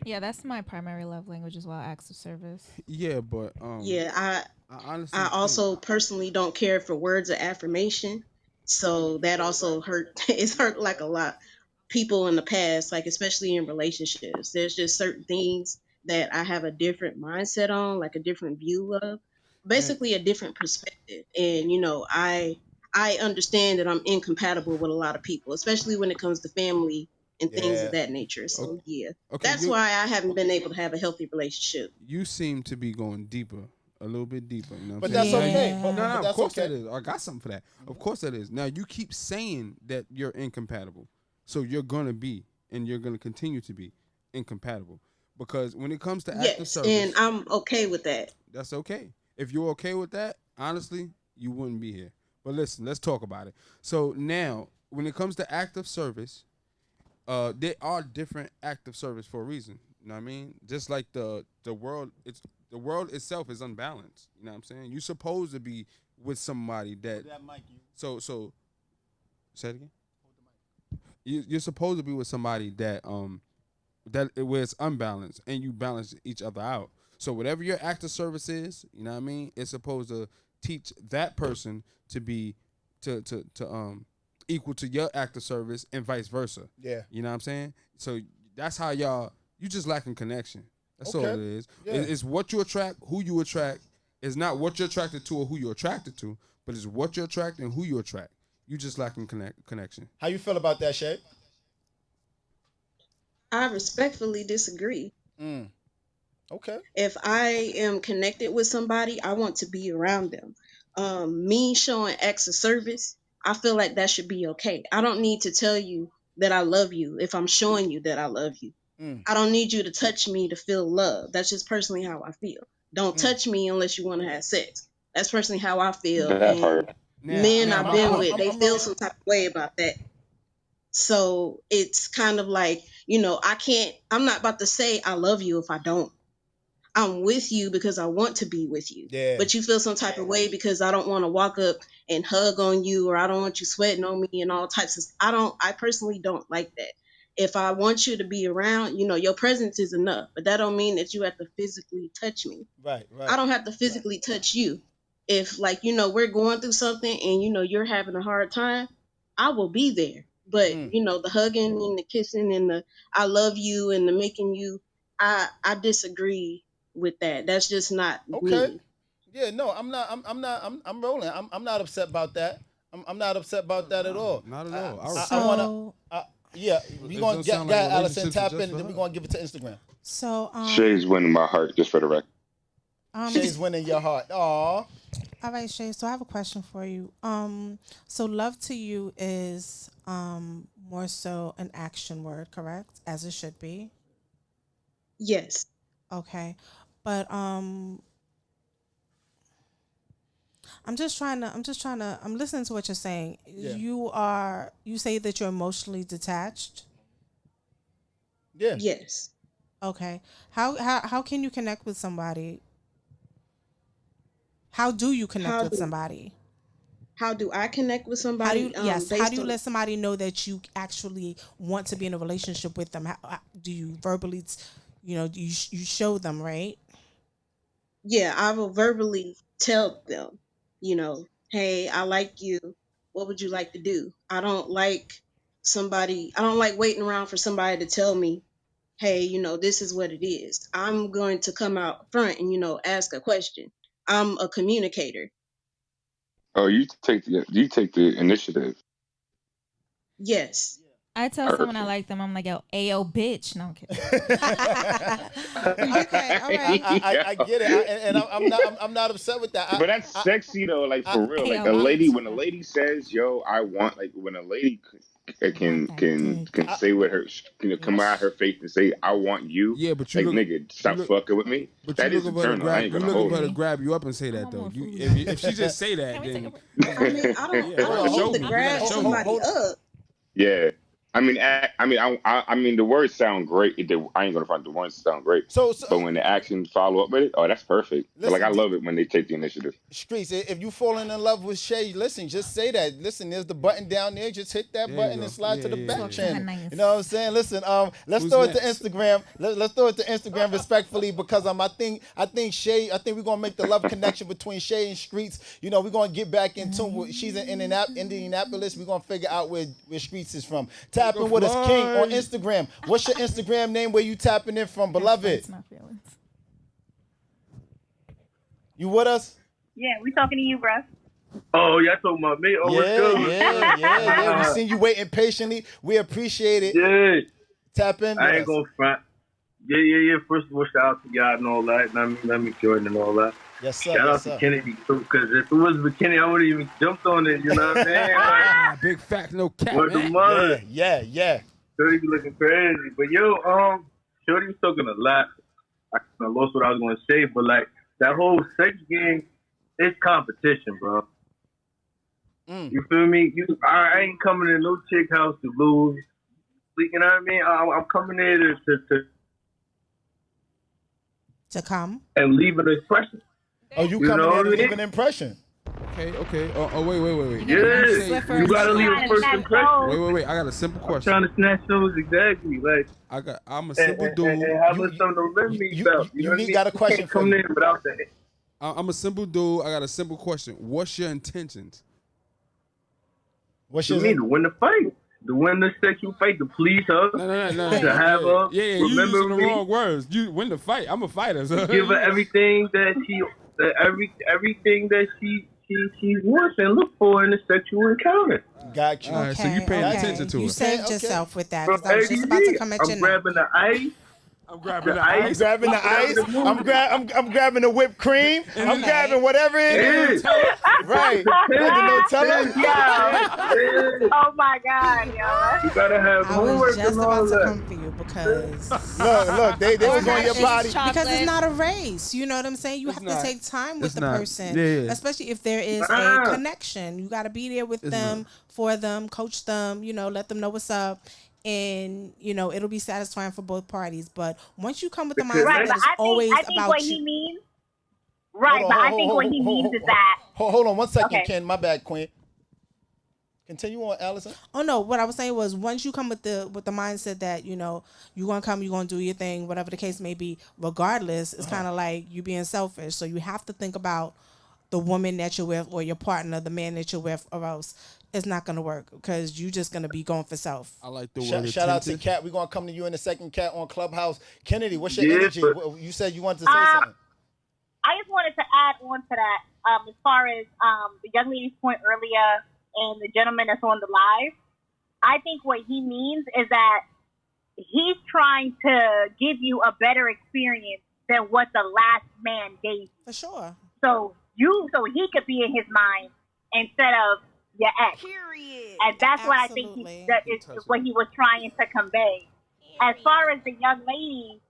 Yeah, that's my primary love language as well, acts of service. Yeah, but Yeah, I I honestly think also personally don't care for words of affirmation. So that also hurt. It's hurt like a lot. People in the past, like especially in relationships, there's just certain things that I have a different mindset on, like a different view of, and basically a different perspective. And you know, I understand that I'm incompatible with a lot of people, especially when it comes to family and things of Yeah. that nature. okay, So yeah, okay, that's why I haven't been able to have a healthy relationship. you seem to be going deeper, a little bit deeper. You know what But I'm saying? that's Now you, okay. But no, Yeah. but no, of that's course that okay. is. I got something for that. Of course that is. Now you keep saying that you're incompatible, so you're gonna be, and you're gonna continue to be incompatible, because when it comes to active Yes, and service, I'm okay with that. that's okay. If you're okay with that, honestly, you wouldn't be here. But listen, let's talk about it. So now, when it comes to active service, there are different active service for a reason. You know what I mean? Just like the world, it's the world itself is unbalanced. You know what I'm saying? You're supposed to be with somebody that. So say it again. You're supposed to be with somebody where it's unbalanced and you balance each other out. So whatever your active service is, you know what I mean, it's supposed to teach that person to be to equal to your active service and vice versa. Yeah. You know what I'm saying? So that's how you just lacking connection. That's all Okay. it is. Yeah. It's what you attract, who you attract. It's not what you're attracted to or who you're attracted to, but it's what you attract and who you attract. You just lacking connection. How you feel about that, Shay? I respectfully disagree. Mm. Okay. If I am connected with somebody, I want to be around them. Me showing acts of service, I feel like that should be okay. I don't need to tell you that I love you if I'm showing you that I love you. Mm. I don't need you to touch me to feel love. That's just personally how I feel. Don't Mm. touch me unless you want to have sex. That's personally how I feel. That And part. men Now I've my been point. with, they I'm feel rolling. some type of way about that. So it's kind of like, you know, I'm not about to say I love you if I don't. I'm with you because I want to be with you. Yeah. But you feel some type of way because I don't want to walk up and hug on you, or I don't want you sweating on me and all types of I personally don't like that. If I want you to be around, you know, your presence is enough, but that don't mean that you have to physically touch me. Right. I Right. don't have to physically touch you. If like, you know, we're going through something and you know you're having a hard time, I will be there. But, Mm. you know, the hugging and the kissing and the I love you and the making you I disagree with that. That's just not Okay. me. Yeah. No, I'm not. I'm not. I'm rolling. I'm not upset about that. I'm not upset about that at No, all. not at all. I I respect wanna. that. So Yeah, we It gonna doesn't get sound like Allison relationships are tap just in, for and then we her. gonna give it to Instagram. so Shay's winning my heart, just for the record. Shay's winning your heart. Aw. all right, Shay. So I have a question for you. So love to you is more so an action word, correct? As it should be. Yes. Okay. But I'm listening to what you're saying. Yeah. You say that you're emotionally detached. Yeah. Yes. Okay. How can you connect with somebody? How do you connect How with do somebody? how do I connect with How do you somebody how do based you on let somebody know that you actually want to be in a relationship with them? Do you do you show them, right? yeah, I will verbally tell them, you know, hey, I like you. What would you like to do? I don't like waiting around for somebody to tell me, hey, you know, this is what it is. I'm going to come out front and, you know, ask a question. I'm a communicator. Oh, you take the initiative. Yes. I tell someone I like them, I'm like, yo, ayo, bitch. No, I'm kidding. Okay, all right. I get it, and I'm not upset with that. But that's sexy though, like for real. Like when a lady says, "Yo, I want," like when a lady can say what her, come out her face and say, "I want you." Yeah, but you like look, nigga, stop fucking with me. But That you is a looking for her to turn on. I grab. ain't You gonna looking hold for her to you. grab you up and say that though. If she just say that, then I mean, I don't need to grab somebody up. Yeah. I mean, the words sound great. I ain't gonna find the words sound great. But when the actions follow up with it, oh, that's perfect. But I love it when they take the initiative. Streets, if you falling in love with Shay, listen, just say that. Listen, there's the button down there. Just hit that button and slide to the back channel. You know what I'm saying? Listen, let's throw it to Instagram. Let's throw it to Instagram respectfully because I think Shay, we're gonna make the love connection between Shay and Streets. You know, we're gonna get back into she's in Indianapolis. We're gonna figure out where Streets is from. Tap in with us, King, on Instagram. What's your Instagram name? Where you tapping in from, beloved? You with us? Yeah, we talking to you, bro. Oh, y'all talking about me? Oh, what's good? Yeah. We seen you waiting patiently. We appreciate it. Yeah. Tap in with I ain't gonna front. Yeah. First of all, shout out to y'all and all that. Let me join and all that. Yes, sir. Shout out to Kennedy, too, because if it was with Kenny, I would have even jumped on it, you know what I mean? Big fact, no cap, With the man. mother. Yeah. Shorty be looking crazy. But yo, Shorty was talking a lot. I lost what I was gonna say, but like that whole sex game, it's competition, bro. You feel me? I ain't coming to no chick house to lose. You know what I mean? I'm coming there to come and leave an impression. Oh, you coming there to leave an impression? Okay. Oh, wait. Yeah, you gotta leave a first impression. Wait. I got a simple question. I'm trying to snatch those exactly. Like I'm a simple dude. And have something to let me about. You know what I mean? Got a question for you. you. Without that. I'm a simple dude. I got a simple question. What's your intentions? What's your mean? To win the fight. To win the sexual fight, to please her. No. To have her. Yeah, remember you using the me. wrong words. You win the fight. I'm a fighter. So. Give her everything that everything that she wants and look for in a sexual encounter. Got you. All right, so you paying attention to You it. saved yourself with that because I was just about to come at you. I'm grabbing the ice. I'm grabbing the ice. I'm grabbing the ice. I'm grabbing the whipped cream. I'm grabbing whatever it is. Right. Oh my God, yo. You gotta have I was just about to come for you because look, they was on your body because it's not a race. You know what I'm saying? You have to take time with the person, especially if there is a connection. You got to be there with them, for them, coach them. You know, let them know what's up. And you know it'll be satisfying for both parties. But once you come with the mindset that it's always about you. I think what he means. Right, but I think what he means is that. Hold on 1 second, Ken. My bad, Queen. Continue on, Allison. Oh no, what I was saying was once you come with the mindset that you know you're gonna come, you're gonna do your thing, whatever the case may be. Regardless, it's kind of like you being selfish. So you have to think about the woman that you're with or your partner, the man that you're with, or else it's not going to work because you're just going to be going for self. I like the word. Shout out to Kat. We're going to come to you in a second, Kat, on Clubhouse. Kennedy, what's your energy? You said you wanted to say something. I just wanted to add on to that as far as the young lady's point earlier and the gentleman that's on the live. I think what he means is that he's trying to give you a better experience than what the last man gave you. For sure. So he could be in his mind instead of your ex. Period. And that's what I think that is what he was trying to convey. As far as the young lady,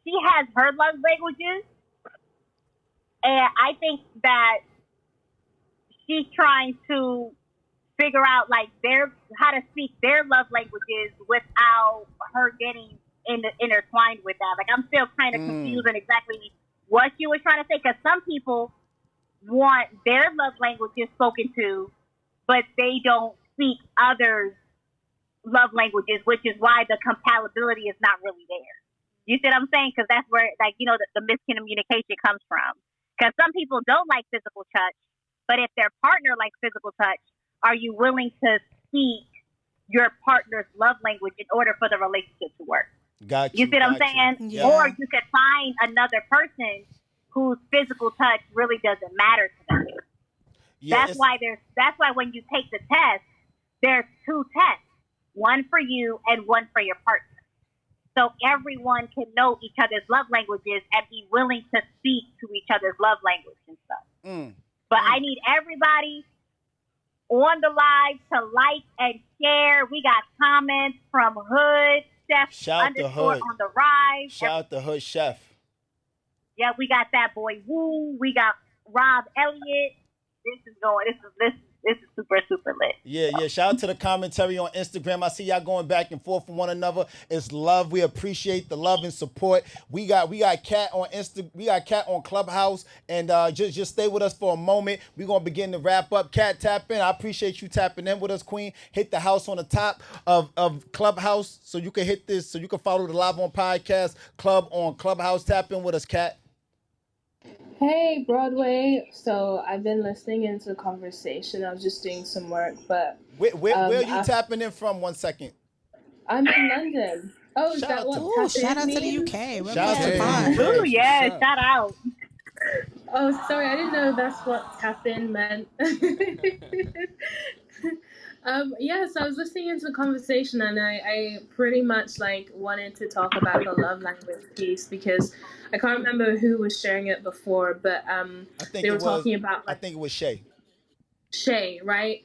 she has her love languages, and I think that she's trying to figure out like how to speak their love languages without her getting intertwined with that. Like I'm still kind of confused on exactly what she was trying to say, because some people want their love languages spoken to, but they don't speak others' love languages, which is why the compatibility is not really there. You see what I'm saying? Because that's where, like, you know, the miscommunication comes from. Because some people don't like physical touch, but if their partner likes physical touch, are you willing to speak your partner's love language in order for the relationship to work? Got You you. see what I'm saying? Yeah. Or you could find another person whose physical touch really doesn't matter to them. Yeah, That's why when you take the test, there's 2 tests, one for you and one for your partner. So everyone can know each other's love languages and be willing to speak to each other's love language and stuff. But I need everybody on the live to like and share. We got comments from Hood Chef Shout to underscore Hood. on the rise. Shout out to Hood Chef. Yeah, we got that boy Woo. We got Rob Elliott. This is super, super lit. Yeah. Shout out to the commentary on Instagram. I see y'all going back and forth from one another. It's love. We appreciate the love and support. We got Kat on We got Kat on Clubhouse, and just stay with us for a moment. We're gonna begin to wrap up. Kat, tap in. I appreciate you tapping in with us, Queen. Hit the house on the top of Clubhouse so you can hit this. So you can follow the Live on Podcast Club on Clubhouse. Tap in with us, Kat. Hey, Broadway. So I've been listening into the conversation. I was just doing some work, but where are you tapping in from? 1 second. I'm in London. Oh, is that what shout out to the means? UK. Shout out to the UK. Ooh, yeah, shout out. Oh, sorry, I didn't know that's what tap in meant. Yeah, so I was listening into the conversation, and I pretty much like wanted to talk about the love language piece because I can't remember who was sharing it before, but they were talking about. I think it was Shay. Shay, right?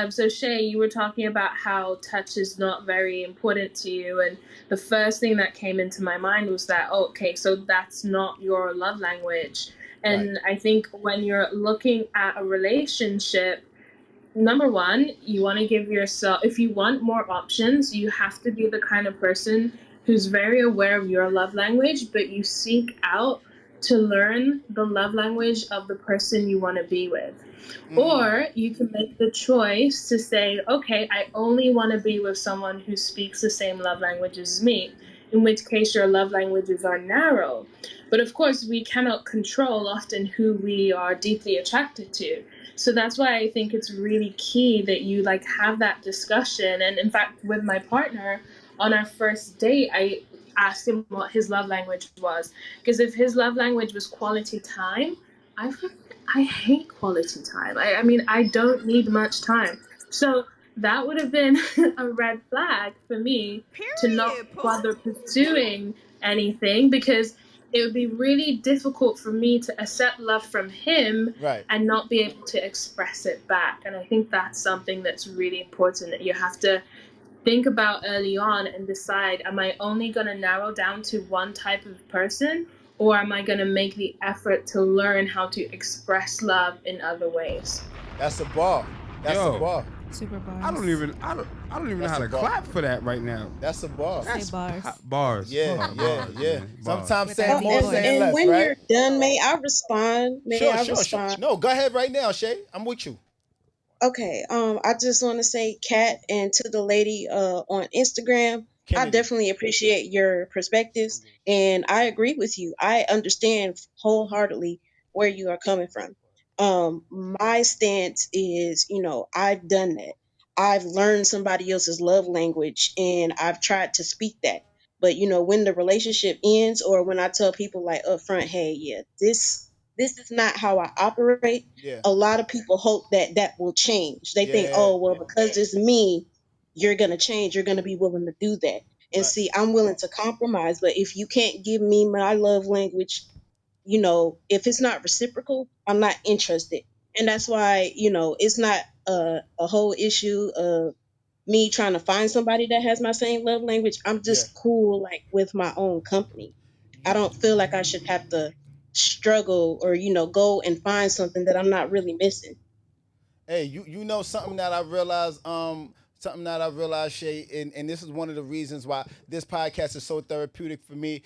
So Shay, you were talking about how touch is not very important to you, and the first thing that came into my mind was that, oh, okay, so that's not your love language. And I think when you're looking at a relationship, number one, you want to give yourself, if you want more options, you have to be the kind of person who's very aware of your love language, but you seek out to learn the love language of the person you want to be with. Or you can make the choice to say, okay, I only want to be with someone who speaks the same love language as me, in which case your love languages are narrow. But of course, we cannot control often who we are deeply attracted to. So that's why I think it's really key that you like have that discussion. And in fact, with my partner on our first date, I asked him what his love language was. Because if his love language was quality time, I hate quality time. I mean, I don't need much time. So that would have been a red flag for me to not bother pursuing anything, because it would be really difficult for me to accept love from him and not be able to express it back. And I think that's something that's really important that you have to think about early on and decide, am I only going to narrow down to one type of person, or am I going to make the effort to learn how to express love in other ways? That's a bar. That's a bar. Super bars. I don't even know how to clap for that right now. That's a bar. Say bars. Bars. Yeah. Bars. Sometimes saying more, saying and less, when right? you're done, may I respond? Sure. No, go ahead right now, Shay. I'm with you. Okay. I just want to say, Kat, and to the lady on Instagram, Kennedy. I definitely appreciate your perspectives, and I agree with you. I understand wholeheartedly where you are coming from. My stance is, I've done that. I've learned somebody else's love language, and I've tried to speak that. But when the relationship ends, or when I tell people like up front, hey, yeah, this is not how I operate. Yeah. A lot of people hope that that will change. They think, oh, well, because it's me, you're going to change. You're going to be willing to do that. And see, I'm willing to compromise. But if you can't give me my love language, if it's not reciprocal, I'm not interested. And that's why, it's not a whole issue of me trying to find somebody that has my same love language. I'm just cool, like, with my own company. I don't feel like I should have to struggle or go and find something that I'm not really missing. Hey, you know something that I realized, Shay, and this is one of the reasons why this podcast is so therapeutic for me,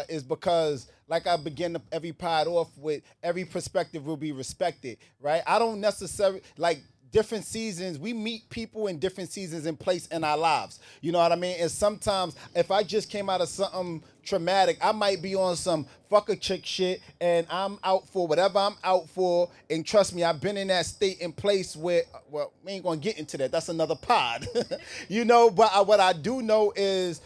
is because, like I begin every pod off with, every perspective will be respected, right? I don't necessarily, like, different seasons, we meet people in different seasons and place in our lives. You know what I mean? And sometimes if I just came out of something traumatic. I might be on some fuck a chick shit and I'm out for whatever I'm out for. And trust me, I've been in that state and place where, well, we ain't gonna get into that. That's another pod. You know, but what I do know is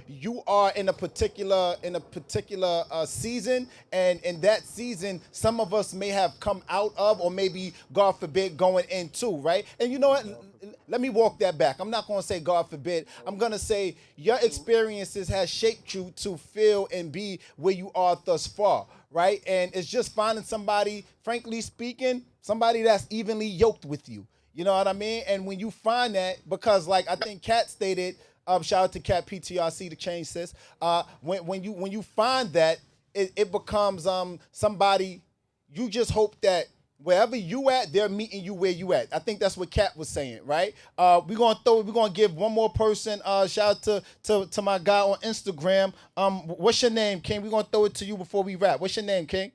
you are in a particular season, and in that season, some of us may have come out of, or maybe God forbid, going into, right? And you know what? Let me walk that back. I'm not gonna say God forbid. I'm gonna say your experiences has shaped you to feel and be where you are thus far, right? And it's just finding somebody, frankly speaking, somebody that's evenly yoked with you. You know what I mean? And when you find that, because like I think Kat stated, shout out to Cat PTRC to change sis. When you find that, it becomes somebody. You just hope that wherever you at, they're meeting you where you at. I think that's what Cat was saying, right? We're gonna give one more person. Shout out to my guy on Instagram. What's your name, King? We're gonna throw it to you before we wrap. What's your name, King?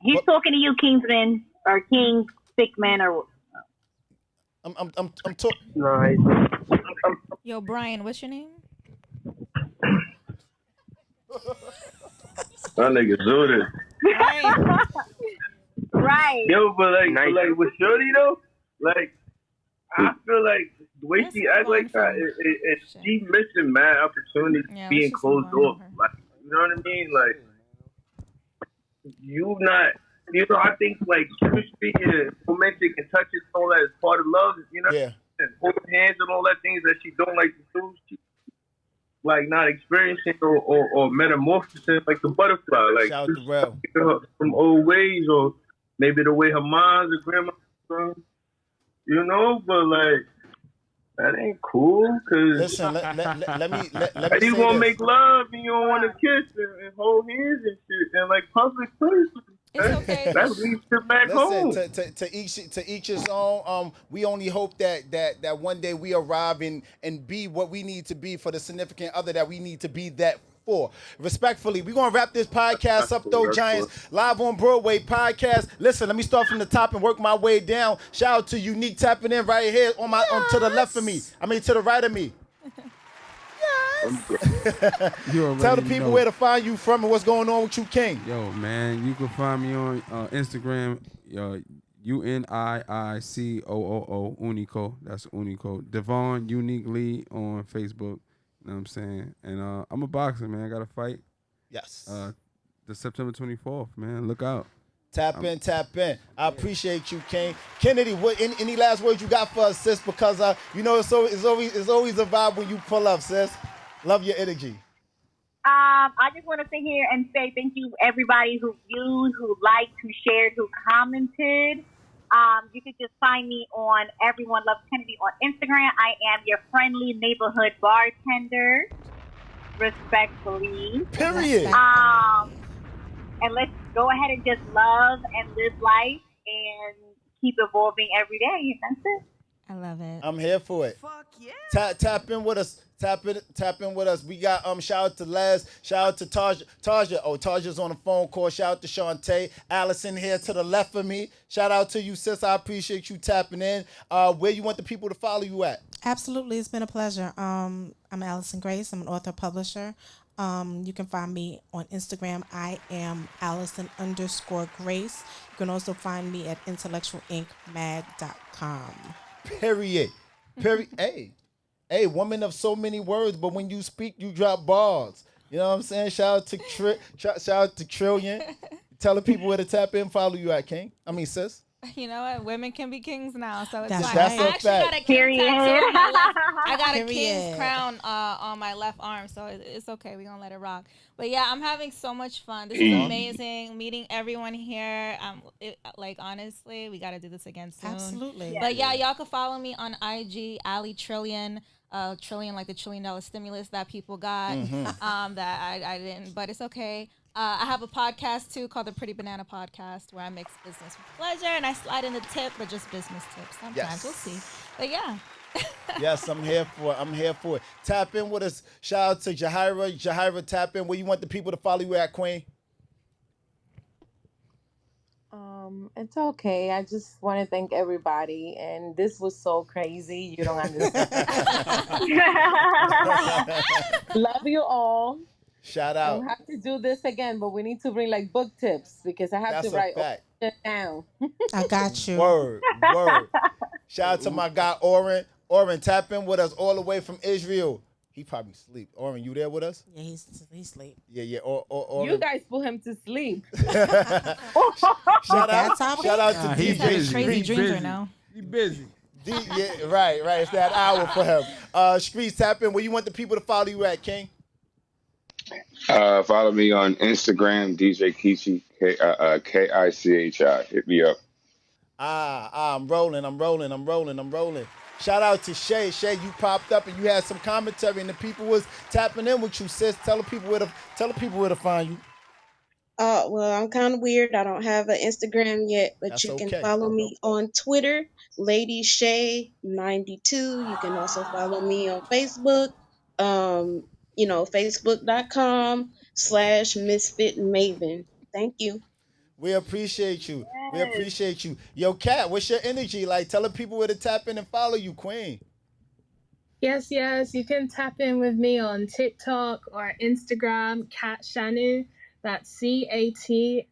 He's talking to you, Kingsman or King Stickman or. I'm talking. Nice. Yo, Brian, what's your name? That nigga Zooted. Right. Yo, but like with Shorty though, like I feel like the way she act like that, she missing mad opportunities being closed off. Like, you know what I mean? Like, I think like chemistry and romantic and touches and all that is part of love. You know, and holding hands and all that things that she don't like to do. She, like not experiencing or metamorphosing like the butterfly. Like shout out to from old ways, or maybe the way her mom's or grandma's from. You know, but like that ain't cool. Cause listen, let me how you say gonna this. make love and you don't want to kiss and hold hands and shit and like public places? That leads to back home. To each his own. We only hope that one day we arrive and be what we need to be for the significant other that we need to be that for. Respectfully, we're gonna wrap this podcast up though, Giants. Live on Broadway podcast. Listen, let me start from the top and work my way down. Shout out to Unique tapping in right here on to the left of me. I mean to the right of me. Tell the people where to find you from and what's going on with you, King. Yo, man, you can find me on Instagram, UNIICOOO, Unico. That's Unico. Devon Uniquely on Facebook. You know what I'm saying? And I'm a boxer, man. I got to fight. Yes. The September 24th, man. Look out. Tap in. I appreciate you, King. Kennedy, what any last words you got for us, sis? Because you know it's always a vibe when you pull up, sis. Love your energy. I just want to sit here and say thank you everybody who viewed, who liked, who shared, who commented. You can just find me on Everyone Loves Kennedy on Instagram. I am your friendly neighborhood bartender, respectfully. Period. And let's go ahead and just love and live life and keep evolving every day. That's it. I love it. I'm here for it. Fuck yeah. Tap in with us. Tap in with us. We got shout out to Les, shout out to Taja. Oh, Taja's on the phone call. Shout out to Shantae. Allison here to the left of me. Shout out to you, sis. I appreciate you tapping in. Where you want the people to follow you at? Absolutely, it's been a pleasure. I'm Allison Grace. I'm an author publisher. You can find me on Instagram. I am Allison_Grace. You can also find me at intellectualinkmag.com. Period. Hey, woman of so many words, but when you speak, you drop bars. You know what I'm saying? Shout out to Trillion. Tell the people where to tap in, follow you at, King. I mean, sis. You know what? Women can be kings now, so it's fine. That's I actually got a king tattoo on my left. I got a king's crown on my left arm, so it's okay. We're gonna let it rock. But yeah, I'm having so much fun. This is amazing. Meeting everyone here. Like honestly, we got to do this again soon. Absolutely. But yeah, y'all can follow me on IG, Ali Trillion. Trillion, like the $1 trillion stimulus that people got. That I didn't, but it's okay. I have a podcast too called the Pretty Banana Podcast where I mix business with pleasure and I slide in the tip, but just business tips sometimes. Yes. We'll see. But yeah. Yes, I'm here for it. Tap in with us. Shout out to Jahira. Jahira, tap in. Where you want the people to follow you at, Queen? It's okay. I just want to thank everybody, and this was so crazy. You don't understand. Love you all. Shout And out. we have to do this again, but we need to bring like book tips because I have That's to a write all fact. shit down. I got you. Word. Shout out to my guy Oren. Oren, tap in with us all the way from Israel. He probably sleep. Oren, you there with us? Yeah, he's sleep. Yeah. Oren. You guys put him to sleep. Shout out to He's DJ busy. Crazy Street. dreams right now. He busy. Yeah, right. It's that hour for him. Streets, tap in. Where you want the people to follow you at, King? Follow me on Instagram, DJ Kichi, Kichi. Hit me up. I'm rolling. Shout out to Shay. Shay, you popped up and you had some commentary, and the people was tapping in with you, sis. Tell the people where to find you. Well, I'm kind of weird. I don't have an Instagram yet, but That's you can okay. follow me on Twitter, Lady Shay 92. You can also follow me on Facebook. Facebook.com/Misfit Maven. Thank you. We appreciate you. Yo, Kat, what's your energy like? Tell the people where to tap in and follow you, Queen. Yes, you can tap in with me on TikTok or Instagram, Kat Shanu. That's CATSHANU,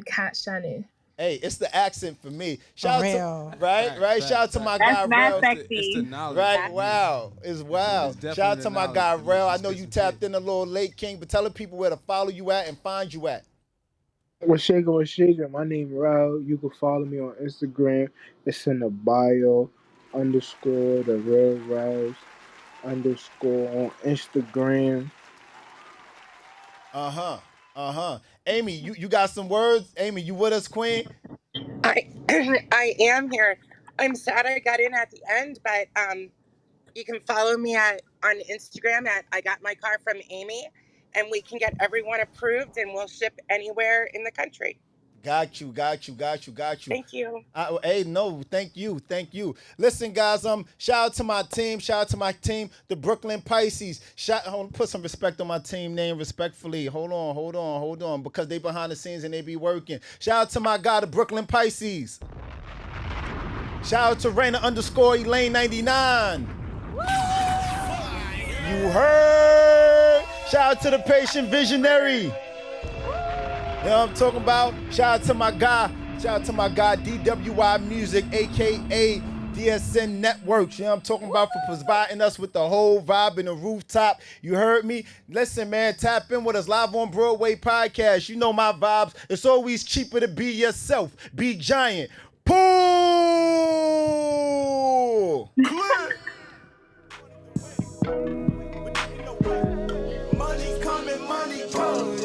Kat Shanu. Hey, it's the accent for me. Shout out to Right. Shout out to my That's guy mad Rel. sexy. It's the knowledge. Right, wow. It's wild. It's Shout out to my guy definitely the Rel. I knowledge. know you tapped in a little late, King, but tell the people where to follow you at and find you at. What's shaking? My name Rao. You can follow me on Instagram. It's in the bio. _the real Rouse _ on Instagram. Amy, you got some words? Amy, you with us, Queen? I am here. I'm sad I got in at the end, but you can follow me on Instagram at I Got My Car from Amy, and we can get everyone approved, and we'll ship anywhere in the country. Got you. Thank you. Thank you. Listen, guys, shout out to my team, the Brooklyn Pisces. Put some respect on my team name respectfully. Hold on, because they behind the scenes and they be working. Shout out to my guy, the Brooklyn Pisces. Shout out to Raina _Elaine 99. You heard? Shout out to the patient visionary. You know what I'm talking about? Shout out to my guy DWI Music, aka DSN Networks. You know what I'm talking about, for providing us with the whole vibe in the rooftop. You heard me? Listen, man, tap in with us live on Broadway podcast. You know my vibes. It's always cheaper to be yourself. Be giant. Pool. Money coming, money goes.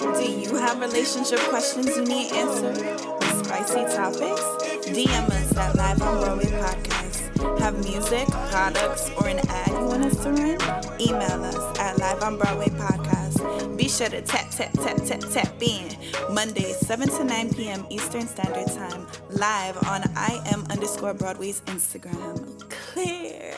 Do you have relationship questions you need answered? Or spicy topics? DM us at Live on Broadway Podcast. Have music, products, or an ad you want us to run? Email us at Live on Broadway Podcast. Be sure to tap in. Mondays, 7 to 9 p.m. Eastern Standard Time. Live on IM_Broadway's Instagram. Clear.